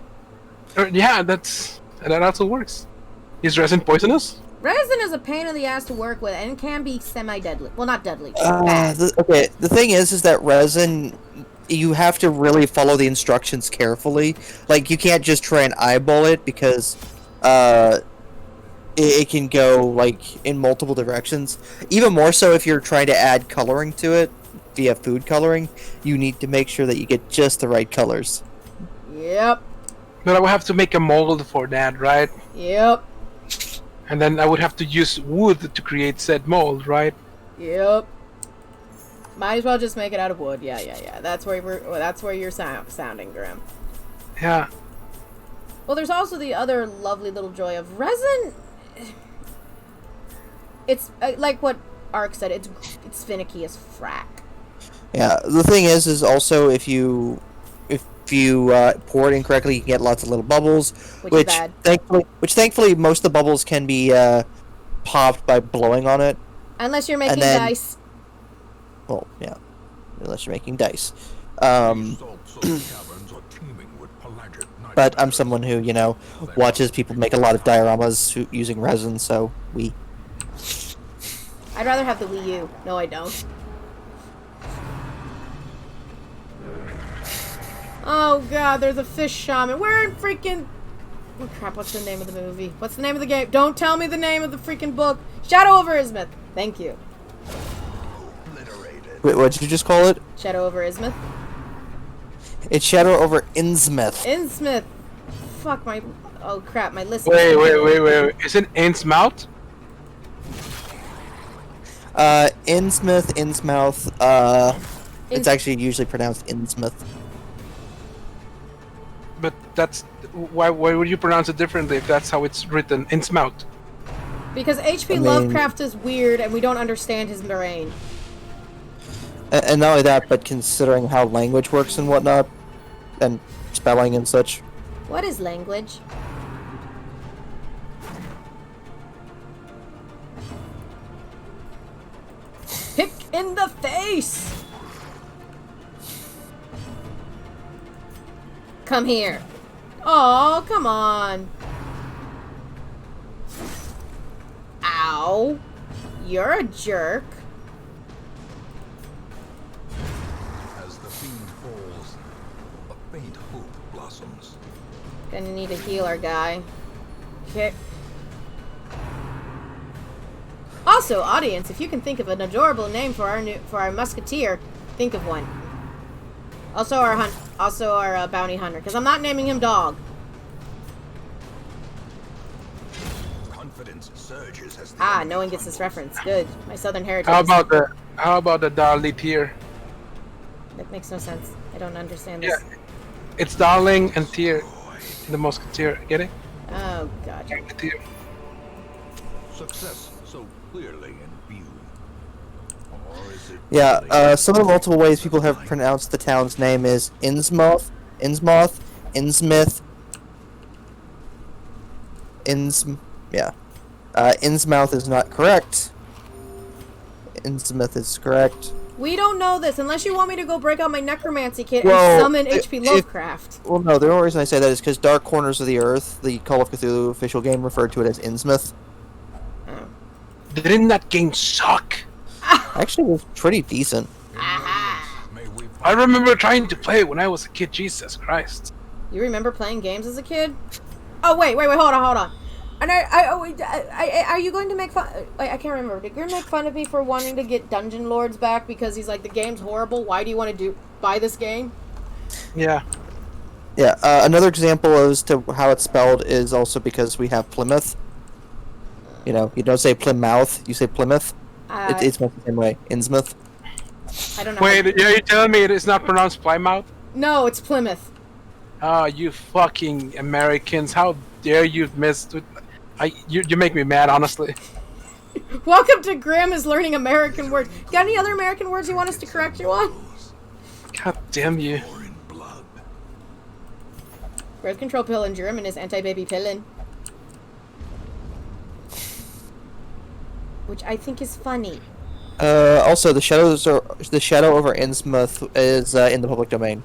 S3: Yeah, that also works. Is resin poisonous?
S2: Resin is a pain in the ass to work with and can be semi-deadly. Well, not deadly. Bad.
S1: Okay, the thing is that resin, you have to really follow the instructions carefully. Like, you can't just try and eyeball it because it can go, like, in multiple directions. Even more so if you're trying to add coloring to it via food coloring, you need to make sure that you get just the right colors.
S2: Yep.
S3: But I would have to make a mold for that, right?
S2: Yep.
S3: And then I would have to use wood to create said mold, right?
S2: Yep. Might as well just make it out of wood. Yeah. That's where you're sounding, Grim.
S3: Yeah.
S2: Well, there's also the other lovely little joy of resin. It's like what Ark said. It's finicky as frack.
S1: Yeah, the thing is also if you pour it incorrectly, you can get lots of little bubbles,
S2: Which is bad.
S1: Thankfully most of the bubbles can be popped by blowing on it.
S2: Unless you're making dice.
S1: Well, yeah, unless you're making dice. But I'm someone who, watches people make a lot of dioramas using resin, so
S2: I'd rather have the Wii U. No, I don't. Oh god, there's a fish shaman. We're in freaking... Oh crap, what's the name of the movie? What's the name of the game? Don't tell me the name of the freaking book. Shadow over Ismith. Thank you.
S1: Wait, what did you just call it?
S2: Shadow over Ismith.
S1: It's Shadow over Innsmouth.
S2: Innsmouth. Fuck my... Oh crap, my list...
S3: Wait. Is it Innsmouth?
S1: Innsmouth, Innsmouth. It's actually usually pronounced Innsmouth.
S3: But that's why would you pronounce it differently if that's how it's written? Innsmouth.
S2: Because H.P.
S1: I mean-
S2: Lovecraft is weird and we don't understand his brain.
S1: And not only that, but considering how language works and whatnot, and spelling and such.
S2: What is language? Pick in the face! Come here. Oh, come on. Ow. You're a jerk.
S4: As the fiend falls, a faint hope blossoms.
S2: Gonna need a healer, guy. Okay. Also, audience, if you can think of an adorable name for our musketeer, think of one. Also our bounty hunter, because I'm not naming him Dog.
S4: Confidence surges as the
S2: Ah,
S4: enemy
S2: no one gets this
S4: crumbles.
S2: reference. Good. My southern heritage.
S3: How about the Darley tier?
S2: That makes no sense. I don't understand
S3: Yeah,
S2: this.
S3: it's Darling and tier. The Musketeer. Get it?
S2: Oh, God.
S3: The tier.
S4: Success so clearly in view. Or is it
S1: Yeah,
S4: really
S1: some of the multiple ways people have pronounced the town's name is Innsmouth, Innsmouth, Innsmouth, Innsmouth is not correct. Innsmouth is correct.
S2: We don't know this unless you want me to go break out my necromancy kit
S1: Well,
S2: and summon H.P.
S1: if-
S2: Lovecraft.
S1: Well, no, the only reason I say that is because Dark Corners of the Earth, the Call of Cthulhu official game, referred to it as Innsmouth.
S2: Oh.
S3: Didn't that game suck?
S1: Actually, it was pretty decent.
S4: may we
S3: I remember trying to play it when I was a kid. Jesus Christ.
S2: You remember playing games as a kid? Oh, wait, hold on. And are you going to make fun? I can't remember. Did you make fun of me for wanting to get Dungeon Lords back because he's like, the game's horrible? Why do you want to buy this game?
S3: Yeah.
S1: Yeah, another example as to how it's spelled is also because we have Plymouth. You know, you don't say Plymouth, you say Plymouth. It's spelled the same way. Innsmouth.
S2: I don't know.
S3: Wait, you're telling me it is not pronounced Plymouth?
S2: No, it's Plymouth.
S3: Oh, you fucking Americans! How dare you miss? You make me mad, honestly.
S2: Welcome to Graham is learning American words. Got any other American words you want us to correct you on?
S3: God damn you!
S4: pour in blood?
S2: Birth control pill in German is anti-baby pillen. Which I think is funny.
S1: Also, the shadow over Innsmouth is in the public domain.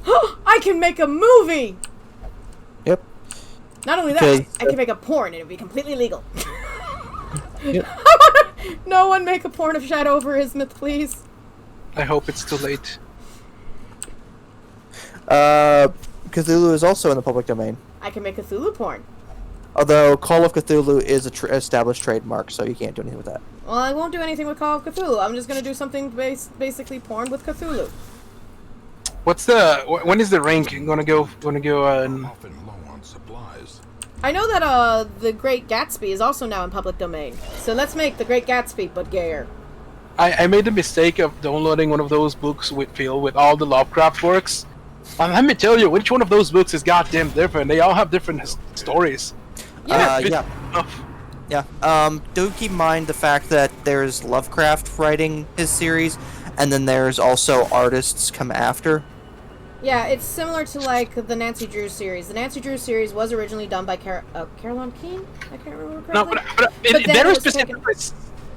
S2: I can make a movie!
S1: Yep.
S2: Not only that,
S1: Okay.
S2: I can make a porn and it would be completely legal.
S1: Yep.
S2: No one make a porn of Shadow over Innsmouth, please.
S3: I hope it's too late.
S1: Cthulhu is also in the public domain.
S2: I can make a Cthulhu porn.
S1: Although Call of Cthulhu is a established trademark, so you can't do anything with that.
S2: Well, I won't do anything with Call of Cthulhu. I'm just gonna do something basically porn with Cthulhu.
S3: When is the rank gonna go?
S4: Often low on supplies.
S2: I know that The Great Gatsby is also now in public domain. So let's make The Great Gatsby, but gayer.
S3: I made the mistake of downloading one of those books filled with all the Lovecraft works. And let me tell you, which one of those books is goddamn different. They all have different stories.
S2: Yeah.
S1: Yeah. Do keep in mind the fact that there's Lovecraft writing his series, and then there's also artists come after.
S2: Yeah, it's similar to like the Nancy Drew series. The Nancy Drew series was originally done by Caroline Keene? I can't remember correctly.
S3: No, but it
S2: then
S3: very
S2: it was taken-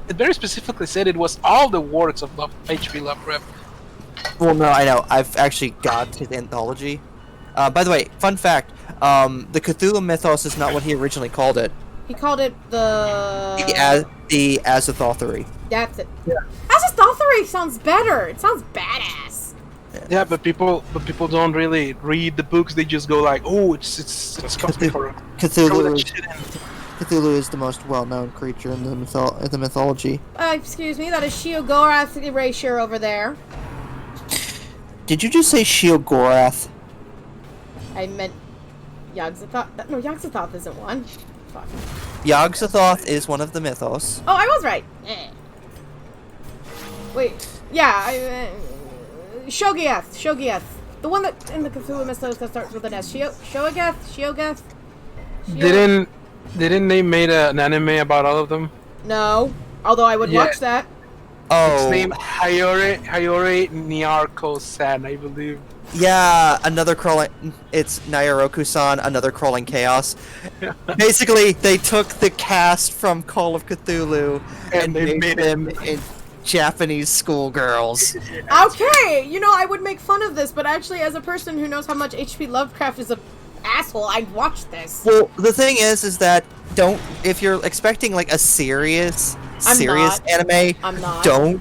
S3: it very specifically said it was all the works of H.P. Lovecraft.
S1: Well, no, I know. I've actually got his anthology. By the way, fun fact: the Cthulhu mythos is not what he originally called it.
S2: He called it
S1: The Azathothery.
S2: That's it. Yeah. Azathothery sounds better. It sounds badass.
S3: Yeah, but people don't really read the books. They just go like, "Oh, it's cosmic horror." Throw that
S1: Cthulhu.
S3: shit in.
S1: Cthulhu is the most well-known creature in the mythology.
S2: Excuse me, that is Sheogorath erasure over there.
S1: Did you just say Sheogorath?
S2: I meant Yog-Sothoth. No, Yog-Sothoth isn't one. Fuck.
S1: Yog-Sothoth is one of the mythos.
S2: Oh, I was right. Wait, yeah, Shogieth. The one that in the Cthulhu mythos that starts with an S. Shogieth?
S3: Didn't they made an anime about all of them?
S2: No. Although I would
S3: Yeah.
S2: watch that.
S3: It's
S1: Oh,
S3: named Hayore Nyarko-san, I believe.
S1: yeah, another crawling. It's Nyoroku-san, another crawling chaos. Basically, they took the cast from Call of Cthulhu and
S3: they
S1: made them in Japanese schoolgirls.
S2: Okay, you know, I would make fun of this, but actually, as a person who knows how much H.P. Lovecraft is a asshole, I'd watch this.
S1: Well, the thing is that if you're expecting like a serious
S2: not.
S1: anime,
S2: I'm not.
S1: don't.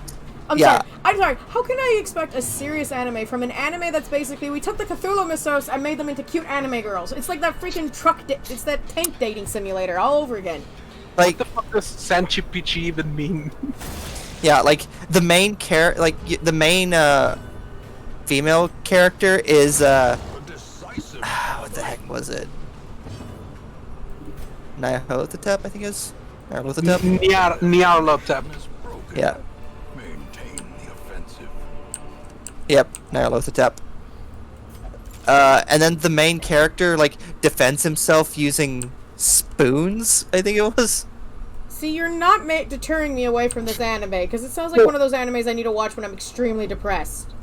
S2: I'm
S1: Yeah.
S2: sorry. How can I expect a serious anime from an anime that's basically we took the Cthulhu mythos and made them into cute anime girls? It's like that freaking it's that tank dating simulator all over again.
S1: Like,
S3: What the fuck does Sanchi Pichi even mean?
S1: yeah, like the main the main female character is
S4: A decisive
S1: what the heck was it? Nyarlathotep, I think it is. Nyarlathotep.
S3: Nyarlathotep.
S4: is broken.
S1: Yeah.
S4: Maintain the offensive.
S1: Yep, Nyarlathotep. And then the main character like defends himself using spoons. I think it was.
S2: See, you're not deterring me away from this anime because it sounds like one of those animes I need to watch when I'm extremely depressed.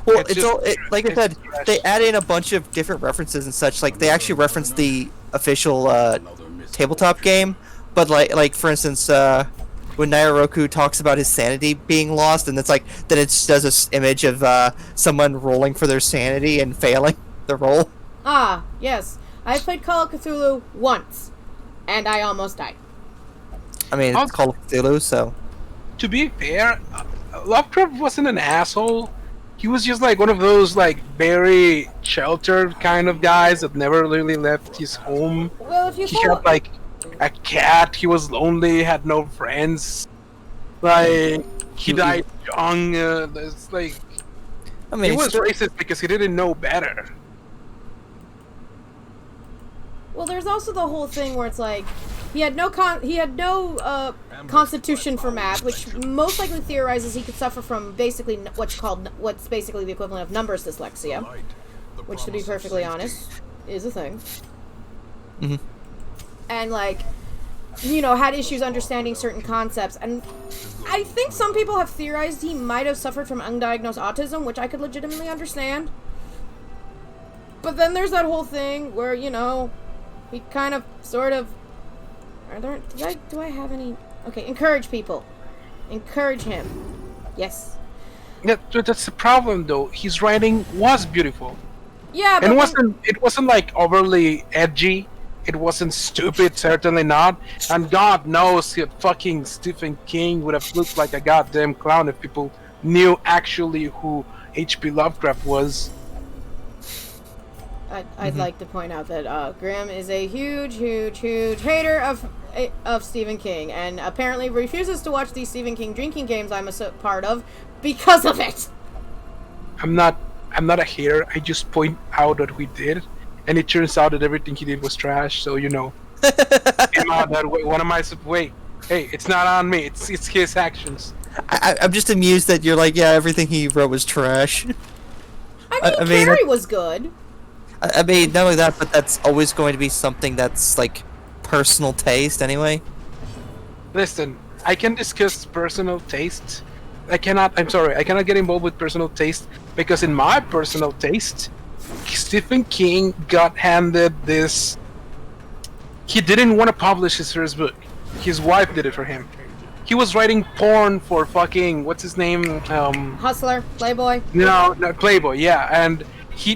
S1: Well,
S3: It's
S1: it's
S3: just
S1: all like I
S3: it's
S1: said.
S3: trash.
S1: They add in a bunch of different references and such. Like they actually reference the official tabletop game, but like for instance, when Nyoroku talks about his sanity being lost, and it's like then it just does this image of someone rolling for their sanity and failing the roll.
S2: Ah, yes. I played Call of Cthulhu once, and I almost died.
S1: I mean, it's Call of Cthulhu, so
S3: To be fair, Lovecraft wasn't an asshole. He was just like one of those like very sheltered kind of guys that never really left his home.
S2: Well, if you
S3: He
S2: follow...
S3: had like a cat. He was lonely. Had no friends. Like he died young. It's like
S1: I mean,
S3: he was
S1: still-
S3: racist because he didn't know better.
S2: Well, there's also the whole thing where it's like he had no constitution for math, which most likely theorizes he could suffer from basically what's basically the equivalent of numbers dyslexia,
S4: Light, the
S2: which, to be
S4: promise of
S2: perfectly
S4: safety.
S2: honest, is a thing.
S1: Mhm.
S2: And like, you know, had issues understanding certain concepts, and I think some people have theorized he might have suffered from undiagnosed autism, which I could legitimately understand. But then there's that whole thing where, you know, he kind of, sort of... Do I have any... Okay, encourage people. Encourage him. Yes.
S3: Yeah, that's the problem though. His writing was beautiful.
S2: Yeah, but...
S3: And it wasn't like overly edgy. It wasn't stupid, certainly not. And God knows that fucking Stephen King would have looked like a goddamn clown if people knew actually who H.P. Lovecraft was.
S2: I'd like to point out that Graham is a huge hater of Stephen King, and apparently refuses to watch these Stephen King drinking games I'm a part of because of it. I'm
S3: not a hater. I just point out what we did, and it turns out that everything he did was trash. So you know, came out that way. What am I? Wait, hey, it's not on me. It's his actions.
S1: I'm just amused that you're like, yeah, everything he wrote was trash.
S2: I mean, Carrie was good.
S1: I mean, not only that, but that's always going to be something that's like personal taste, anyway.
S3: Listen, I can discuss personal taste. I cannot get involved with personal taste because in my personal taste, Stephen King got handed this. He didn't want to publish his first book. His wife did it for him. He was writing porn for fucking what's his name?
S2: Hustler, Playboy.
S3: No, Playboy. Yeah, and he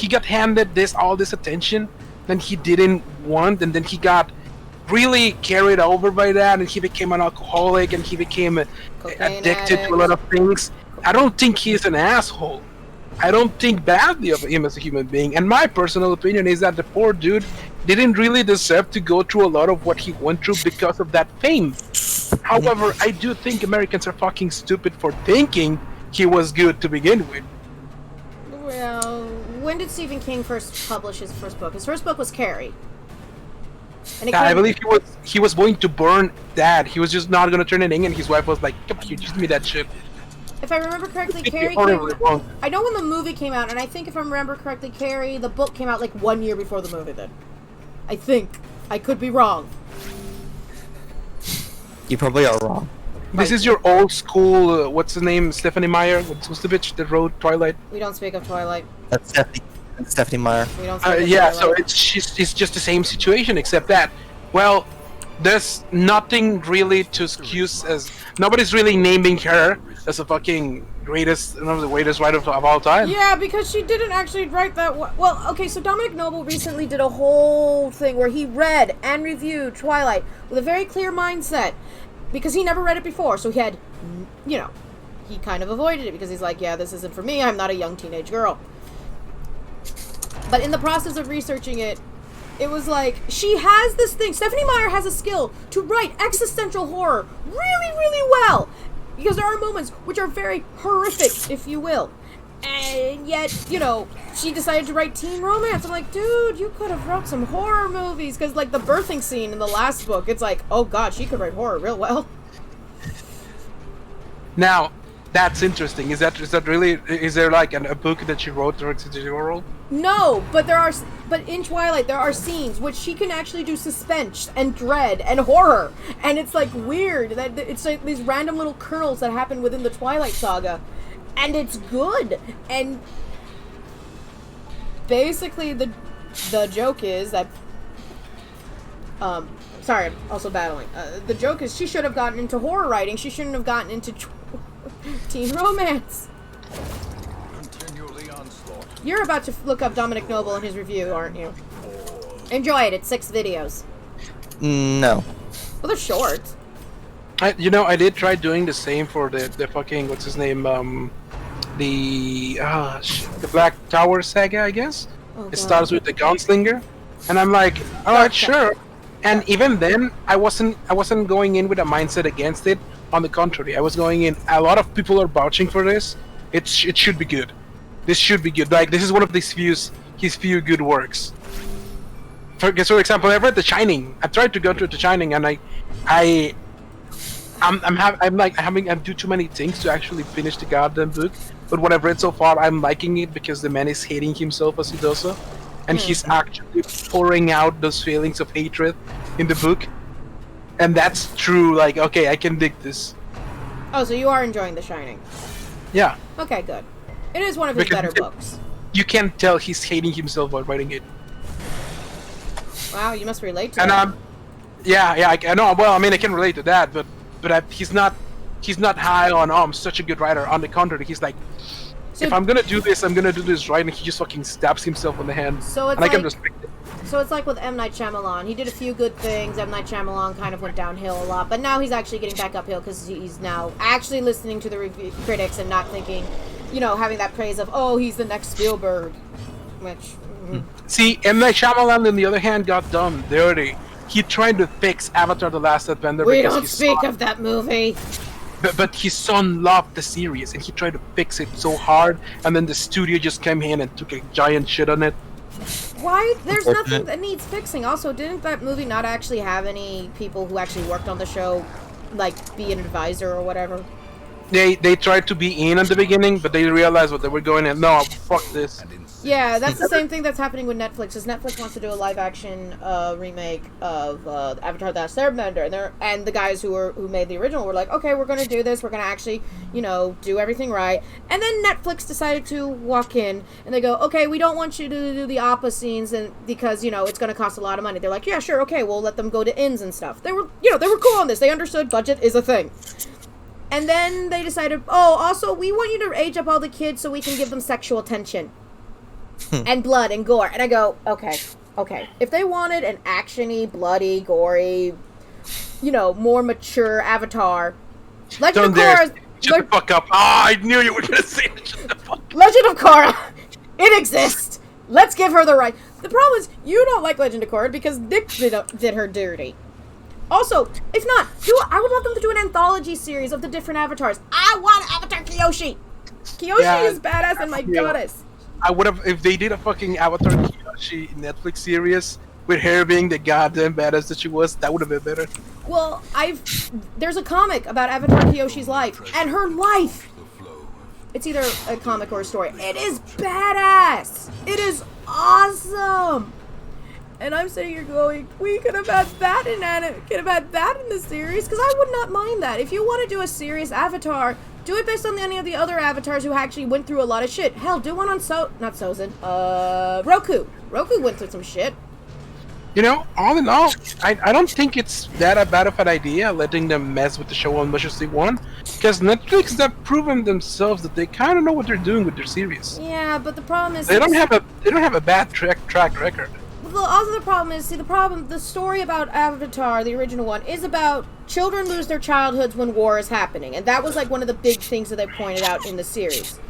S3: got handed all this attention that he didn't want, and then he got really carried over by that, and he became an alcoholic, and he became addicted to a lot of things. I don't think he's an asshole. I don't think badly of him as a human being, and my personal opinion is that the poor dude didn't really deserve to go through a lot of what he went through because of that fame. However, I do think Americans are fucking stupid for thinking he was good to begin with.
S2: Well, when did Stephen King first publish his first book? His first book was Carrie. And it
S3: Yeah, I
S2: came-
S3: believe he was going to burn that. He was just not going to turn it in, and his wife was like, "Come on, you just give me that shit."
S2: If I remember correctly, Carrie
S3: horribly
S2: came...
S3: wrong.
S2: I know when the movie came out, and I think if I remember correctly, Carrie, the book came out like 1 year before the movie did. I think. I could be wrong.
S1: You probably are wrong.
S3: This is your old school, what's the name, Stephanie Meyer? What's the bitch that wrote Twilight?
S2: We don't speak of Twilight.
S1: That's Stephanie Meyer.
S2: We don't speak of
S3: Yeah,
S2: Twilight.
S3: so it's just the same situation, except that, well, there's nothing really to excuse as... Nobody's really naming her as a fucking greatest, one of the greatest writer of all time.
S2: Yeah, because she didn't actually write that. Well, okay, so Dominic Noble recently did a whole thing where he read and reviewed Twilight with a very clear mindset because he never read it before. So he had, you know, he kind of avoided it because he's like, yeah, this isn't for me. I'm not a young teenage girl. But in the process of researching it, it was like, she has this thing. Stephanie Meyer has a skill to write existential horror really, really well. Because there are moments which are very horrific, if you will. And yet, you know, she decided to write teen romance. I'm like, dude, you could have wrote some horror movies. Because, like, the birthing scene in the last book, it's like, oh, God, she could write horror real well.
S3: Now, that's interesting. Is that really... Is there, like, a book that she wrote towards the world?
S2: No, but but in Twilight there are scenes which she can actually do suspense and dread and horror, and it's like weird that it's like these random little kernels that happen within the Twilight saga, and it's good. And basically the joke is that sorry, I'm also battling. The joke is she should have gotten into horror writing. She shouldn't have gotten into teen romance. You're about to look up Dominic Noble and his review, aren't you? Enjoy it. It's 6 videos.
S1: No.
S2: Well, they're short.
S3: I did try doing the same for the fucking, what's his name, the Black Tower saga, I guess.
S2: Oh,
S3: It starts with the gunslinger, and I'm like, all right, sure. And even then, I wasn't going in with a mindset against it. On the contrary, I was going in. A lot of people are vouching for this. It should be good. This should be good. Like, this is one of his few good works. For example, I read The Shining. I tried to go through The Shining, and I'm do too many things to actually finish the goddamn book. But what I've read so far, I'm liking it because the man is hating himself as he does so, and he's actually pouring out those feelings of hatred in the book, and that's true. Like, okay, I can dig this.
S2: Oh, so you are enjoying The Shining?
S3: Yeah.
S2: Okay, good. It is one of his better books.
S3: You can't tell he's hating himself while writing it.
S2: Wow, you must relate to
S3: And
S2: that.
S3: yeah, I know. Well, I mean, I can relate to that, but he's not high on. Oh, I'm such a good writer. On the contrary, he's like,
S2: So-
S3: if I'm gonna do this, I'm gonna do this right, and he just fucking stabs himself in the hand.
S2: So it's
S3: and I can
S2: like-
S3: respect it.
S2: So it's like with M. Night Shyamalan. He did a few good things. M. Night Shyamalan kind of went downhill a lot, but now he's actually getting back uphill because he's now actually listening to the critics and not thinking, you know, having that praise of, oh, he's the next Spielberg, which...
S3: See, M. Night Shyamalan, on the other hand, got done dirty. He tried to fix Avatar: The Last Airbender
S2: We
S3: because
S2: don't
S3: his
S2: speak
S3: son,
S2: of that movie.
S3: but his son loved the series, and he tried to fix it so hard, and then the studio just came in and took a giant shit on it.
S2: Why? There's
S1: Unfortunate.
S2: nothing that needs fixing. Also, didn't that movie not actually have any people who actually worked on the show, like, be an advisor or whatever?
S3: They tried to be in at the beginning, but they realized what they were going and no, fuck this.
S2: Yeah, that's the same thing that's happening with Netflix. Is Netflix wants to do a live-action remake of Avatar: The Last Airbender, and the guys who made the original were like, okay, we're gonna do this. We're gonna actually, you know, do everything right. And then Netflix decided to walk in and they go, okay, we don't want you to do the Appa scenes, and because you know it's gonna cost a lot of money. They're like, yeah, sure, okay, we'll let them go to inns and stuff. They were cool on this. They understood budget is a thing. And then they decided, oh, also we want you to age up all the kids so we can give them sexual tension. And blood and gore. And I go, okay. If they wanted an actiony, bloody, gory, you know, more mature Avatar, Legend of Korra...
S3: Shut the fuck up. Ah, I knew you were gonna say that. Shut the fuck up.
S2: Legend of Korra! It exists! Let's give her the right... The problem is, you don't like Legend of Korra because Nick did her dirty. Also, if not, I would love them to do an anthology series of the different avatars. I want Avatar Kyoshi! Kyoshi is badass and my goddess.
S3: I would have, if they did a fucking Avatar Kyoshi Netflix series with her being the goddamn badass that she was, that would have been better.
S2: Well, there's a comic about Avatar Kyoshi's life, and her life It's either a comic or a story. It is badass. It is awesome. And I'm sitting here going, we could have had that in the series, because I would not mind that. If you want to do a serious Avatar, do it based on any of the other avatars who actually went through a lot of shit. Hell, do one on Roku. Roku went through some shit.
S3: You know, all in all, I don't think it's that bad of an idea letting them mess with the show on much as they want, because Netflix have proven themselves that they kind of know what they're doing with their series.
S2: Yeah, but the problem is
S3: They don't have a bad track record.
S2: Also, the problem is, the story about Avatar, the original one, is about children lose their childhoods when war is happening. And that was, like, one of the big things that they pointed out in the series.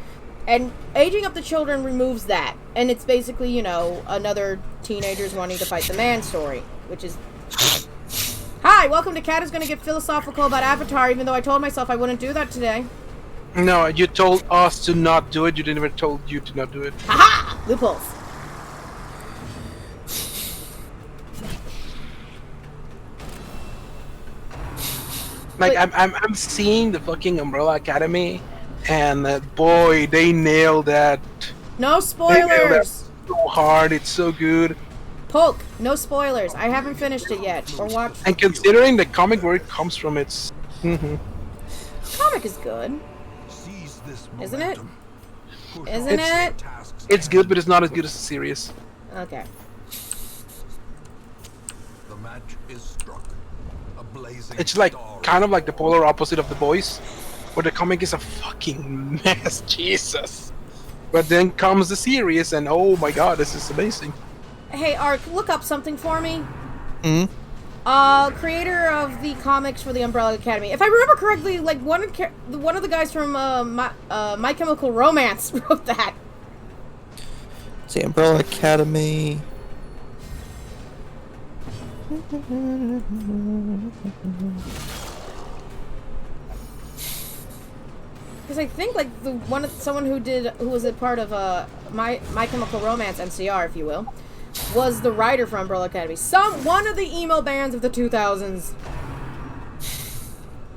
S2: And aging up the children removes that. And it's basically, you know, another teenagers wanting to fight the man story. Which is... Hi, welcome to Cat is going to get philosophical about Avatar, even though I told myself I wouldn't do that today.
S3: No, you told us to not do it, you didn't even told you to not do it.
S2: Haha! Loopholes.
S3: Like, I'm seeing the fucking Umbrella Academy, and boy, they nailed that.
S2: No spoilers!
S3: So hard, it's so good.
S2: Poke, no spoilers. I haven't finished it yet, or watched.
S3: And considering the comic where it comes from, it's...
S2: Comic is good. Isn't it? Isn't it?
S3: It's good, but it's not as good as the series.
S2: Okay.
S4: The match is struck. A blazing
S3: It's like,
S4: star
S3: kind of like the polar opposite of The Boys, where the comic is a fucking mess, Jesus. But then comes the series, and oh my god, this is amazing.
S2: Hey, Ark, look up something for me.
S1: Hmm?
S2: Creator of the comics for the Umbrella Academy. If I remember correctly, like, one of the guys from My Chemical Romance wrote that.
S1: Let's see, Umbrella Academy.
S2: Because I think, like, someone who was a part of My Chemical Romance, MCR, if you will, was the writer for Umbrella Academy. One of the emo bands of the 2000s.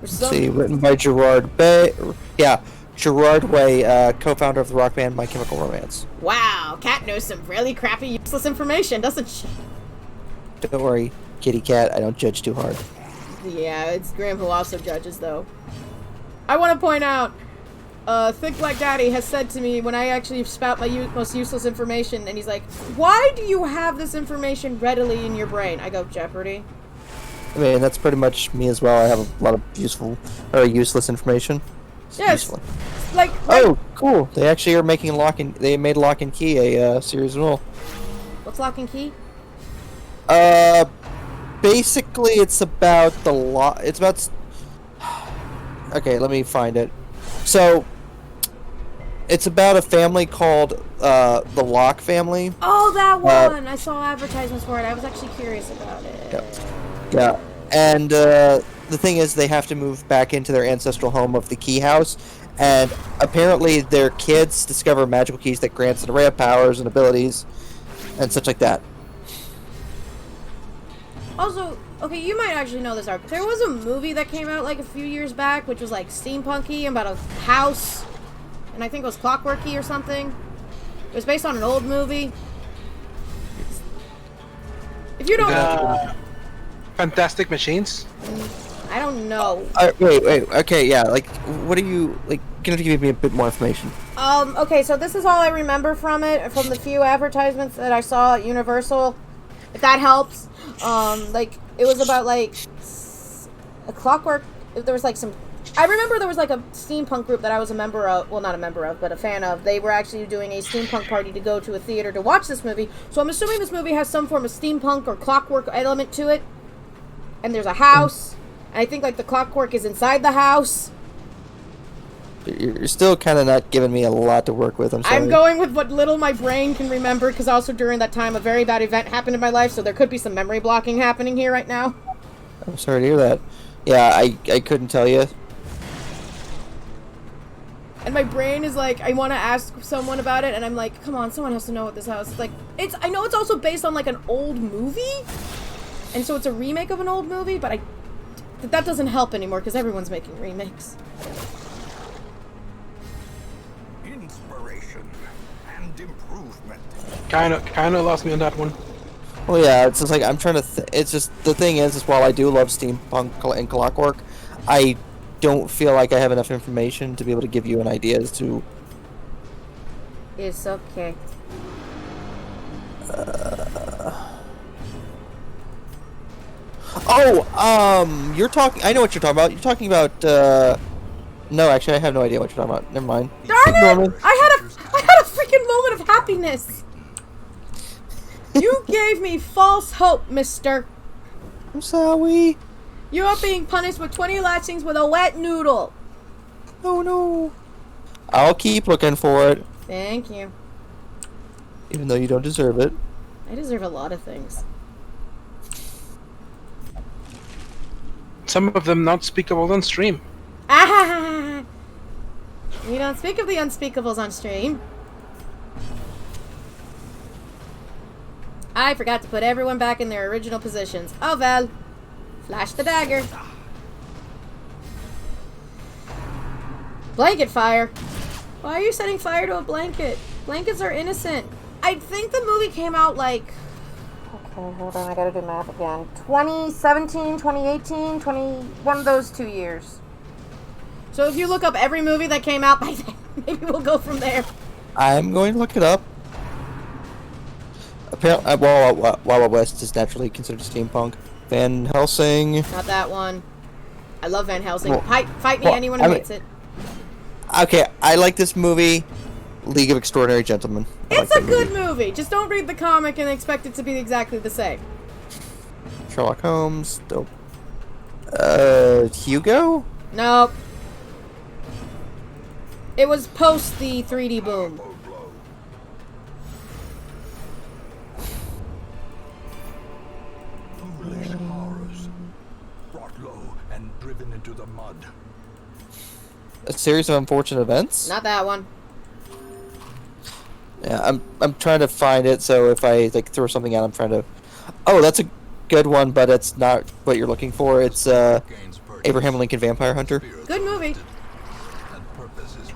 S1: Let's see, written by Gerard Way. Yeah, Gerard Way, co-founder of the rock band My Chemical Romance.
S2: Wow, Cat knows some really crappy, useless information, doesn't she?
S1: Don't worry, kitty cat. I don't judge too hard.
S2: Yeah, it's Graham who also judges, though. I want to point out, Thick Black Daddy has said to me when I actually spout my most useless information, and he's like, why do you have this information readily in your brain? I go, Jeopardy.
S1: I mean, that's pretty much me as well. I have a lot of useful or useless information. It's
S2: Yes.
S1: useful.
S2: Like,
S1: Oh, cool! They actually are making They made Lock and Key a series as well.
S2: what's Lock and Key?
S1: Basically, it's about the lock. It's about. Okay, let me find it. So, it's about a family called the Locke family.
S2: Oh, that one! I saw advertisements for it. I was actually curious about it.
S1: Yeah, and the thing is, they have to move back into their ancestral home of the Key House, and apparently their kids discover magical keys that grants an array of powers and abilities, and such like that.
S2: Also, okay, you might actually know this, Ark. There was a movie that came out like a few years back, which was like steampunky, about a house, and I think it was clockworky or something. It was based on an old movie. If you don't,
S3: Fantastic Machines.
S2: I don't know.
S1: Wait, okay, yeah, like, what are you, like, gonna give me a bit more information?
S2: Okay, so this is all I remember from it, from the few advertisements that I saw at Universal. If that helps. Like, it was about, like, a clockwork, there was, like, some, I remember there was, like, a steampunk group that I was a member of, well, not a member of, but a fan of. They were actually doing a steampunk party to go to a theater to watch this movie, so I'm assuming this movie has some form of steampunk or clockwork element to it. And there's a house, and I think, like, the clockwork is inside the house.
S1: You're still kind of not giving me a lot to work with, I'm sorry.
S2: I'm going with what little my brain can remember, because also during that time a very bad event happened in my life, so there could be some memory blocking happening here right now.
S1: I'm sorry to hear that. Yeah, I couldn't tell you.
S2: And my brain is like, I want to ask someone about it, and I'm like, come on, someone has to know what this house is. Like, I know it's also based on, like, an old movie, and so it's a remake of an old movie, but that doesn't help anymore, because everyone's making remakes.
S4: destruction and improvement.
S3: Kind of lost me on that one.
S1: Well, yeah, it's just like I'm trying to. It's just the thing is while I do love steampunk and clockwork, I don't feel like I have enough information to be able to give you an idea as to.
S2: It's okay.
S1: You're talking. I know what you're talking about. You're talking about. No, actually, I have no idea what you're talking about. Never mind.
S2: Darn
S1: Ignore
S2: it!
S1: me.
S2: I had a freaking moment of happiness. You gave me false hope, mister.
S1: I'm sorry.
S2: You are being punished with 20 latchings with a wet noodle.
S1: Oh no. I'll keep looking for it,
S2: Thank you.
S1: even though you don't deserve it.
S2: I deserve a lot of things.
S3: Some of them not speakable on stream.
S2: Ah! We don't speak of the unspeakables on stream. I forgot to put everyone back in their original positions. Oh well. Flash the dagger. Blanket fire. Why are you setting fire to a blanket? Blankets are innocent. I think the movie came out like... Okay, hold on, I gotta do math again. 2017, 2018, one of those 2 years. So if you look up every movie that came out by then, maybe we'll go from there.
S1: I'm going to look it up. Apparently, Wild Wild West is naturally considered steampunk. Van Helsing.
S2: Not that one. I love Van Helsing.
S1: Well,
S2: Fight me,
S1: well,
S2: anyone who hates it.
S1: Okay, I like this movie. League of Extraordinary Gentlemen.
S2: It's a good movie. Just don't read the comic and expect it to be exactly the same.
S1: Sherlock Holmes. Dope. Hugo?
S2: Nope. It was post the 3D boom.
S4: Foolish horrors, brought low and driven into the mud.
S1: A series of unfortunate events?
S2: Not that one.
S1: Yeah, I'm trying to find it, so if I like throw something out, I'm trying to... Oh, that's a good one, but it's not what you're looking for. It's Abraham Lincoln Vampire Hunter.
S2: Good movie.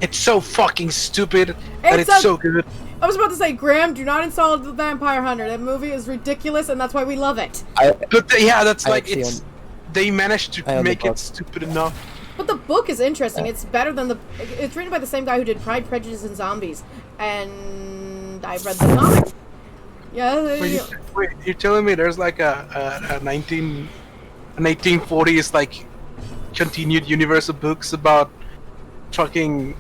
S3: It's so fucking stupid, but it's so good.
S2: I was about to say, Graham, do not install The Vampire Hunter. That movie is ridiculous, and that's why we love it.
S3: Yeah, that's
S1: I
S3: like
S1: actually
S3: it's. They managed
S1: I
S3: to
S1: own the
S3: make it
S1: book.
S3: stupid enough.
S2: But the book is interesting. It's better than the... It's written by the same guy who did Pride, Prejudice, and Zombies. And I've read the comic. Yeah.
S3: Wait, you're telling me there's like an 1840s like continued universe of books about fucking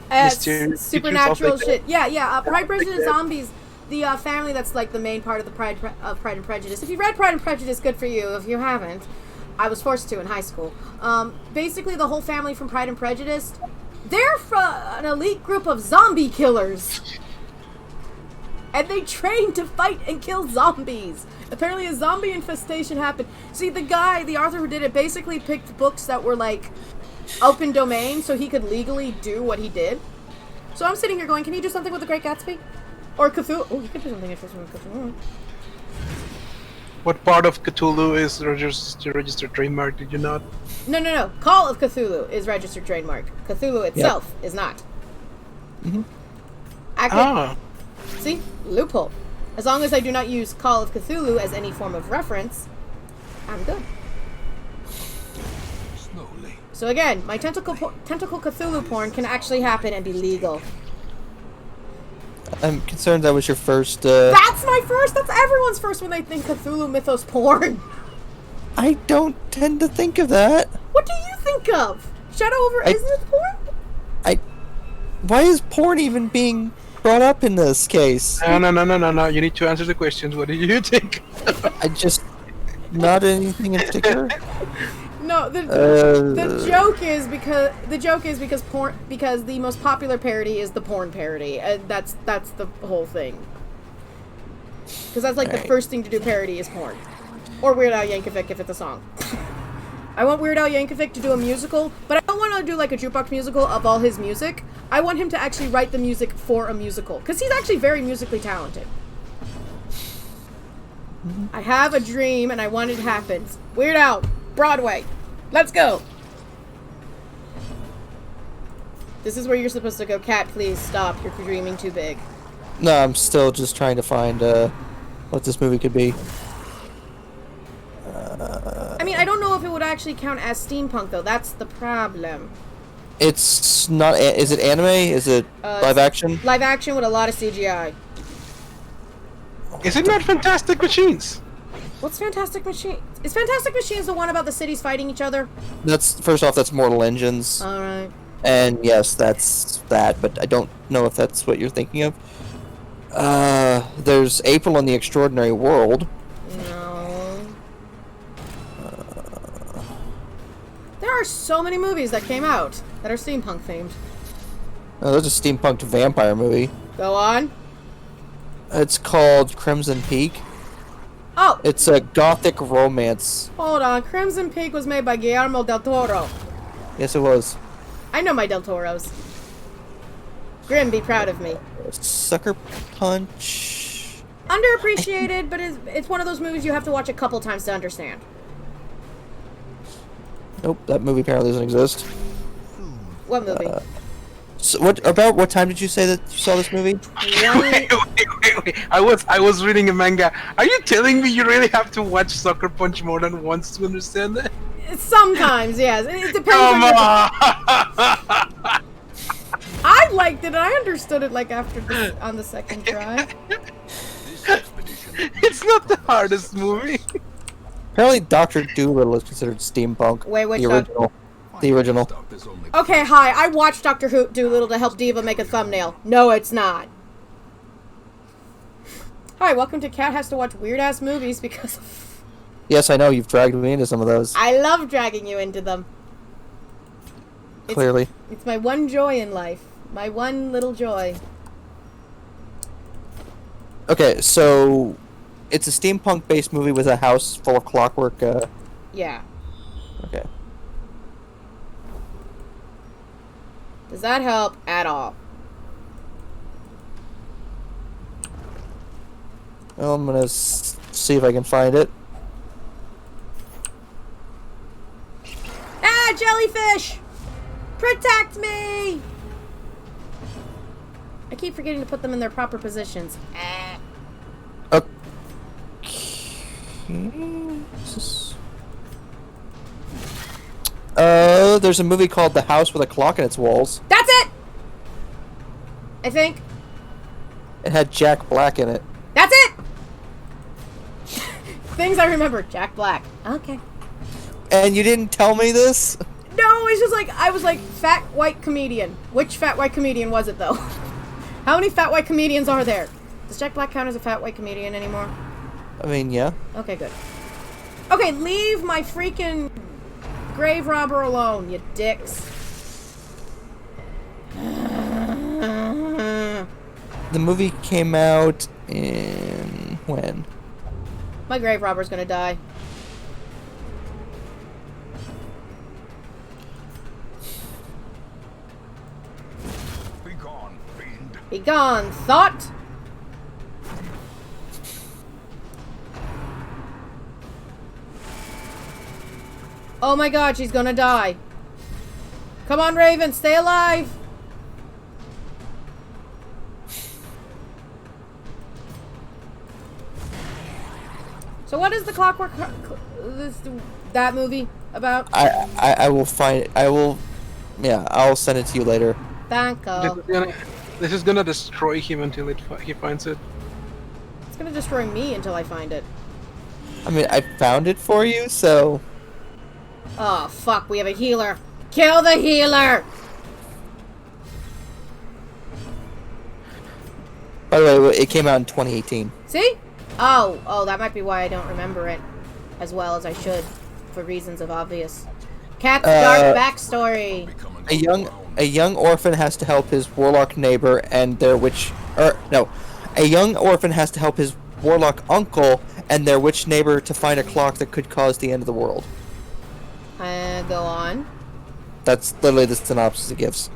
S3: mysterious
S2: supernatural
S3: creatures, stuff like
S2: shit. Yeah. Pride, Prejudice, and Zombies. The family that's like the main part of the Pride and Prejudice. If you've read Pride and Prejudice, good for you. If you haven't, I was forced to in high school. Basically, the whole family from Pride and Prejudice, they're an elite group of zombie killers. And they train to fight and kill zombies. Apparently a zombie infestation happened. See, the author who did it, basically picked books that were like open domain so he could legally do what he did. So I'm sitting here going, can you do something with The Great Gatsby? Or Cthulhu? Oh, you could do something interesting with Cthulhu.
S3: What part of Cthulhu is registered trademark? Did you not?
S2: No. Call of Cthulhu is registered trademark. Cthulhu itself is not.
S1: Mm-hmm.
S2: See? Loophole. As long as I do not use Call of Cthulhu as any form of reference, I'm good.
S4: Slowly.
S2: So again, my tentacle Cthulhu porn can actually happen and be legal.
S1: I'm concerned that was your first,
S2: That's my first! That's everyone's first when they think Cthulhu mythos porn!
S1: I don't tend to think of that.
S2: What do you think of? Shadow over Isn't porn?
S1: Why is porn even being brought up in this case?
S3: No. You need to answer the questions. What do you think?
S1: I just... Not anything in particular?
S2: No, the joke is because the most popular parody is the porn parody. That's the whole thing. Because that's like the first thing to do parody is porn, or Weird Al Yankovic if it's a song. I want Weird Al Yankovic to do a musical, but I don't want to do like a jukebox musical of all his music. I want him to actually write the music for a musical because he's actually very musically talented. I have a dream and I want it to happen. Weird Al, Broadway. Let's go. This is where you're supposed to go. Cat, please stop. You're dreaming too big.
S1: No, I'm still just trying to find what this movie could be.
S2: I mean, I don't know if it would actually count as steampunk, though. That's the problem.
S1: It's not. Is it anime? Is it live action?
S2: Live action with a lot of CGI.
S3: Is it not Fantastic Machines?
S2: What's Fantastic Machines? Is Fantastic Machines the one about the cities fighting each other?
S1: That's first off. That's Mortal Engines,
S2: Alright.
S1: and yes, that's that. But I don't know if that's what you're thinking of. There's April in the Extraordinary World.
S2: No. There are so many movies that came out that are steampunk themed.
S1: Oh, there's a steampunked vampire movie.
S2: Go on.
S1: It's called Crimson Peak.
S2: Oh,
S1: It's a gothic romance.
S2: hold on. Crimson Peak was made by Guillermo del Toro.
S1: Yes, it was.
S2: I know my del Toros. Grim, be proud of me.
S1: Sucker Punch.
S2: Underappreciated, but it's one of those movies you have to watch a couple times to understand.
S1: Nope, that movie apparently doesn't exist.
S2: What movie?
S1: So what time did you say that you saw this movie?
S3: Wait. I was reading a manga. Are you telling me you really have to watch Sucker Punch more than once to understand that?
S2: Sometimes, yes. It depends
S3: Come
S2: on your...
S3: on!
S2: I liked it, and I understood it like on the second try.
S4: This expedition
S3: It's not the hardest movie.
S1: Apparently, Doctor Dolittle is considered steampunk.
S2: Wait, which
S1: the original. The original.
S4: stuff is only
S2: Okay, hi. I watched Doctor Dolittle to help Diva make a thumbnail. No, it's not. Hi, welcome to Cat Has to Watch Weird Ass Movies because
S1: Yes, I know you've dragged me into some of those.
S2: I love dragging you into them.
S1: Clearly.
S2: It's my one joy in life. My one little joy.
S1: Okay, so it's a steampunk-based movie with a house full of clockwork.
S2: Yeah.
S1: Okay.
S2: Does that help at all?
S1: Well, I'm gonna see if I can find it.
S2: Ah, jellyfish! Protect me! I keep forgetting to put them in their proper positions. Ah.
S1: There's a movie called The House with a Clock in Its Walls.
S2: That's it! I think.
S1: It had Jack Black in it.
S2: That's it! Things I remember. Jack Black. Okay.
S1: And you didn't tell me this?
S2: No, it's just like, I was like, fat white comedian. Which fat white comedian was it, though? How many fat white comedians are there? Does Jack Black count as a fat white comedian anymore?
S1: I mean, yeah.
S2: Okay, good. Okay, leave my freaking grave robber alone, you dicks.
S1: The movie came out in... when?
S2: My grave robber's gonna die.
S4: be gone, fiend.
S2: Be gone, thought! Oh my god, she's gonna die. Come on, Raven, stay alive! So what is the that movie about?
S1: I will find it. Yeah, I'll send it to you later.
S2: Thank you.
S3: This is gonna destroy him until he finds it.
S2: It's gonna destroy me until I find it.
S1: I mean, I found it for you, so...
S2: Oh, fuck, we have a healer. Kill the healer!
S1: By the way, it came out in 2018.
S2: See? Oh, that might be why I don't remember it as well as I should, for reasons of obvious. Cat's dark backstory.
S1: A young orphan has to help his warlock neighbor and their witch... A young orphan has to help his warlock uncle and their witch neighbor to find a clock that could cause the end of the world.
S2: Go on.
S1: That's literally the synopsis it gives.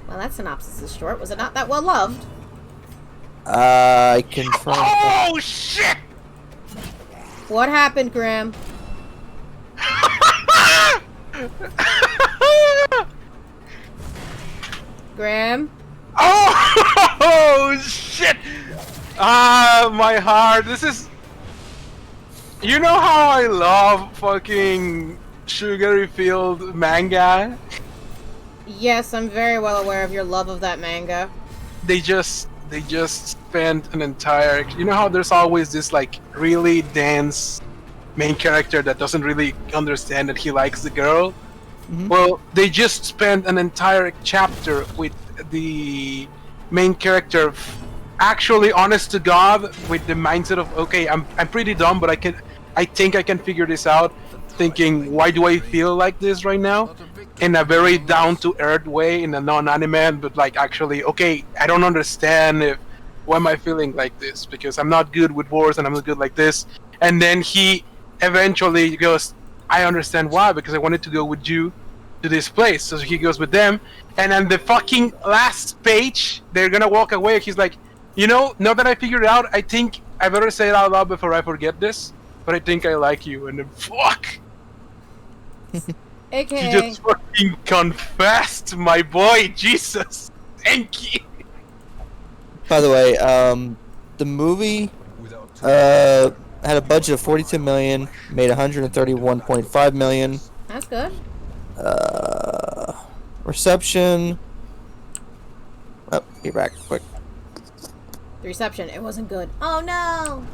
S2: Well, that synopsis is short. Was it not that well loved?
S1: I confirm.
S3: Oh shit!
S2: What happened, Graham? Graham?
S3: Oh, shit! Ah, my heart. This is. You know how I love fucking sugary filled manga?
S2: Yes, I'm very well aware of your love of that manga.
S3: They just spent an entire. You know how there's always this like really dense main character that doesn't really understand that he likes the girl.
S1: Mhm.
S3: Well, they just spent an entire chapter with the main character actually honest to God with the mindset of okay, I'm pretty dumb, but I think I can figure this out. Thinking, why do I feel like this right now? In a very down to earth way, in a non-anime, but like actually, okay, I don't understand why am I feeling like this because I'm not good with words and I'm not good like this. And then he eventually goes, I understand why because I wanted to go with you to this place. So he goes with them, and on the fucking last page, they're gonna walk away. He's like, you know, now that I figured it out, I think I better say it out loud before I forget this. But I think I like you, and then fuck.
S2: AKA.
S3: You just fucking confessed, my boy. Jesus, thank you.
S1: By the way, the movie
S4: Without
S1: had a budget of 42 million, made 131.5 million.
S2: That's good.
S1: Reception. Oh, be back quick.
S2: The reception, it wasn't good. Oh no!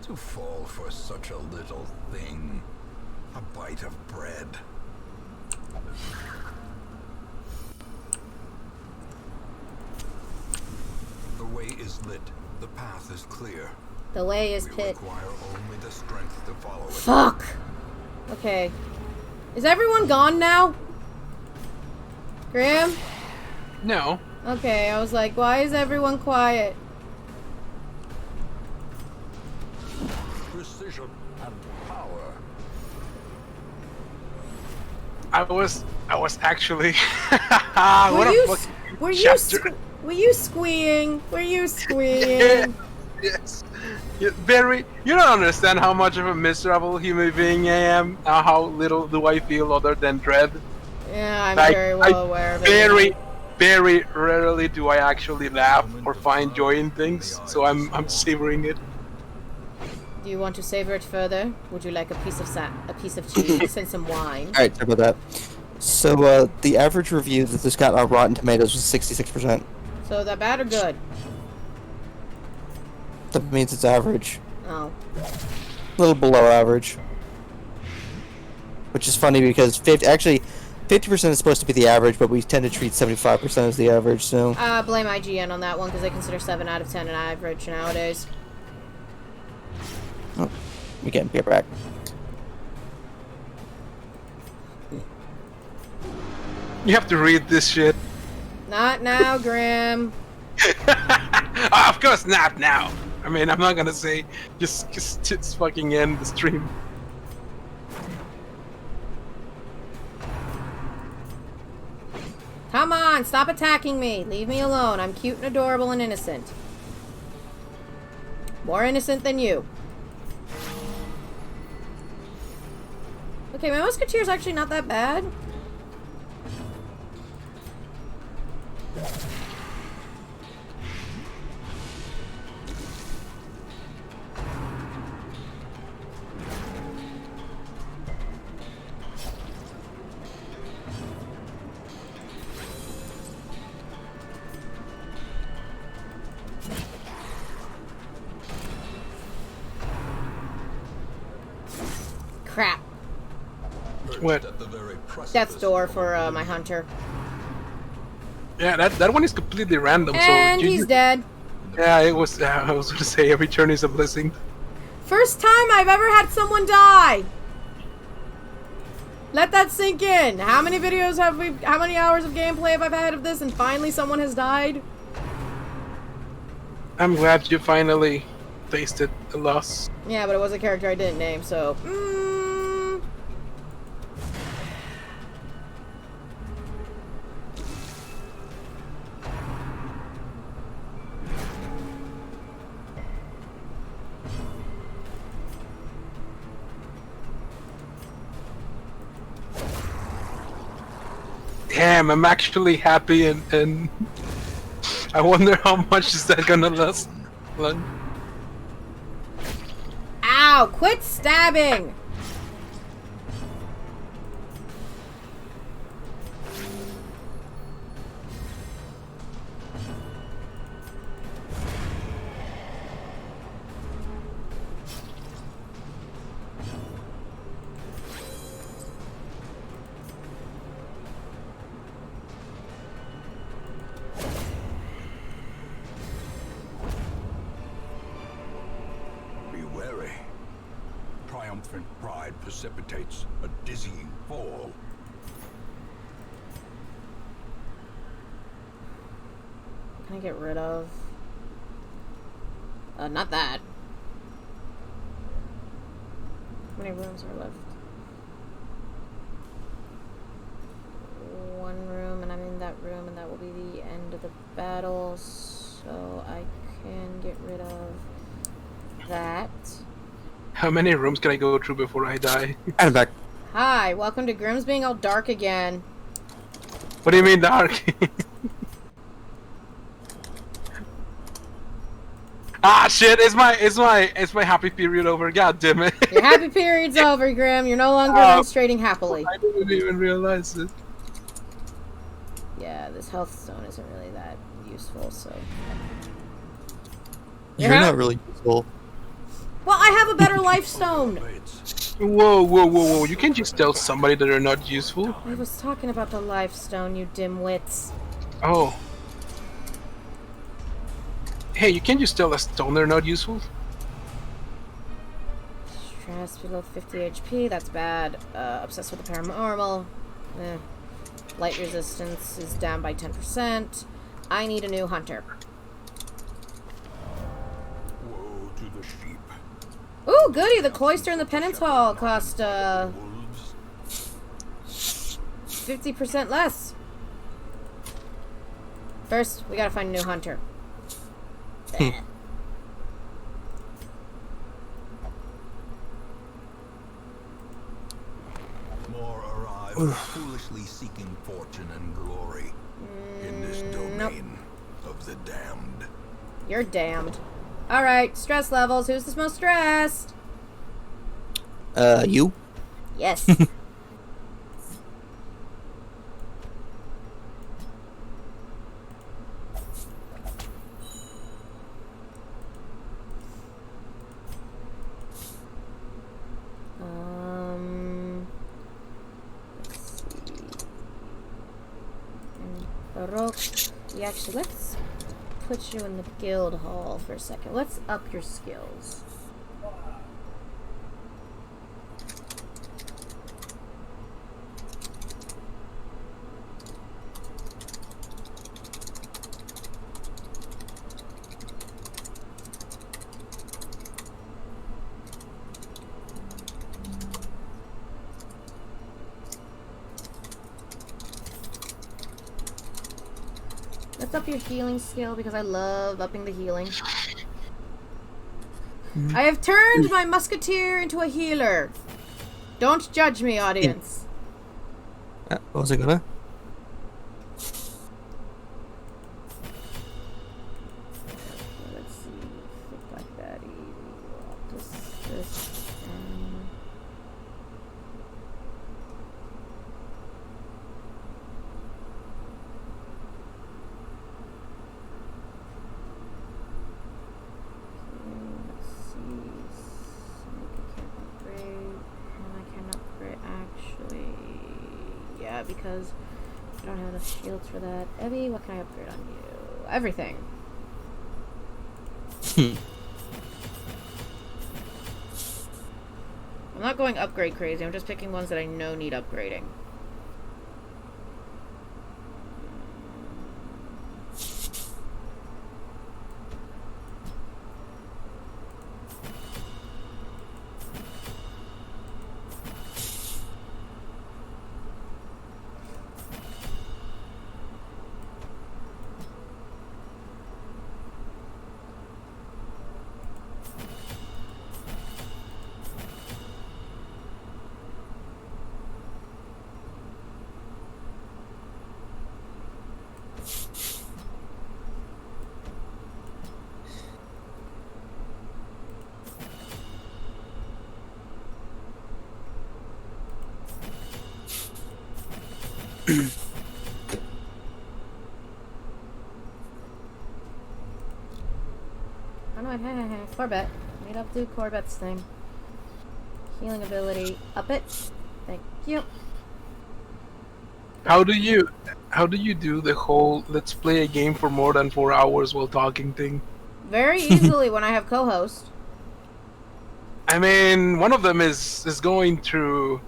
S4: to fall for such a little thing. A bite of bread. The way is lit. The path is clear.
S2: The way is
S4: We
S2: pit.
S4: require only the strength to follow it.
S2: Fuck! Okay. Is everyone gone now? Graham?
S3: No.
S2: Okay, I was like, why is everyone quiet?
S4: Precision and power.
S3: I was actually.
S2: Were
S3: what
S2: you
S3: a
S2: s-
S3: fucking
S2: were you
S3: chapter.
S2: were you squeeing? Were you
S3: Yeah,
S2: squeeing?
S3: yes. Very. You don't understand how much of a miserable human being I am. How little do I feel other than dread.
S2: Yeah, I'm
S3: Like,
S2: very well aware of it.
S3: Very rarely do I actually laugh or find joy in things. So I'm savoring it.
S2: Do you want to savor it further? Would you like a piece of cheese and some wine?
S1: All right, sorry about that. So the average review that this got on Rotten Tomatoes was 66%.
S2: So that bad or good?
S1: That means it's average,
S2: Oh.
S1: a little below average. Which is funny because 50% is supposed to be the average, but we tend to treat 75% as the average. So
S2: Blame IGN on that one because I consider 7 out of 10 an average nowadays.
S1: oh, we get back.
S3: You have to read this shit.
S2: Not now, Graham.
S3: Of course not now. I mean, I'm not gonna say just fucking end the stream.
S2: Come on, stop attacking me. Leave me alone. I'm cute and adorable and innocent. More innocent than you. Okay, my musketeer's actually not that bad. Crap.
S3: What?
S4: At the very
S2: Death's
S4: precipice
S2: door
S4: of
S2: for
S4: a
S2: my hunter.
S3: Yeah, that one is completely random.
S2: And
S3: so
S2: he's dead.
S3: Yeah, it was. I was gonna say every turn is a blessing.
S2: First time I've ever had someone die. Let that sink in. How many videos have we? How many hours of gameplay have I had of this? And finally, someone has died.
S3: I'm glad you finally tasted the loss.
S2: Yeah, but it was a character I didn't name, so.
S3: Damn, I'm actually happy and I wonder how much is that gonna last.
S2: Ow! Quit stabbing!
S4: Be wary. Triumphant pride precipitates a dizzying fall.
S2: Can I get rid of? Not that. How many rooms are left? One room, and I'm in that room, and that will be the end of the battle. So I can get rid of that.
S3: How many rooms can I go through before I die?
S1: I'm back.
S2: Hi, welcome to Grimm's being all dark again.
S3: What do you mean dark? Ah shit! It's my happy period over. God damn it!
S2: Your happy period's over, Grimm. You're no longer menstruating happily.
S3: I didn't even realize it.
S2: Yeah, this health stone isn't really that useful, so...
S1: You're
S2: Yeah?
S1: not really useful.
S2: Well, I have a better life stone!
S3: Whoa! You can't just tell somebody that they're not useful.
S2: I was talking about the life stone, you dimwits.
S3: Oh. Hey, you can't just tell a stone they're not useful.
S2: Stress below 50 HP, that's bad. Obsessed with the paranormal. Eh. Light resistance is down by 10%. I need a new hunter.
S4: Woe to the sheep.
S2: Ooh, goody! The cloister and the penance hall cost,
S4: Wolves.
S2: 50% less. First, we gotta find a new hunter.
S4: More arrive, foolishly seeking fortune and glory in this domain of the damned.
S2: You're damned. Alright, stress levels. Who's the most stressed?
S1: You?
S2: Yes. Let's see. And Baroque. Yeah, actually, let's put you in the guild hall for a second. Let's up your skills. Let's up your healing skill because I love upping the healing. I have turned my musketeer into a healer. Don't judge me, audience.
S1: What was I gonna?
S2: Let's see. Black Daddy. This. Let's see. Sneak I can't upgrade. And I can upgrade actually. Yeah, because I don't have enough shields for that. Evie, what can I upgrade on you? Everything. I'm not going upgrade crazy. I'm just picking ones that I know need upgrading. How do I... Corbett. Meet up do Corbett's thing. Healing ability. Up it. Thank you.
S3: How do you do the whole let's play a game for more than 4 hours while talking thing?
S2: Very easily when I have co-host.
S3: I mean, one of them is going through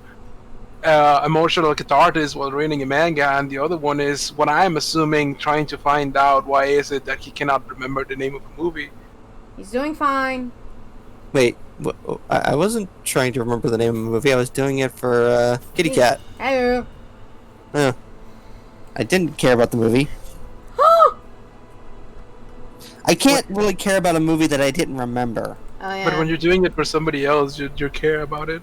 S3: emotional catharsis while reading a manga, and the other one is what I'm assuming trying to find out why is it that he cannot remember the name of a movie.
S2: He's doing fine.
S1: Wait, I wasn't trying to remember the name of the movie. I was doing it for Kitty Cat.
S2: Hello.
S1: I didn't care about the movie. I can't really care about a movie that I didn't remember.
S2: Oh, yeah.
S3: But when you're doing it for somebody else, you care about it.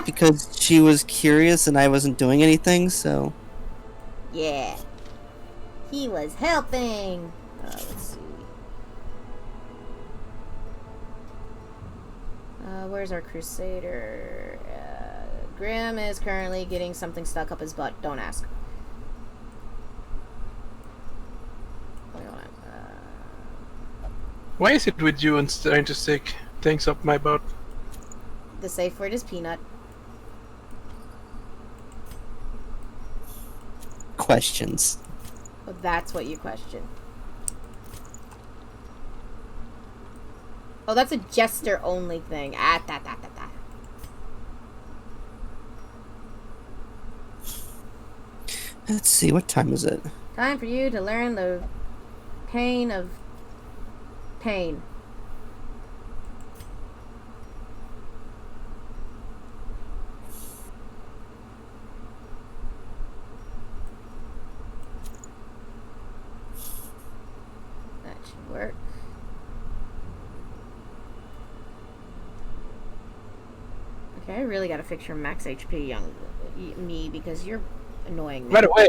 S1: Because she was curious and I wasn't doing anything, so...
S2: Yeah. He was helping. Let's see. Where's our crusader? Grim is currently getting something stuck up his butt. Don't ask. Wait, hold on.
S3: Why is it with you and trying to stick things up my butt?
S2: The safe word is peanut.
S1: Questions.
S2: Oh, that's what you question. Oh, that's a jester only thing. Da.
S1: Let's see, what time is it?
S2: Time for you to learn the pain of pain. That should work. Okay, I really gotta fix your max HP, young me, because you're annoying me.
S3: By the way,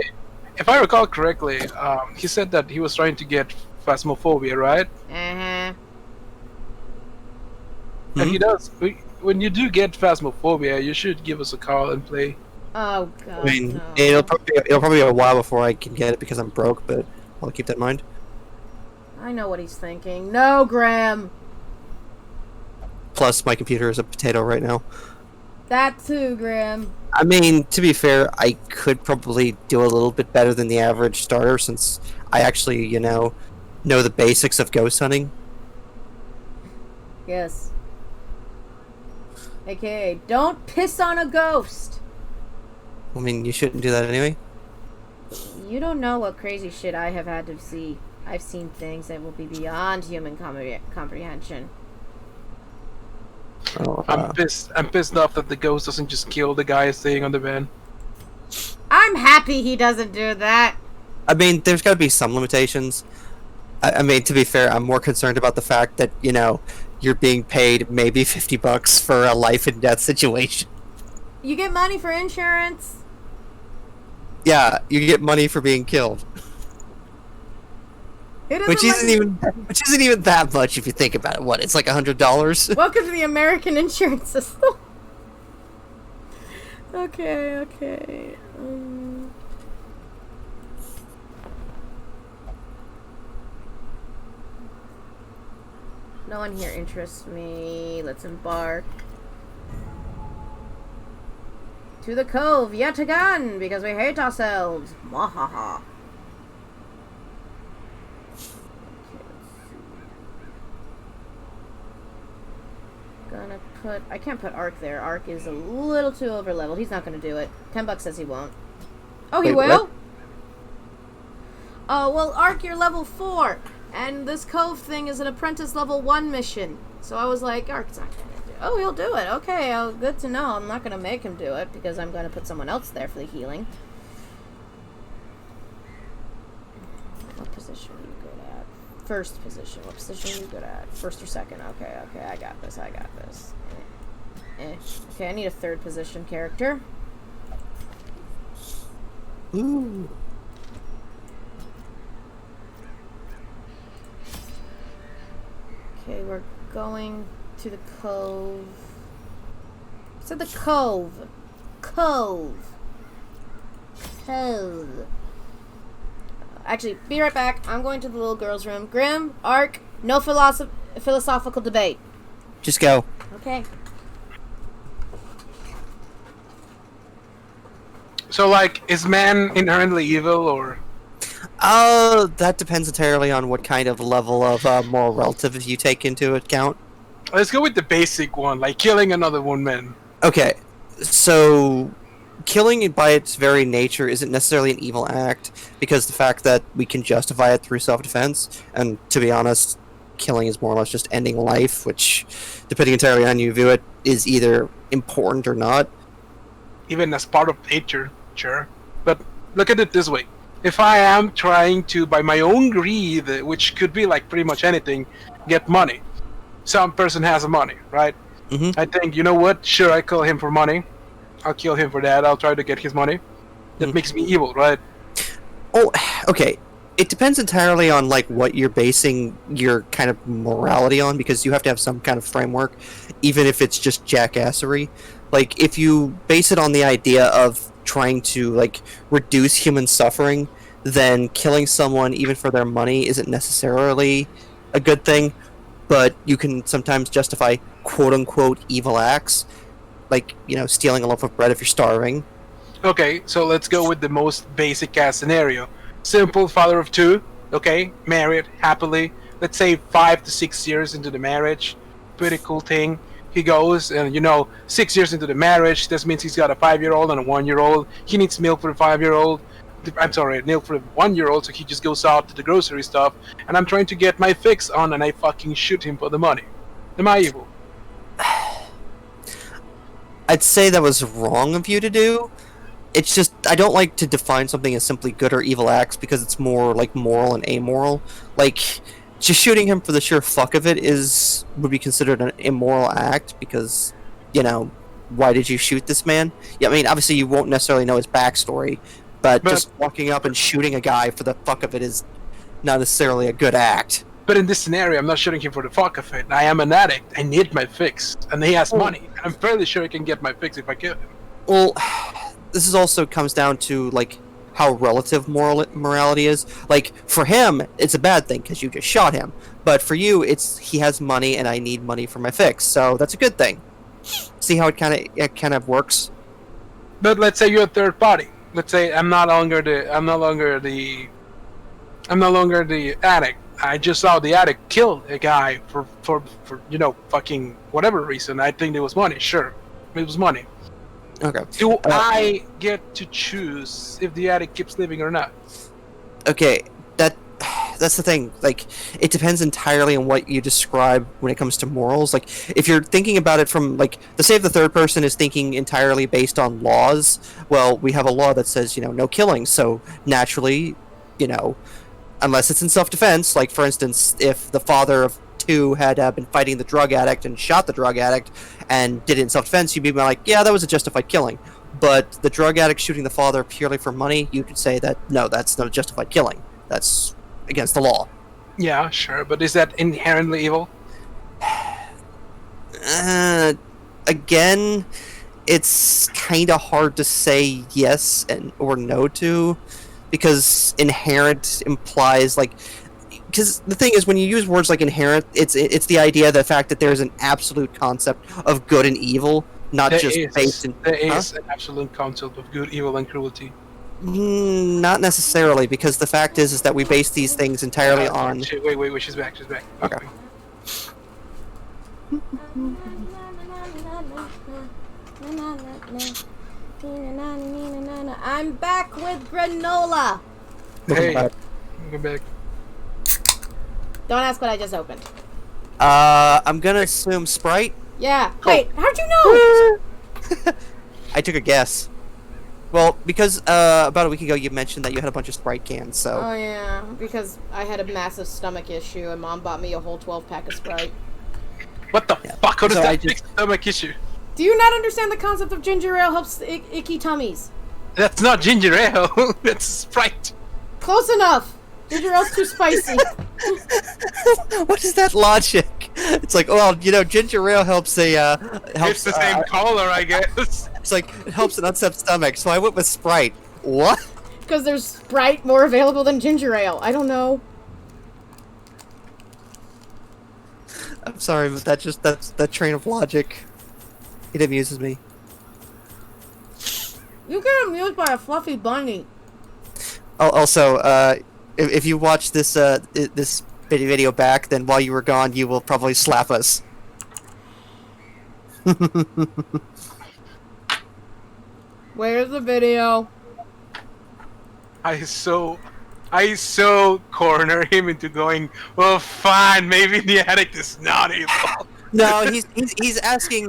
S3: if I recall correctly, he said that he was trying to get Phasmophobia, right?
S2: Uh-huh.
S3: And he does. When you do get Phasmophobia, you should give us a call and play.
S2: Oh, God,
S1: I mean,
S2: no.
S1: it'll probably be a while before I can get it because I'm broke, but I'll keep that in mind.
S2: I know what he's thinking. No, Graham!
S1: Plus, my computer is a potato right now.
S2: That too, Graham.
S1: I mean, to be fair, I could probably do a little bit better than the average starter since I actually, know the basics of ghost hunting.
S2: Yes. AKA, don't piss on a ghost!
S1: I mean, you shouldn't do that anyway.
S2: You don't know what crazy shit I have had to see. I've seen things that will be beyond human comprehension.
S1: Oh,
S3: I'm pissed off that the ghost doesn't just kill the guy staying on the van.
S2: I'm happy he doesn't do that!
S1: I mean, there's got to be some limitations. I mean, to be fair, I'm more concerned about the fact that, you're being paid maybe $50 for a life and death situation.
S2: You get money for insurance?
S1: Yeah, you get money for being killed. Which isn't even that much if you think about it. What, it's like $100?
S2: Welcome to the American insurance system. Okay. No one here interests me. Let's embark. To the cove yet again, because we hate ourselves. Mwahaha. Gonna put... I can't put Ark there. Ark is a little too over leveled. He's not gonna do it. $10 says he won't. Oh, he
S1: Wait,
S2: will?
S1: what?
S2: Oh, well, Ark, you're level 4. And this cove thing is an apprentice level 1 mission. So I was like, Ark's not gonna do it. Oh, he'll do it. Okay, good to know. I'm not gonna make him do it because I'm gonna put someone else there for the healing. What position are you good at? First position. What position are you good at? First or second? Okay, I got this. Okay, I need a third position character.
S1: Ooh.
S2: Okay, we're going to the cove. So the cove. Cove. Oh. Actually, be right back. I'm going to the little girl's room. Grim, Ark, no philosophical debate.
S1: Just go.
S2: Okay.
S3: So, like, is man inherently evil, or?
S1: That depends entirely on what kind of level of moral relative you take into account.
S3: Let's go with the basic one, like killing another woman.
S1: Okay, so killing by its very nature isn't necessarily an evil act, because the fact that we can justify it through self-defense, and to be honest, killing is more or less just ending life, which, depending entirely on you view it, is either important or not.
S3: Even as part of nature, sure. But look at it this way. If I am trying to, by my own greed, which could be like pretty much anything, get money. Some person has money, right?
S1: Mm-hmm.
S3: I think, you know what? Sure, I kill him for money. I'll kill him for that. I'll try to get his money. That makes me evil, right?
S1: Oh, okay. It depends entirely on like what you're basing your kind of morality on, because you have to have some kind of framework, even if it's just jackassery. Like, if you base it on the idea of trying to like reduce human suffering, then killing someone even for their money isn't necessarily a good thing. But you can sometimes justify quote-unquote evil acts, like, you know, stealing a loaf of bread if you're starving.
S3: Okay, so let's go with the most basic ass scenario. Simple father of two, okay, married, happily. Let's say 5 to 6 years into the marriage. Pretty cool thing. He goes, and 6 years into the marriage, this means he's got a 5-year-old and a 1-year-old. He needs milk for the 5-year-old. I'm sorry, milk for the 1-year-old, so he just goes out to the grocery stuff, and I'm trying to get my fix on, and I fucking shoot him for the money. Am I evil?
S1: I'd say that was wrong of you to do. It's just, I don't like to define something as simply good or evil acts, because it's more like moral and amoral. Like, just shooting him for the sheer fuck of it would be considered an immoral act, because, why did you shoot this man? Yeah, I mean, obviously you won't necessarily know his backstory, but just walking up and shooting a guy for the fuck of it is not necessarily a good act.
S3: But in this scenario, I'm not shooting him for the fuck of it. I am an addict. I need my fix. And he has money. I'm fairly sure I can get my fix if I kill him.
S1: Well, this is also comes down to, like, how relative morality is. Like, for him, it's a bad thing because you just shot him. But for you, it's he has money and I need money for my fix. So that's a good thing. See how it kind of works?
S3: But let's say you're a third party. Let's say I'm no longer the addict. I just saw the addict kill a guy for fucking whatever reason. I think it was money. Sure, it was money.
S1: Okay.
S3: Do I get to choose if the addict keeps living or not?
S1: Okay, that's the thing. Like, it depends entirely on what you describe when it comes to morals. Like, if you're thinking about it from, like, say if the third person is thinking entirely based on laws, well, we have a law that says, no killing. So naturally, unless it's in self-defense, like, for instance, if the father of two had been fighting the drug addict and shot the drug addict and did it in self-defense, you'd be like, yeah, that was a justified killing. But the drug addict shooting the father purely for money, you could say that, no, that's not a justified killing. That's against the law.
S3: Yeah, sure, but is that inherently evil?
S1: Again, it's kind of hard to say yes or no to, because inherent implies, like, because the thing is, when you use words like inherent, it's the idea, the fact that there's an absolute concept of good and evil, not just based in...
S3: There is an absolute concept of good, evil, and cruelty.
S1: Not necessarily, because the fact is that we base these things entirely on...
S3: Wait, she's back.
S1: Okay.
S2: I'm back with granola.
S3: Hey, welcome back.
S2: Don't ask what I just opened.
S1: I'm gonna assume Sprite.
S2: Yeah. Wait, how'd you know?
S1: I took a guess. Well, because about a week ago you mentioned that you had a bunch of Sprite cans, so...
S2: Oh, yeah. Because I had a massive stomach issue and Mom bought me a whole 12-pack of Sprite.
S3: What the fuck? How does that fix the stomach issue?
S2: Do you not understand the concept of ginger ale helps icky tummies?
S3: That's not ginger ale. That's Sprite.
S2: Close enough. Ginger ale's too spicy.
S1: What is that logic? It's like, well, ginger ale helps
S3: It's the same color, I guess.
S1: It's like, it helps an upset stomach, so I went with Sprite. What?
S2: Because there's Sprite more available than ginger ale. I don't know.
S1: I'm sorry, but that train of logic. It amuses me.
S2: You get amused by a fluffy bunny.
S1: Also, if you watch this video back, then while you were gone, you will probably slap us.
S2: Where's the video?
S3: I so corner him into going, well, fine, maybe the addict is not evil.
S1: No, he's asking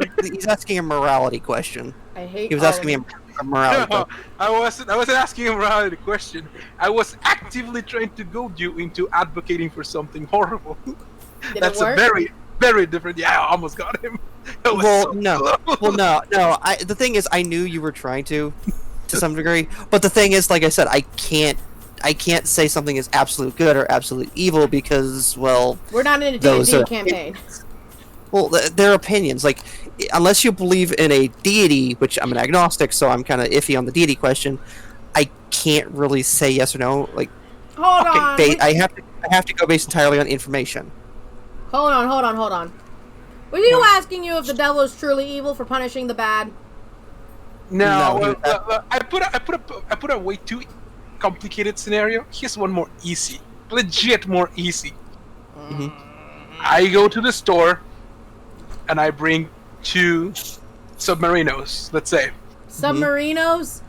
S1: a morality question.
S2: I hate
S1: He was
S2: all
S1: asking me
S2: of
S1: a morality
S3: No,
S1: question.
S3: I wasn't asking a morality question. I was actively trying to goad you into advocating for something horrible.
S2: Did
S3: That's
S2: it work?
S3: a very, very different. Yeah, I almost got him. That was
S1: Well,
S3: so
S1: no.
S3: close.
S1: Well, no. The thing is, I knew you were trying to some degree. But the thing is, like I said, I can't say something is absolute good or absolute evil because, well,
S2: We're not in a
S1: those
S2: D&D
S1: are-
S2: campaign.
S1: well, they're opinions. Like, unless you believe in a deity, which I'm an agnostic, so I'm kind of iffy on the deity question. I can't really say yes or no. Like,
S2: Hold on.
S1: I have to go based entirely on information.
S2: Hold on. Were you asking you if the devil is truly evil for punishing the bad?
S3: No,
S1: No,
S3: I put a way too complicated scenario. Here's one more easy, legit more easy.
S1: Mhm.
S3: I go to the store, and I bring 2 submarinos. Let's say,
S2: Submarinos?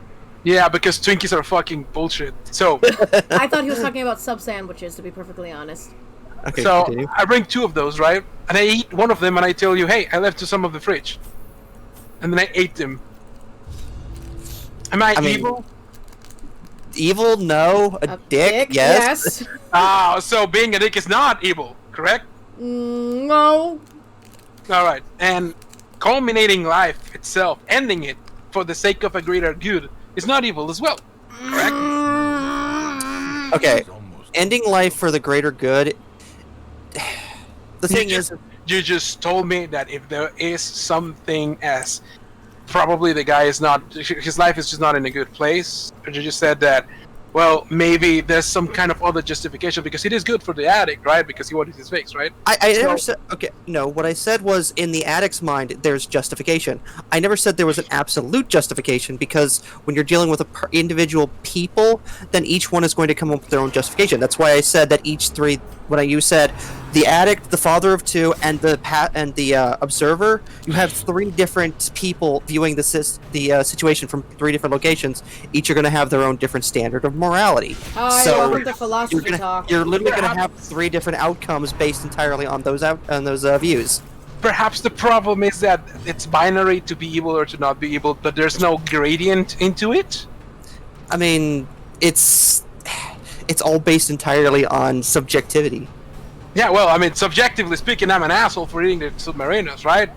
S3: yeah, because Twinkies are fucking bullshit. So,
S2: I thought he was talking about sub sandwiches, to be perfectly honest.
S1: Okay,
S3: so
S1: continue.
S3: I bring 2 of those, right? And I eat one of them, and I tell you, hey, I left some of the fridge, and then I ate them. Am I
S1: mean,
S3: evil?
S1: Evil? No. A dick? Yes.
S3: Ah, so being a dick is not evil, correct?
S2: No.
S3: All right, and culminating life itself, ending it for the sake of a greater good, is not evil as well, correct?
S1: Okay.
S4: It's almost
S1: Ending life for the greater good. The thing is,
S3: You just told me that if there is something as probably the guy is not, his life is just not in a good place, but you just said that, well, maybe there's some kind of other justification because it is good for the addict, right? Because he wanted his fix, right?
S1: I never
S3: So-
S1: said. Okay, no. What I said was, in the addict's mind, there's justification. I never said there was an absolute justification because when you're dealing with individual people, then each one is going to come up with their own justification. That's why I said that each three. When you said the addict, the father of 2, and the observer, you have 3 different people viewing the situation from 3 different locations. Each are going to have their own different standard of morality.
S2: I
S1: So
S2: love the philosophy talk.
S1: you're literally going to have 3 different outcomes based entirely on those views.
S3: Perhaps the problem is that it's binary to be evil or to not be evil, but there's no gradient into it.
S1: I mean, it's all based entirely on subjectivity.
S3: Yeah, well, I mean, subjectively speaking, I'm an asshole for eating the submarinos, right?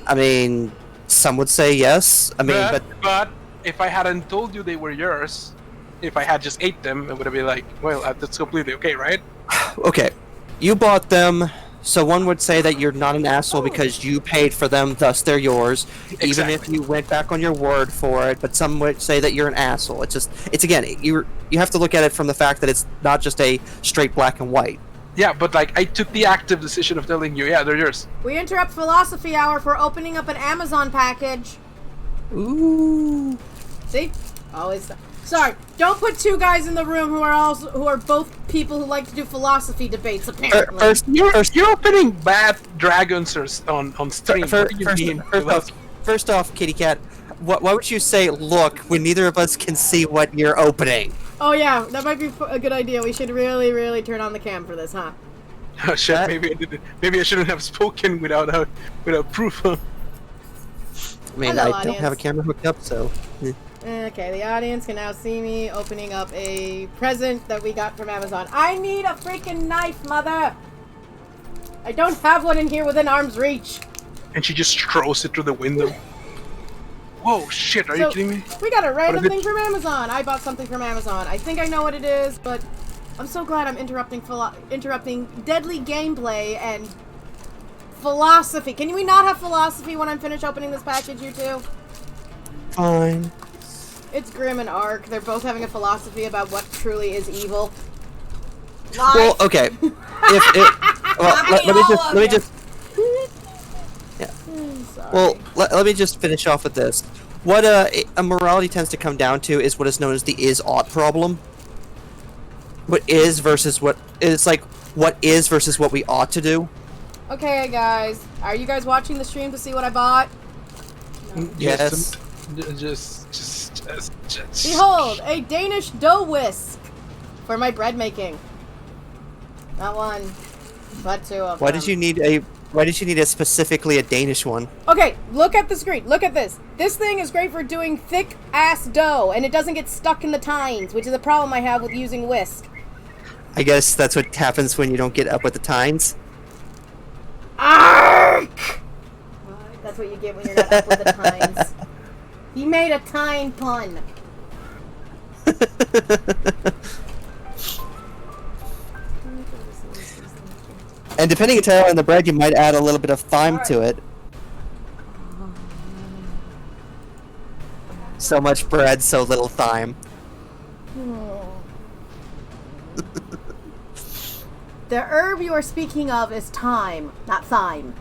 S1: I mean, some would say yes. I mean,
S3: but if I hadn't told you they were yours, if I had just ate them, it would have been like, well, that's completely okay, right?
S1: okay, you bought them, so one would say that you're not an asshole because you paid for them, thus they're yours. Even if
S3: Exactly.
S1: you went back on your word for it, but some would say that you're an asshole. It's again, you have to look at it from the fact that it's not just a straight black and white.
S3: Yeah, but like, I took the active decision of telling you, yeah, they're yours.
S2: We interrupt philosophy hour for opening up an Amazon package.
S1: Ooh.
S2: See? Always. Sorry. Don't put 2 guys in the room who are both people who like to do philosophy debates. Apparently.
S3: You're opening bad dragons on stream. What do you mean?
S1: First off, Kitty Cat, why would you say "look" when neither of us can see what you're opening?
S2: Oh yeah, that might be a good idea. We should really, really turn on the cam for this, huh?
S3: Oh shit!
S1: That-
S3: Maybe I shouldn't have spoken without proof.
S1: I mean,
S2: Hello,
S1: I don't have a
S2: audience.
S1: camera hooked up, so.
S2: Okay, the audience can now see me opening up a present that we got from Amazon. I need a freaking knife, mother! I don't have one in here within arm's reach.
S3: And she just throws it through the window. Whoa, shit! Are you kidding me?
S2: We got a random
S3: is it?
S2: thing from Amazon. I bought something from Amazon. I think I know what it is, but I'm so glad I'm interrupting deadly gameplay and philosophy. Can we not have philosophy when I'm finished opening this package, you two?
S1: Fine.
S2: It's Grim and Ark. They're both having a philosophy about what truly is evil. Lies.
S1: Well, okay. Let me just. Yeah.
S2: Sorry.
S1: Well, let me just finish off with this. What a morality tends to come down to is what is known as the is-ought problem. What is versus what is like. What is versus what we ought to do.
S2: Okay, guys. Are you guys watching the stream to see what I bought?
S1: Yes.
S3: Just.
S2: Behold, a Danish dough whisk for my bread making. Not one, but two of them.
S1: Why did you need a specifically a Danish one?
S2: Okay, look at the screen. Look at this. This thing is great for doing thick-ass dough, and it doesn't get stuck in the tines, which is a problem I have with using whisk.
S1: I guess that's what happens when you don't get up with the tines.
S2: Ark! That's what you get when you're not up with the tines. He made a tine pun.
S1: And depending entirely on the bread, you might add a little bit of thyme to it. So much bread, so little thyme.
S2: The herb you are speaking of is thyme, not thyme.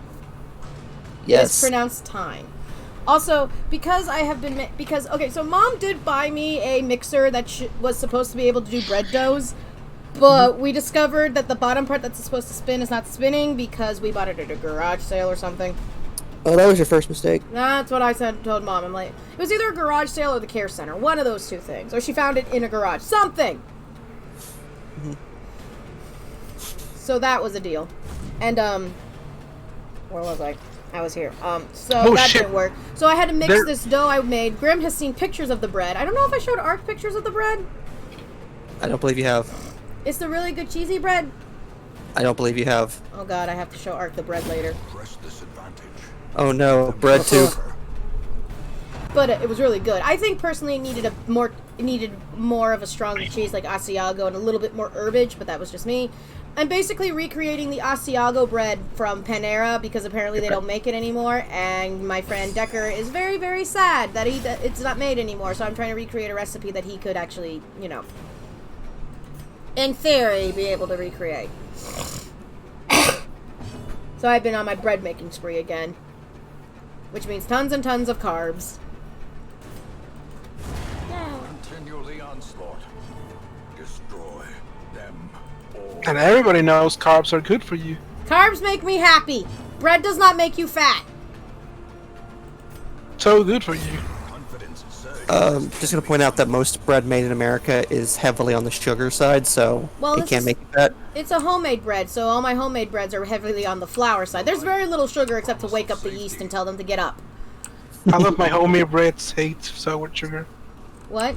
S1: Yes.
S2: It's pronounced thyme. Also, because I have been... okay, so Mom did buy me a mixer that was supposed to be able to do bread doughs, but we discovered that the bottom part that's supposed to spin is not spinning because we bought it at a garage sale or something.
S1: Oh, that was your first mistake.
S2: That's what I told Mom. I'm like, it was either a garage sale or the care center. One of those two things. Or she found it in a garage. Something! So that was a deal. And, where was I? I was here. So that didn't work. So I had to mix this dough I made. Grim has seen pictures of the bread. I don't know if I showed Ark pictures of the bread.
S1: I don't believe you have.
S2: It's the really good cheesy bread.
S1: I don't believe you have.
S2: Oh god, I have to show Ark the bread later.
S4: Press this advantage.
S1: Oh no, bread tube.
S2: But it was really good. I think personally it needed more of a stronger cheese like Asiago and a little bit more herbage, but that was just me. I'm basically recreating the Asiago bread from Panera because apparently they don't make it anymore, and my friend Decker is very, very sad that it's not made anymore, so I'm trying to recreate a recipe that he could actually, you know, in theory, be able to recreate. So I've been on my bread making spree again, which means tons and tons of carbs.
S4: Continue the onslaught. Destroy them all.
S3: And everybody knows carbs are good for you.
S2: Carbs make me happy. Bread does not make you fat.
S3: So good for you.
S4: Confidence surges.
S1: Just gonna point out that most bread made in America is heavily on the sugar side, so it can't make it fat.
S2: It's a homemade bread, so all my homemade breads are heavily on the flour side. There's very little sugar except to wake up the yeast and tell them to get up.
S3: I love my homemade breads, hate sour sugar.
S2: What?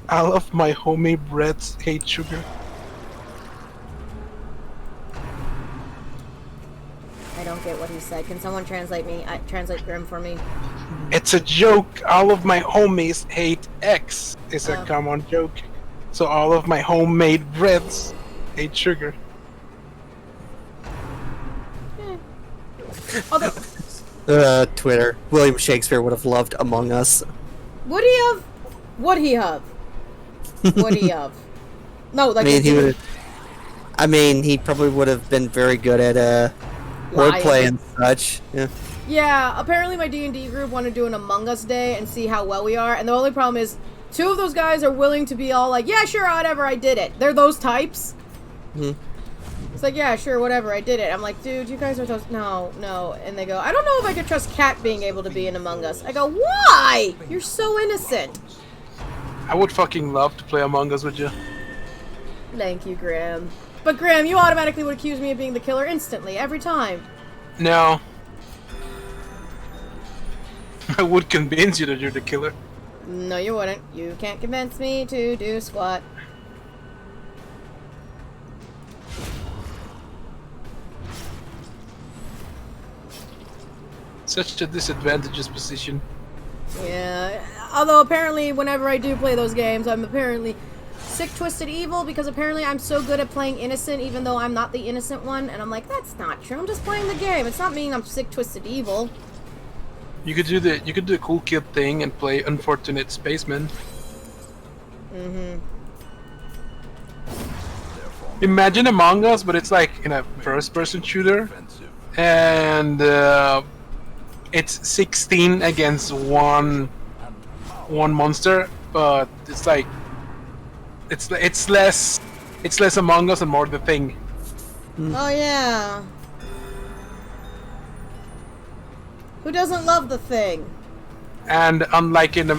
S3: I love my homemade breads, hate sugar.
S2: I don't get what he said. Can someone translate Grim for me?
S3: It's a joke. All of my homies hate X. It's a common joke. So all of my homemade breads hate sugar.
S2: Although,
S1: Twitter. William Shakespeare would have loved Among Us.
S2: would he have? Would he have? Would he have? No, like
S1: I mean, he probably would have been very good at wordplay and such. Yeah.
S2: Yeah, apparently my D&D group want to do an Among Us day and see how well we are, and the only problem is two of those guys are willing to be all like, yeah, sure, whatever, I did it. They're those types. It's like, yeah, sure, whatever, I did it. I'm like, dude, you guys are those... No. And they go, I don't know if I could trust Cat being able to be in Among Us. I go, why? You're so innocent.
S3: I would fucking love to play Among Us with you.
S2: Thank you, Graham. But Graham, you automatically would accuse me of being the killer instantly, every time.
S3: No. I would convince you that you're the killer.
S2: No, you wouldn't. You can't convince me to do squat.
S3: Such a disadvantageous position.
S2: Yeah, although apparently whenever I do play those games, I'm apparently sick, twisted, evil, because apparently I'm so good at playing innocent even though I'm not the innocent one, and I'm like, that's not true, I'm just playing the game. It's not meaning I'm sick, twisted, evil.
S3: You could do the cool kid thing and play Unfortunate Spaceman.
S2: Mm-hmm.
S3: Imagine Among Us, but it's like in a first-person shooter, and it's 16 against one monster, but it's like it's less Among Us and more The Thing.
S2: Oh yeah. Who doesn't love the thing?
S3: And unlike in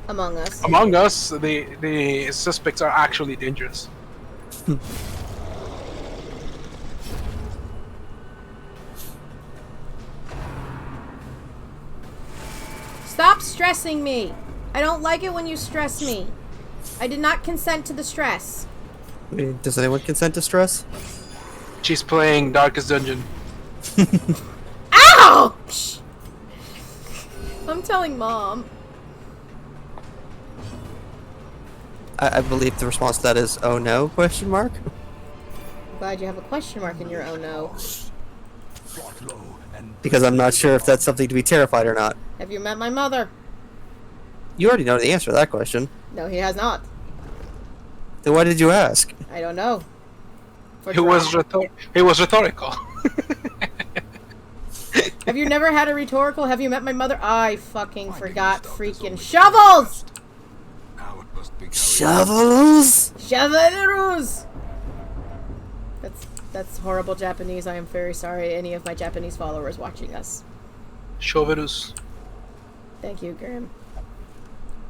S2: Among Us.
S3: Among Us, the suspects are actually dangerous.
S2: Stop stressing me. I don't like it when you stress me. I did not consent to the stress.
S1: I mean, does anyone consent to stress?
S3: She's playing Darkest Dungeon.
S2: Ouch! I'm telling Mom.
S1: I believe the response to that is, oh no, question mark?
S2: I'm glad you have a question mark in your oh no.
S1: Because I'm not sure if that's something to be terrified or not.
S2: Have you met my mother?
S1: You already know the answer to that question.
S2: No, he has not.
S1: Then why did you ask?
S2: I don't know. For
S3: It was
S2: drama.
S3: rhetorical.
S2: Have you never had a rhetorical? Have you met my mother? I fucking forgot freaking shovels!
S4: Now it must be carried
S1: Shovels?
S2: Shovelerus! That's horrible Japanese. I am very sorry any of my Japanese followers watching us.
S3: Chauvinus.
S2: Thank you, Graham.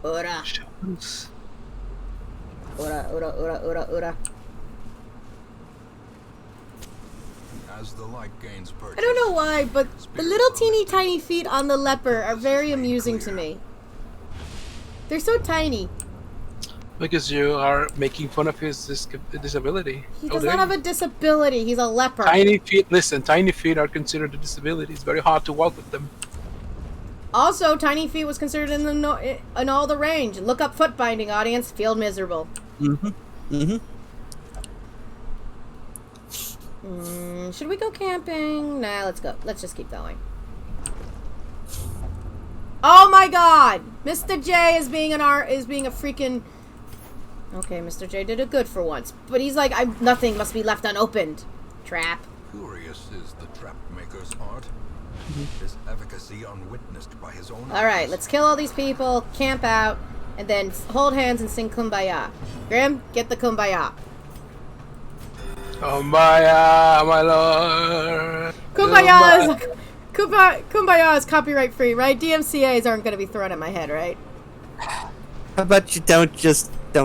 S2: Ora.
S3: Chauvinus.
S2: Ora, ora, ora, ora, ora.
S4: as the light gains purchase.
S2: I don't know why, but the little teeny tiny feet on the leper are very amusing to me. They're so tiny.
S3: Because you are making fun of his disability.
S2: He
S3: How
S2: does
S3: dare
S2: not have
S3: you.
S2: a disability. He's a leper.
S3: Tiny feet, listen, tiny feet are considered a disability. It's very hard to walk with them.
S2: Also, tiny feet was considered in the in all the range. Look up foot binding, audience. Feel miserable. Should we go camping? Nah, let's go. Let's just keep going. Oh my God! Mr. J is being a freaking. Okay, Mr. J did it good for once, but he's like, nothing must be left unopened. Trap.
S4: Curious is the trap maker's art. His efficacy unwitnessed by his own
S2: All right,
S4: eyes.
S2: let's kill all these people, camp out, and then hold hands and sing Kumbaya. Grim, get the Kumbaya.
S3: Kumbaya, my lord.
S2: Kumbaya is copyright free, right? DMCA's aren't going to be thrown at my head, right?
S1: How about you don't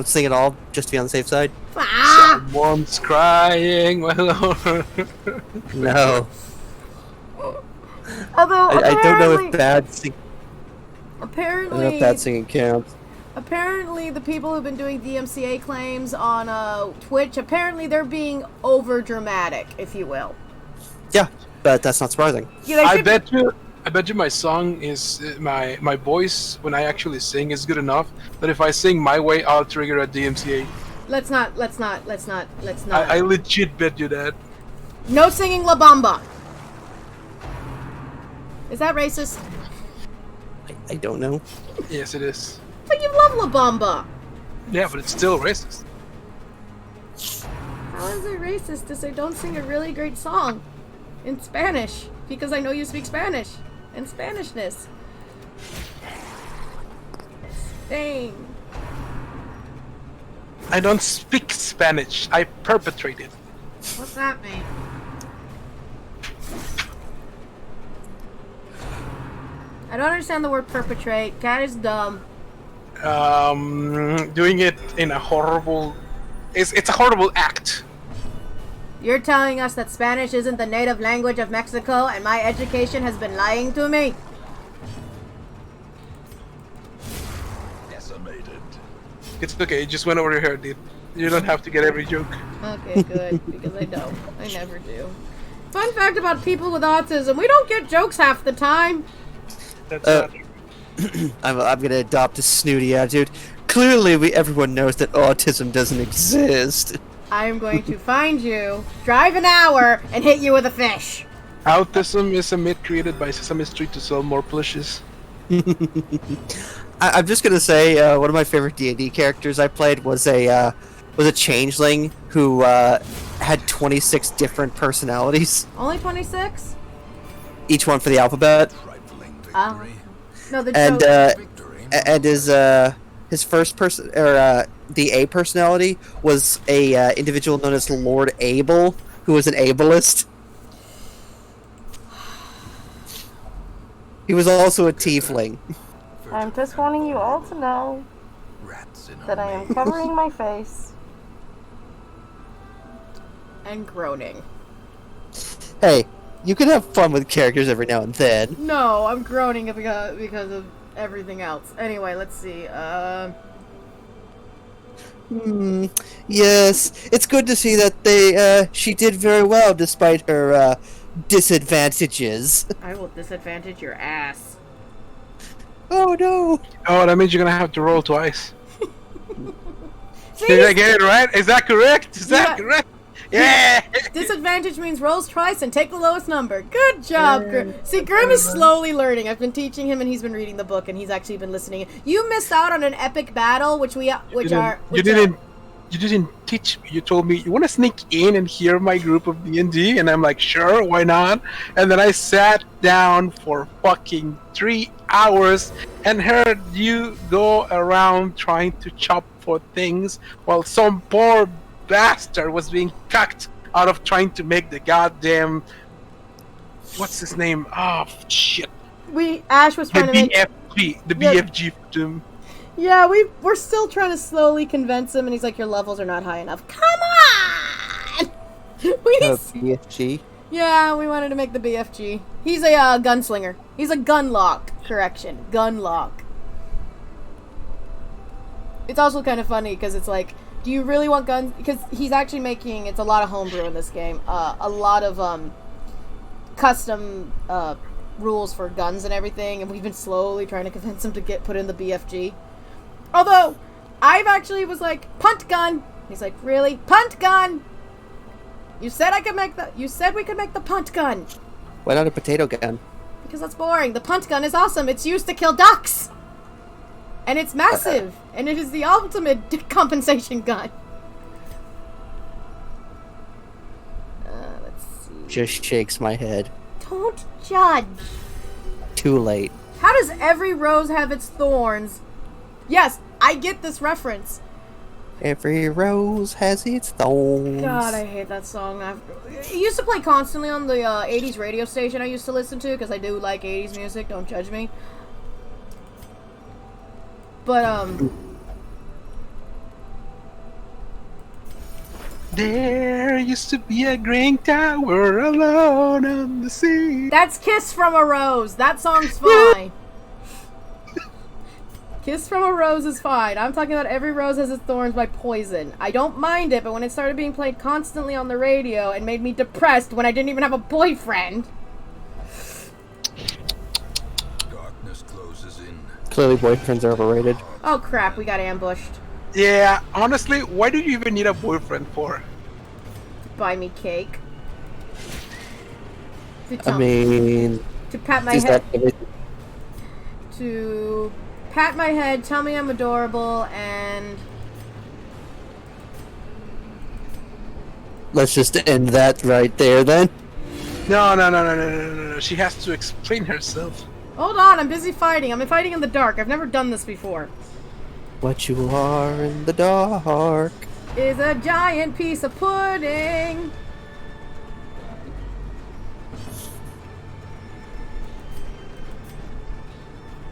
S1: sing at all, just to be on the safe side?
S2: Ah!
S3: Someone's crying, my lord.
S1: No.
S2: Although
S1: I don't know if
S2: apparently
S1: bad singing counts.
S2: apparently the people who've been doing DMCA claims on Twitch, apparently they're being over dramatic, if you will.
S1: Yeah, but that's not surprising.
S2: Yeah, they
S3: I
S2: should-
S3: bet you my song is my voice when I actually sing is good enough that if I sing my way, I'll trigger a DMCA.
S2: Let's not.
S3: I legit bet you that.
S2: No singing La Bamba. Is that racist?
S1: I don't know.
S3: Yes, it is.
S2: But you love La Bamba.
S3: Yeah, but it's still racist.
S2: How is it racist to say don't sing a really great song in Spanish? Because I know you speak Spanish and Spanishness. Dang.
S3: I don't speak Spanish. I perpetrate it.
S2: What's that mean? I don't understand the word perpetrate. That is dumb.
S3: Doing it in a horrible. It's a horrible act.
S2: You're telling us that Spanish isn't the native language of Mexico and my education has been lying to me?
S4: Decimated.
S3: It's okay. It just went over your head, dude. You don't have to get every joke.
S2: Okay, good, because I don't. I never do. Fun fact about people with autism, we don't get jokes half the time.
S3: That's not.
S1: I'm gonna adopt a snooty attitude. Clearly, everyone knows that autism doesn't exist.
S2: I am going to find you, drive an hour, and hit you with a fish.
S3: Autism is a myth created by Sesame Street to sell more plushes.
S1: I'm just gonna say one of my favorite D&D characters I played was a changeling who had 26 different personalities,
S2: Only 26?
S1: each one for the alphabet,
S4: Trifling
S2: Oh.
S4: victory.
S2: No, the
S1: and
S2: joke.
S4: Victory.
S1: and his first person or the A personality was a individual known as Lord Abel, who was an ableist. He was also a tiefling.
S5: I'm just wanting you all to know
S4: Rats in a
S5: that I am
S4: maze.
S5: covering my face.
S2: And groaning.
S1: Hey, you can have fun with characters every now and then.
S2: No, I'm groaning because of everything else. Anyway, let's see.
S1: Yes, it's good to see that she did very well despite her disadvantages.
S2: I will disadvantage your ass.
S1: Oh no!
S3: Oh, that means you're gonna have to roll twice.
S2: See?
S3: Did I get it right? Is that correct? Is that
S2: Yeah.
S3: correct? Yeah!
S2: Disadvantage means rolls twice and take the lowest number. Good job, Grim. See, Grim is slowly learning. I've been teaching him, and he's been reading the book, and he's actually been listening. You missed out on an epic battle,
S3: You didn't teach me. You told me you want to sneak in and hear my group of D&D, and I'm like, sure, why not? And then I sat down for fucking 3 hours and heard you go around trying to chop for things while some poor bastard was being cucked out of trying to make the goddamn what's his name? Oh shit!
S2: Ash was
S3: The
S2: trying to make.
S3: BFG, the
S2: Yeah.
S3: BFG doom.
S2: Yeah, we're still trying to slowly convince him, and he's like, "Your levels are not high enough." Come on.
S1: BFG.
S2: Yeah, we wanted to make the BFG. He's a gunslinger. He's a gunlock. Correction, gunlock. It's also kind of funny because it's like, do you really want guns? Because he's actually making, it's a lot of homebrew in this game. A lot of custom rules for guns and everything, and we've been slowly trying to convince him to get put in the BFG. Although, I've actually was like, punt gun. He's like, really? Punt gun. You said we could make the punt gun.
S1: Why not a potato gun?
S2: Because that's boring. The punt gun is awesome. It's used to kill ducks. And it's massive. And it is the ultimate compensation gun. Let's see.
S1: Just shakes my head.
S2: Don't judge.
S1: Too late.
S2: How does every rose have its thorns? Yes, I get this reference.
S1: Every rose has its thorns.
S2: God, I hate that song. It used to play constantly on the 80s radio station I used to listen to, because I do like 80s music, don't judge me. But,
S3: There used to be a green tower alone on the sea.
S2: that's Kiss from a Rose. That song's fine. Kiss from a Rose is fine. I'm talking about Every Rose Has Its Thorns by Poison. I don't mind it, but when it started being played constantly on the radio, it made me depressed when I didn't even have a boyfriend.
S4: Darkness closes in.
S1: Clearly, boyfriends are overrated.
S2: Oh crap, we got ambushed.
S3: Yeah, honestly, why do you even need a boyfriend for?
S2: Buy me cake. To
S1: I
S2: tell-
S1: mean,
S2: to pat my
S1: is
S2: head.
S1: that everything?
S2: To pat my head, tell me I'm adorable, and
S1: Let's just end that right there then.
S3: No. She has to explain herself.
S2: hold on, I'm busy fighting. I'm fighting in the dark. I've never done this before.
S1: What you are in the dark.
S2: Is a giant piece of pudding.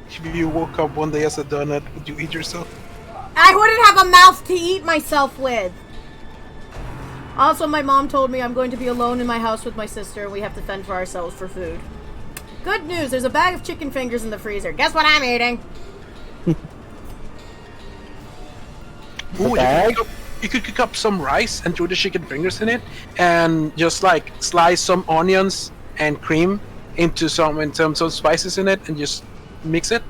S3: If you woke up one day as a donut, would you eat yourself?
S2: I wouldn't have a mouth to eat myself with. Also, my mom told me I'm going to be alone in my house with my sister, and we have to fend for ourselves for food. Good news, there's a bag of chicken fingers in the freezer. Guess what I'm eating?
S3: Ooh,
S1: bag?
S3: you could cook up some rice and throw the chicken fingers in it, and just like slice some onions and cream into some spices in it, and just mix it,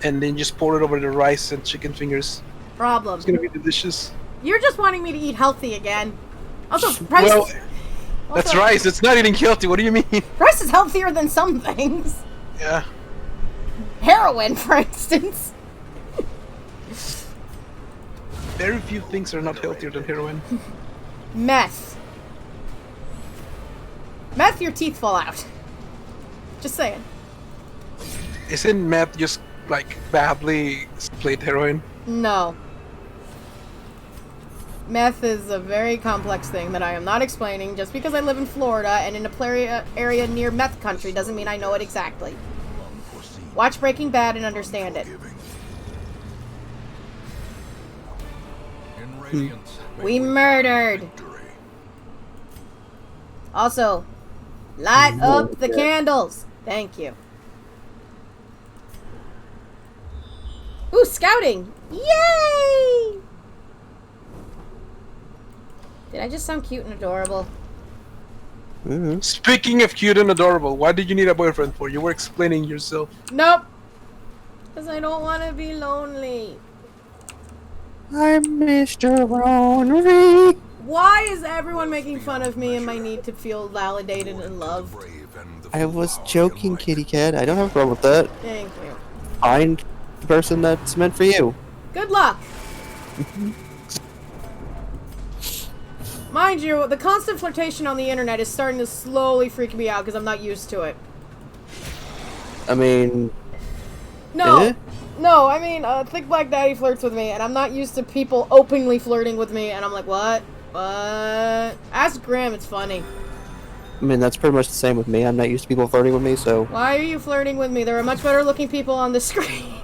S3: and then just pour it over the rice and chicken fingers.
S2: Problem.
S3: It's gonna be delicious.
S2: You're just wanting me to eat healthy again. Also, rice.
S3: Well, That's
S2: Also,
S3: rice. It's not eating healthy. What do you mean?
S2: rice is healthier than some things.
S3: Yeah.
S2: Heroin, for instance.
S3: Very few things are not healthier than heroin.
S2: Meth. Meth, your teeth fall out. Just saying.
S3: Isn't meth just like badly split heroin?
S2: No. Meth is a very complex thing that I am not explaining. Just because I live in Florida and in a area near meth country doesn't mean I know it exactly. Watch Breaking Bad and understand it. We murdered. Also, light up the candles. Thank you. Ooh, scouting! Yay! Did I just sound cute and adorable?
S3: Speaking of cute and adorable, what did you need a boyfriend for? You were explaining yourself.
S2: Nope. Because I don't want to be lonely.
S1: I'm Mr. Ronery.
S2: Why is everyone making fun of me and my need to feel validated and loved?
S1: I was joking, kitty cat. I don't have a problem with that.
S2: Thank you.
S1: Find the person that's meant for you.
S2: Good luck. Mind you, the constant flirtation on the internet is starting to slowly freak me out because I'm not used to it.
S1: I mean...
S2: No.
S1: Eh?
S2: No, I mean, Thick Black Daddy flirts with me, and I'm not used to people openly flirting with me, and I'm like, what? What? Ask Graham, it's funny.
S1: I mean, that's pretty much the same with me. I'm not used to people flirting with me, so...
S2: Why are you flirting with me? There are much better looking people on the screen.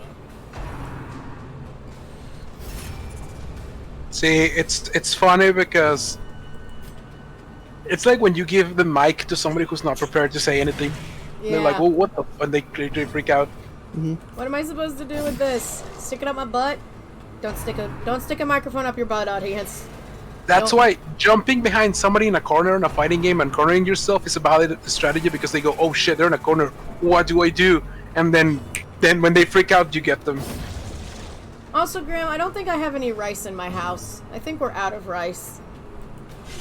S3: See, it's funny because it's like when you give the mic to somebody who's not prepared to say anything.
S2: Yeah.
S3: They're like, well, what the f-? And they freak out.
S2: What am I supposed to do with this? Stick it up my butt? Don't stick a microphone up your butt, audience.
S3: That's
S2: Don't-
S3: why jumping behind somebody in a corner in a fighting game and cornering yourself is a valid strategy because they go, oh shit, they're in a corner. What do I do? And then when they freak out, you get them.
S2: Also, Graham, I don't think I have any rice in my house. I think we're out of rice.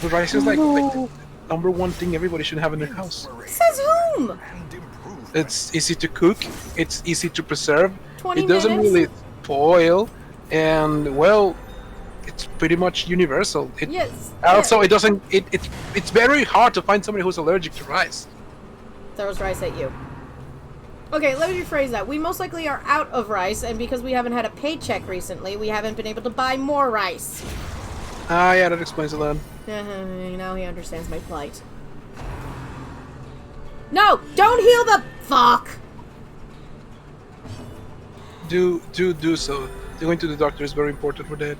S3: The rice is like the number one thing everybody should have in their house.
S2: Says whom?
S3: It's easy to cook. It's easy to preserve.
S2: 20
S3: It doesn't
S2: minutes?
S3: really spoil, and well, it's pretty much universal.
S2: Yes.
S3: Also,
S2: yeah.
S3: it doesn't. It's very hard to find somebody who's allergic to rice.
S2: Throws rice at you. Okay, let me rephrase that. We most likely are out of rice, and because we haven't had a paycheck recently, we haven't been able to buy more rice.
S3: Ah, yeah, that explains a lot.
S2: Now he understands my plight. No! Don't heal the fuck!
S3: Do so. Going to the doctor is very important for that.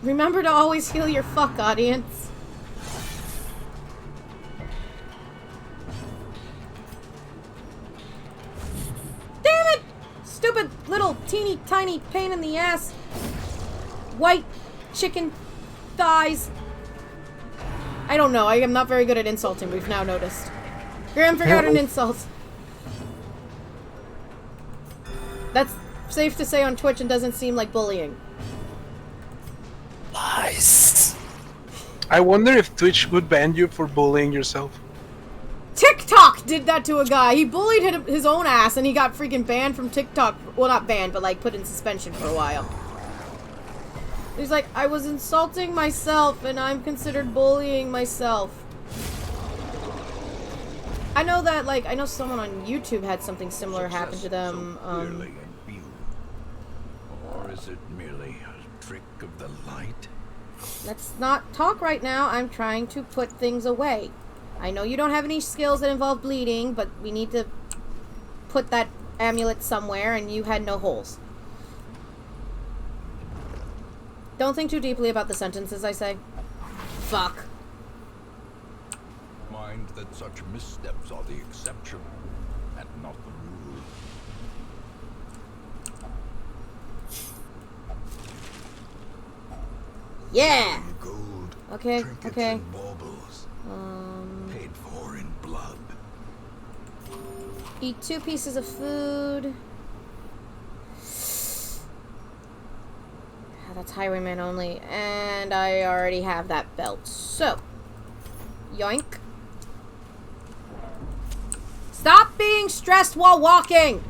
S2: Remember to always heal your fuck, audience. Damn it! Stupid little teeny tiny pain in the ass. White chicken thighs. I don't know. I am not very good at insulting, we've now noticed. Graham, figure out an insult. That's safe to say on Twitch and doesn't seem like bullying.
S1: Lies.
S3: I wonder if Twitch would ban you for bullying yourself.
S2: TikTok did that to a guy. He bullied his own ass and he got freaking banned from TikTok. Well, not banned, but like put in suspension for a while. He's like, I was insulting myself and I'm considered bullying myself. I know that, like, I know someone on YouTube had something similar happen to them.
S4: Or is it merely a trick of the light?
S2: Let's not talk right now. I'm trying to put things away. I know you don't have any skills that involve bleeding, but we need to put that amulet somewhere, and you had no holes. Don't think too deeply about the sentences I say. Fuck.
S4: Mind that such missteps are the exception and not the rule.
S2: Yeah!
S4: Gold,
S2: Okay,
S4: trinkets
S2: okay.
S4: and baubles, paid for in blood.
S2: Eat 2 pieces of food. That's Highwayman only. And I already have that belt. So, Yoink. Stop being stressed while walking!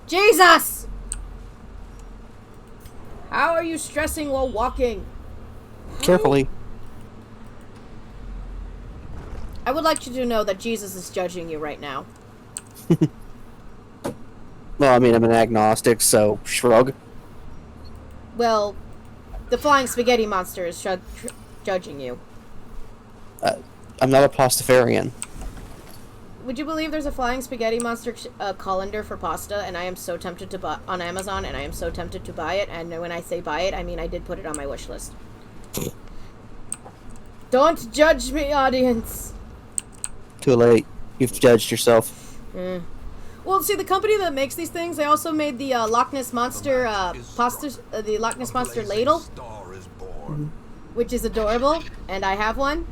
S2: Jesus! How are you stressing while walking?
S1: Carefully.
S2: I would like you to know that Jesus is judging you right now.
S1: Well, I mean, I'm an agnostic, so shrug.
S2: Well, the flying spaghetti monster is judging you.
S1: I'm not a pastafarian.
S2: Would you believe there's a flying spaghetti monster colander for pasta, and I am so tempted to buy on Amazon, and I am so tempted to buy it. And when I say buy it, I mean I did put it on my wish list. Don't judge me, audience.
S1: Too late. You've judged yourself.
S2: Well, see, the company that makes these things, they also made the Loch Ness Monster pasta, the Loch Ness Monster ladle, which is adorable, and I have one.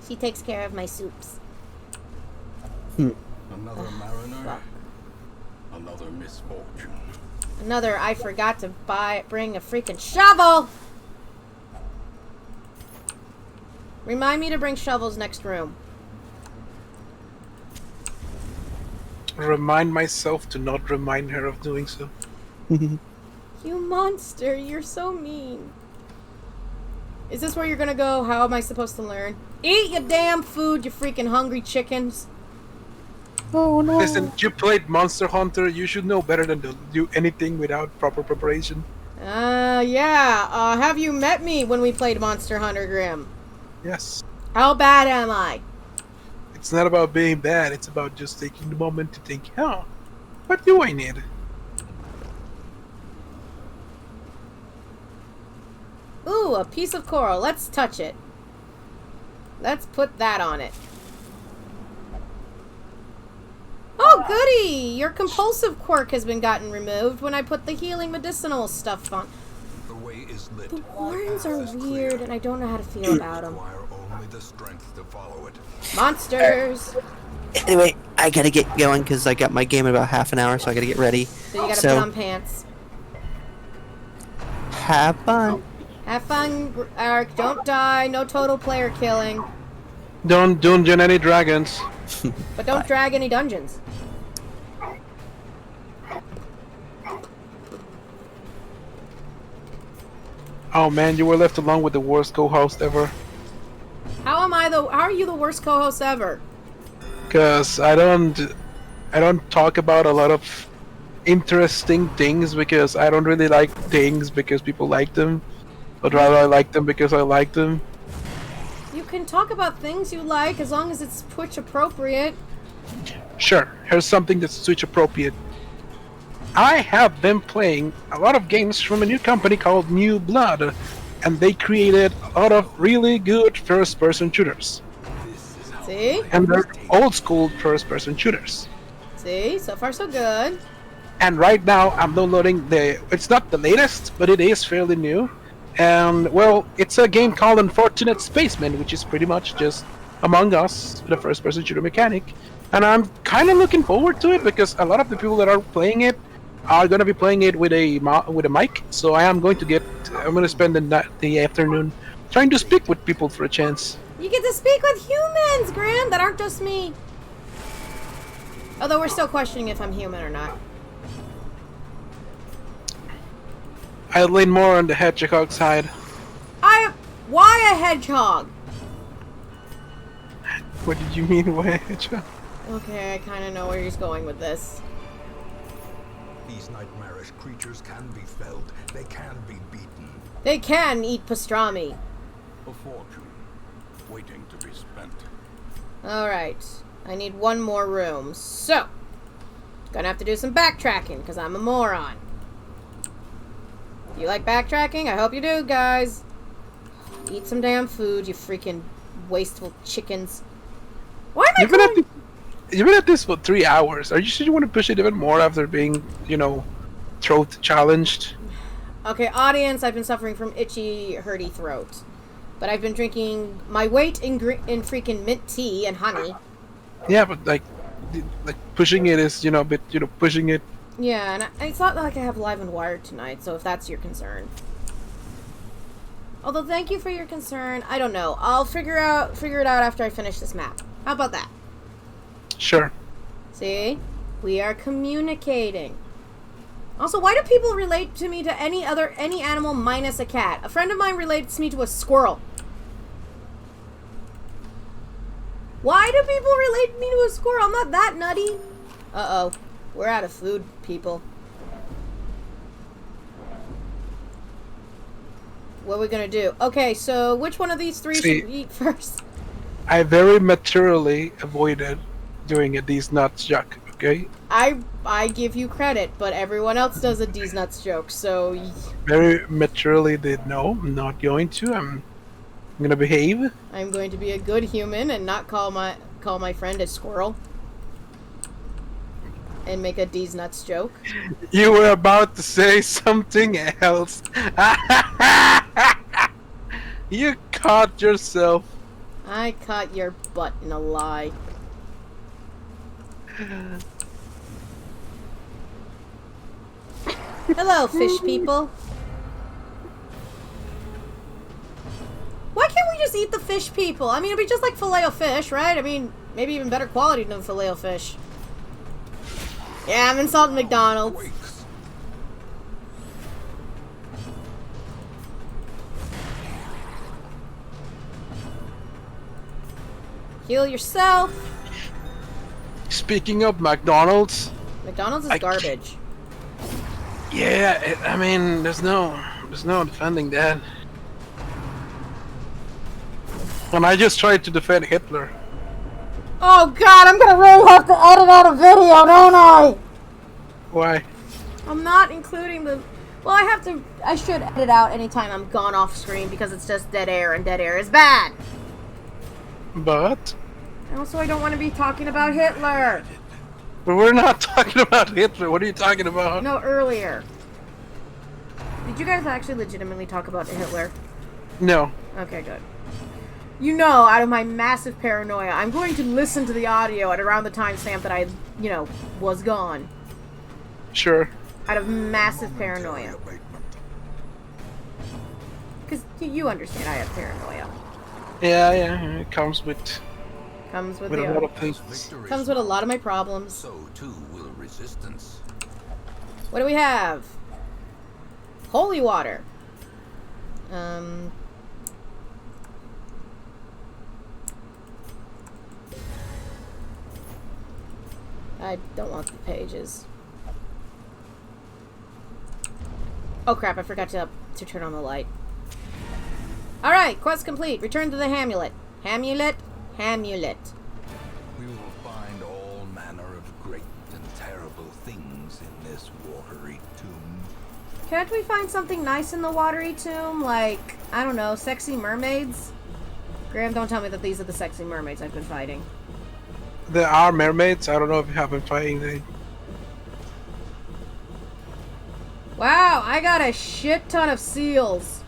S2: She takes care of my soups.
S4: Another mariner. Another misfortune.
S2: Another, I forgot to bring a freaking shovel! Remind me to bring shovels next room.
S3: Remind myself to not remind her of doing so.
S2: You monster, you're so mean. Is this where you're gonna go? How am I supposed to learn? Eat your damn food, you freaking hungry chickens.
S1: Oh no.
S3: Listen, you played Monster Hunter, you should know better than to do anything without proper preparation.
S2: Yeah. Have you met me when we played Monster Hunter, Grim?
S3: Yes.
S2: How bad am I?
S3: It's not about being bad, it's about just taking the moment to think, oh, what do I need?
S2: Ooh, a piece of coral. Let's touch it. Let's put that on it. Oh, goody! Your compulsive quirk has been gotten removed when I put the healing medicinal stuff on.
S4: The way is lit.
S2: The warrens are weird, and I don't know how to feel about them.
S4: Require only the strength to follow it.
S2: Monsters!
S1: Anyway, I gotta get going because I got my game in about half an hour, so I gotta get ready.
S2: So you gotta put on pants.
S1: Have fun.
S2: Have fun, Eric. Don't die. No total player killing.
S3: Don't dungeon any dragons.
S2: But don't drag any dungeons.
S3: Oh man, you were left alone with the worst co-host ever.
S2: How are you the worst co-host ever?
S3: Cause I don't talk about a lot of interesting things because I don't really like things because people like them, but rather I like them because I like them.
S2: You can talk about things you like as long as it's Twitch appropriate.
S3: Sure, here's something that's Switch appropriate. I have been playing a lot of games from a new company called New Blood, and they created a lot of really good first-person shooters.
S2: See?
S3: And they're old-school first-person shooters.
S2: See? So far so good.
S3: And right now I'm downloading it's not the latest, but it is fairly new. And, well, it's a game called Unfortunate Spaceman, which is pretty much just Among Us, the first-person shooter mechanic. And I'm kind of looking forward to it because a lot of the people that are playing it are going to be playing it with a mic. So I'm going to spend the afternoon trying to speak with people for a chance.
S2: You get to speak with humans, Graham, that aren't just me. Although we're still questioning if I'm human or not.
S3: I lean more on the hedgehog side.
S2: Why a hedgehog?
S3: What did you mean by hedgehog?
S2: Okay, I kind of know where he's going with this.
S4: These nightmarish creatures can be felled. They can be beaten.
S2: They can eat pastrami.
S4: A fortune waiting to be spent.
S2: Alright, I need one more room. So, gonna have to do some backtracking because I'm a moron. You like backtracking? I hope you do, guys. Eat some damn food, you freaking wasteful chickens. Why am I going...
S3: You've been at this for 3 hours. Are you sure you want to push it even more after being, throat challenged?
S2: Okay, audience, I've been suffering from itchy, hurty throat. But I've been drinking my weight in freaking mint tea and honey.
S3: Yeah, but like pushing it is, pushing it.
S2: Yeah, and it's not like I have Live and Wired tonight, so if that's your concern. Although, thank you for your concern. I don't know. I'll figure it out after I finish this map. How about that?
S3: Sure.
S2: See? We are communicating. Also, why do people relate to me to any animal minus a cat? A friend of mine relates me to a squirrel. Why do people relate me to a squirrel? I'm not that nutty. Uh-oh. We're out of food, people. What are we gonna do? Okay, so which one of these three should we eat first?
S3: I very materially avoided doing a these nuts joke, okay?
S2: I give you credit, but everyone else does a D's nuts joke, so...
S3: Very materially did no, I'm not going to. I'm gonna behave.
S2: I'm going to be a good human and not call my friend a squirrel. And make a D's nuts joke.
S3: You were about to say something else. You caught yourself.
S2: I caught your butt in a lie. Hello, fish people. Why can't we just eat the fish people? I mean, it'd be just like filet-o-fish, right? I mean, maybe even better quality than filet-o-fish. Yeah, I'm insulting McDonald's. Heal yourself.
S3: Speaking of McDonald's.
S2: McDonald's is garbage.
S3: Yeah, I mean, there's no defending that. And I just tried to defend Hitler.
S2: Oh god, I'm gonna really have to edit out a video, don't I?
S3: Why?
S2: I'm not including the... Well, I should edit out anytime I'm gone off screen because it's just dead air, and dead air is bad.
S3: But?
S2: And also, I don't want to be talking about Hitler.
S3: But we're not talking about Hitler. What are you talking about?
S2: No, earlier. Did you guys actually legitimately talk about Hitler?
S3: No.
S2: Okay, good. You know, out of my massive paranoia, I'm going to listen to the audio at around the timestamp that I, was gone.
S3: Sure.
S2: Out of massive paranoia. Because you understand I have paranoia.
S3: Yeah, it comes with
S2: a
S3: a lot of things.
S2: Comes with a lot of my problems.
S4: So too will resistance.
S2: What do we have? Holy water. I don't want the pages. Oh crap, I forgot to turn on the light. Alright, quest complete. Return to the Hamulet. Hamulet? Hamulet.
S4: We will find all manner of great and terrible things in this watery tomb.
S2: Can't we find something nice in the watery tomb? Like, I don't know, sexy mermaids? Graham, don't tell me that these are the sexy mermaids I've been fighting.
S3: There are mermaids. I don't know if you have been fighting them.
S2: Wow, I got a shit ton of seals.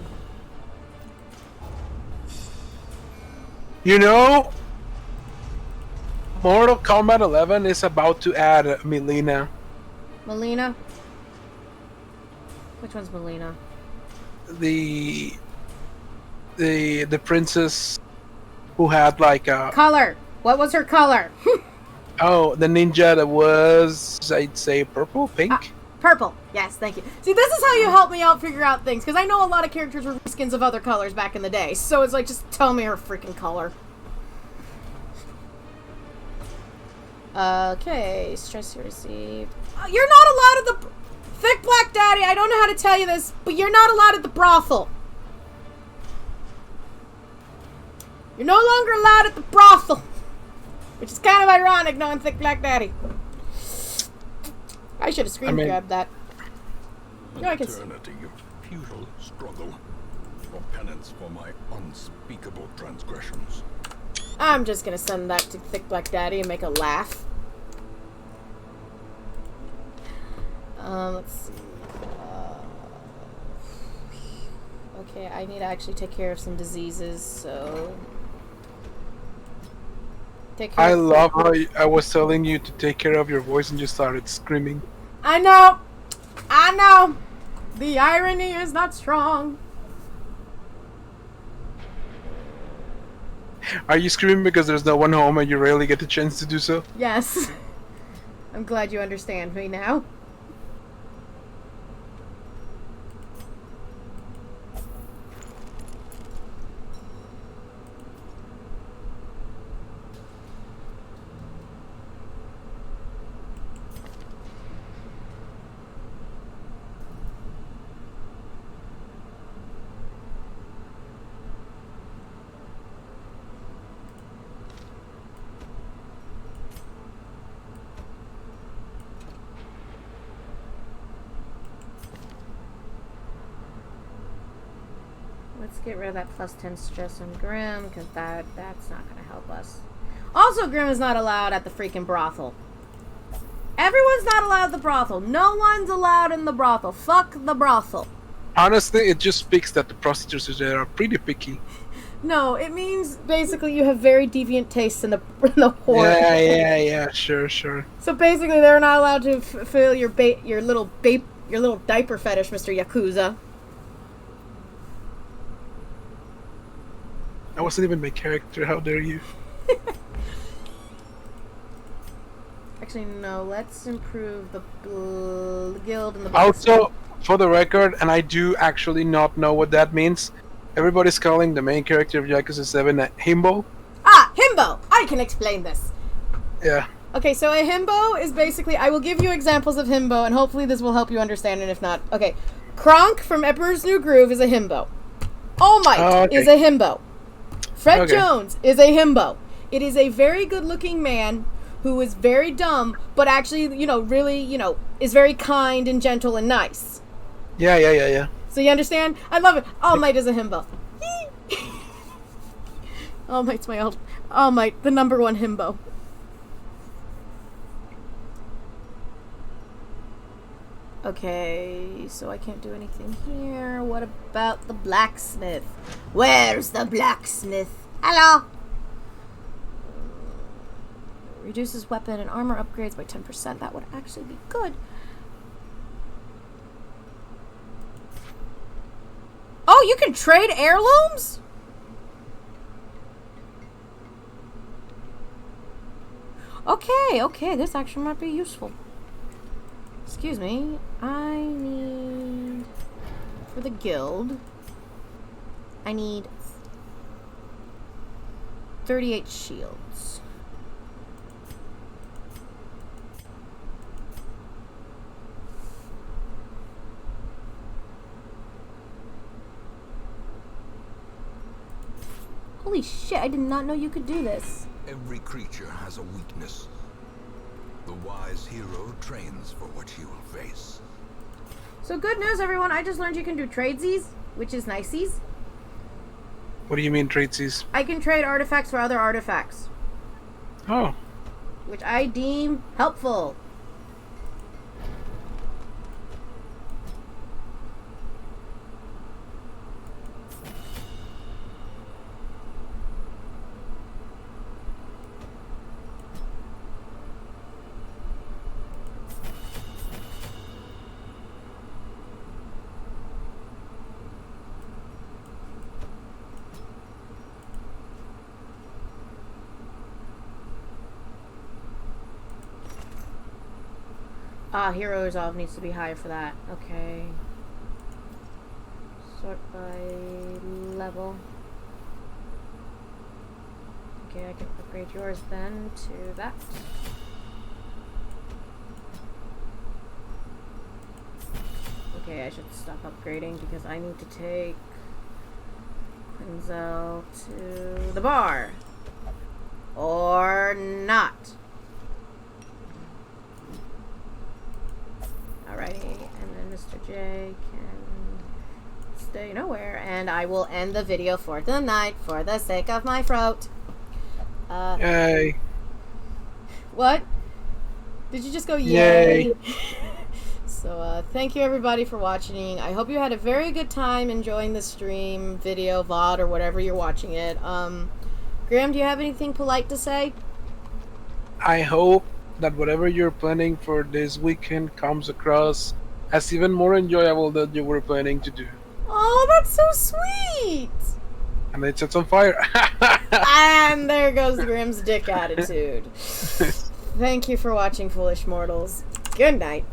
S3: You know, Mortal Kombat 11 is about to add Melina.
S2: Melina? Which one's Melina?
S3: The princess who had like a...
S2: Color! What was her color?
S3: Oh, the ninja that was, I'd say, purple, pink?
S2: Purple. Yes, thank you. See, this is how you help me out figure out things, because I know a lot of characters were reskins of other colors back in the day, so it's like, just tell me her freaking color. Okay, stress you received. You're not allowed at the... Thick Black Daddy, I don't know how to tell you this, but you're not allowed at the brothel. You're no longer allowed at the brothel. Which is kind of ironic, knowing Thick Black Daddy. I should have screen grabbed that. No, I can see.
S4: Eternity of futile struggle for penance for my unspeakable transgressions.
S2: I'm just gonna send that to Thick Black Daddy and make a laugh. Let's see. Okay, I need to actually take care of some diseases, so...
S3: I love how I was telling you to take care of your voice and you started screaming.
S2: I know! I know! The irony is not strong.
S3: Are you screaming because there's no one home and you rarely get the chance to do so?
S2: Yes. I'm glad you understand me now. Let's get rid of that plus 10 stress on Grim, because that's not going to help us. Also, Grim is not allowed at the freaking brothel. Everyone's not allowed at the brothel. No one's allowed in the brothel. Fuck the brothel.
S3: Honestly, it just speaks that the prostitutes there are pretty picky.
S2: No, it means basically you have very deviant tastes in the whore.
S3: Yeah, sure.
S2: So basically, they're not allowed to fill your little diaper fetish, Mr. Yakuza.
S3: That wasn't even my character, how dare you?
S2: Actually, no, let's improve the guild and the
S3: Also, for the record, and I do actually not know what that means, everybody's calling the main character of Yakuza 7 a himbo.
S2: Ah, himbo! I can explain this.
S3: Yeah.
S2: Okay, so a himbo is basically, I will give you examples of himbo, and hopefully this will help you understand, and if not, okay. Kronk from Emperor's New Groove is a himbo. All Might is a himbo. Fred Jones is a himbo. It is a very good-looking man who is very dumb, but actually, really, is very kind and gentle and nice.
S3: Yeah.
S2: So you understand? I love it. All Might is a himbo. All Might's All Might, the number one himbo. Okay, so I can't do anything here. What about the blacksmith? Where's the blacksmith? Hello? Reduces weapon and armor upgrades by 10%. That would actually be good. Oh, you can trade heirlooms? Okay, this actually might be useful. Excuse me, I need, for the guild, I need 38 shields. Holy shit, I did not know you could do this.
S4: Every creature has a weakness. The wise hero trains for what he will face.
S2: So good news, everyone. I just learned you can do tradesies, which is niceies.
S3: What do you mean, tradesies?
S2: I can trade artifacts for other artifacts.
S3: Oh.
S2: Which I deem helpful. Hero resolve needs to be higher for that. Okay. Sort by level. Okay, I can upgrade yours then to that. Okay, I should stop upgrading because I need to take Quinzel to the bar. Or not. Alrighty, and then Mr. J can stay nowhere, and I will end the video for the night for the sake of my throat.
S3: Yay.
S2: What? Did you just go yay?
S3: Yay.
S2: So, thank you everybody for watching. I hope you had a very good time enjoying the stream, video, VOD, or whatever you're watching it. Graham, do you have anything polite to say?
S3: I hope that whatever you're planning for this weekend comes across as even more enjoyable than you were planning to do.
S2: Oh, that's so sweet!
S3: and it sets on fire.
S2: And there goes Grimm's dick attitude. Thank you for watching, foolish mortals. Good night.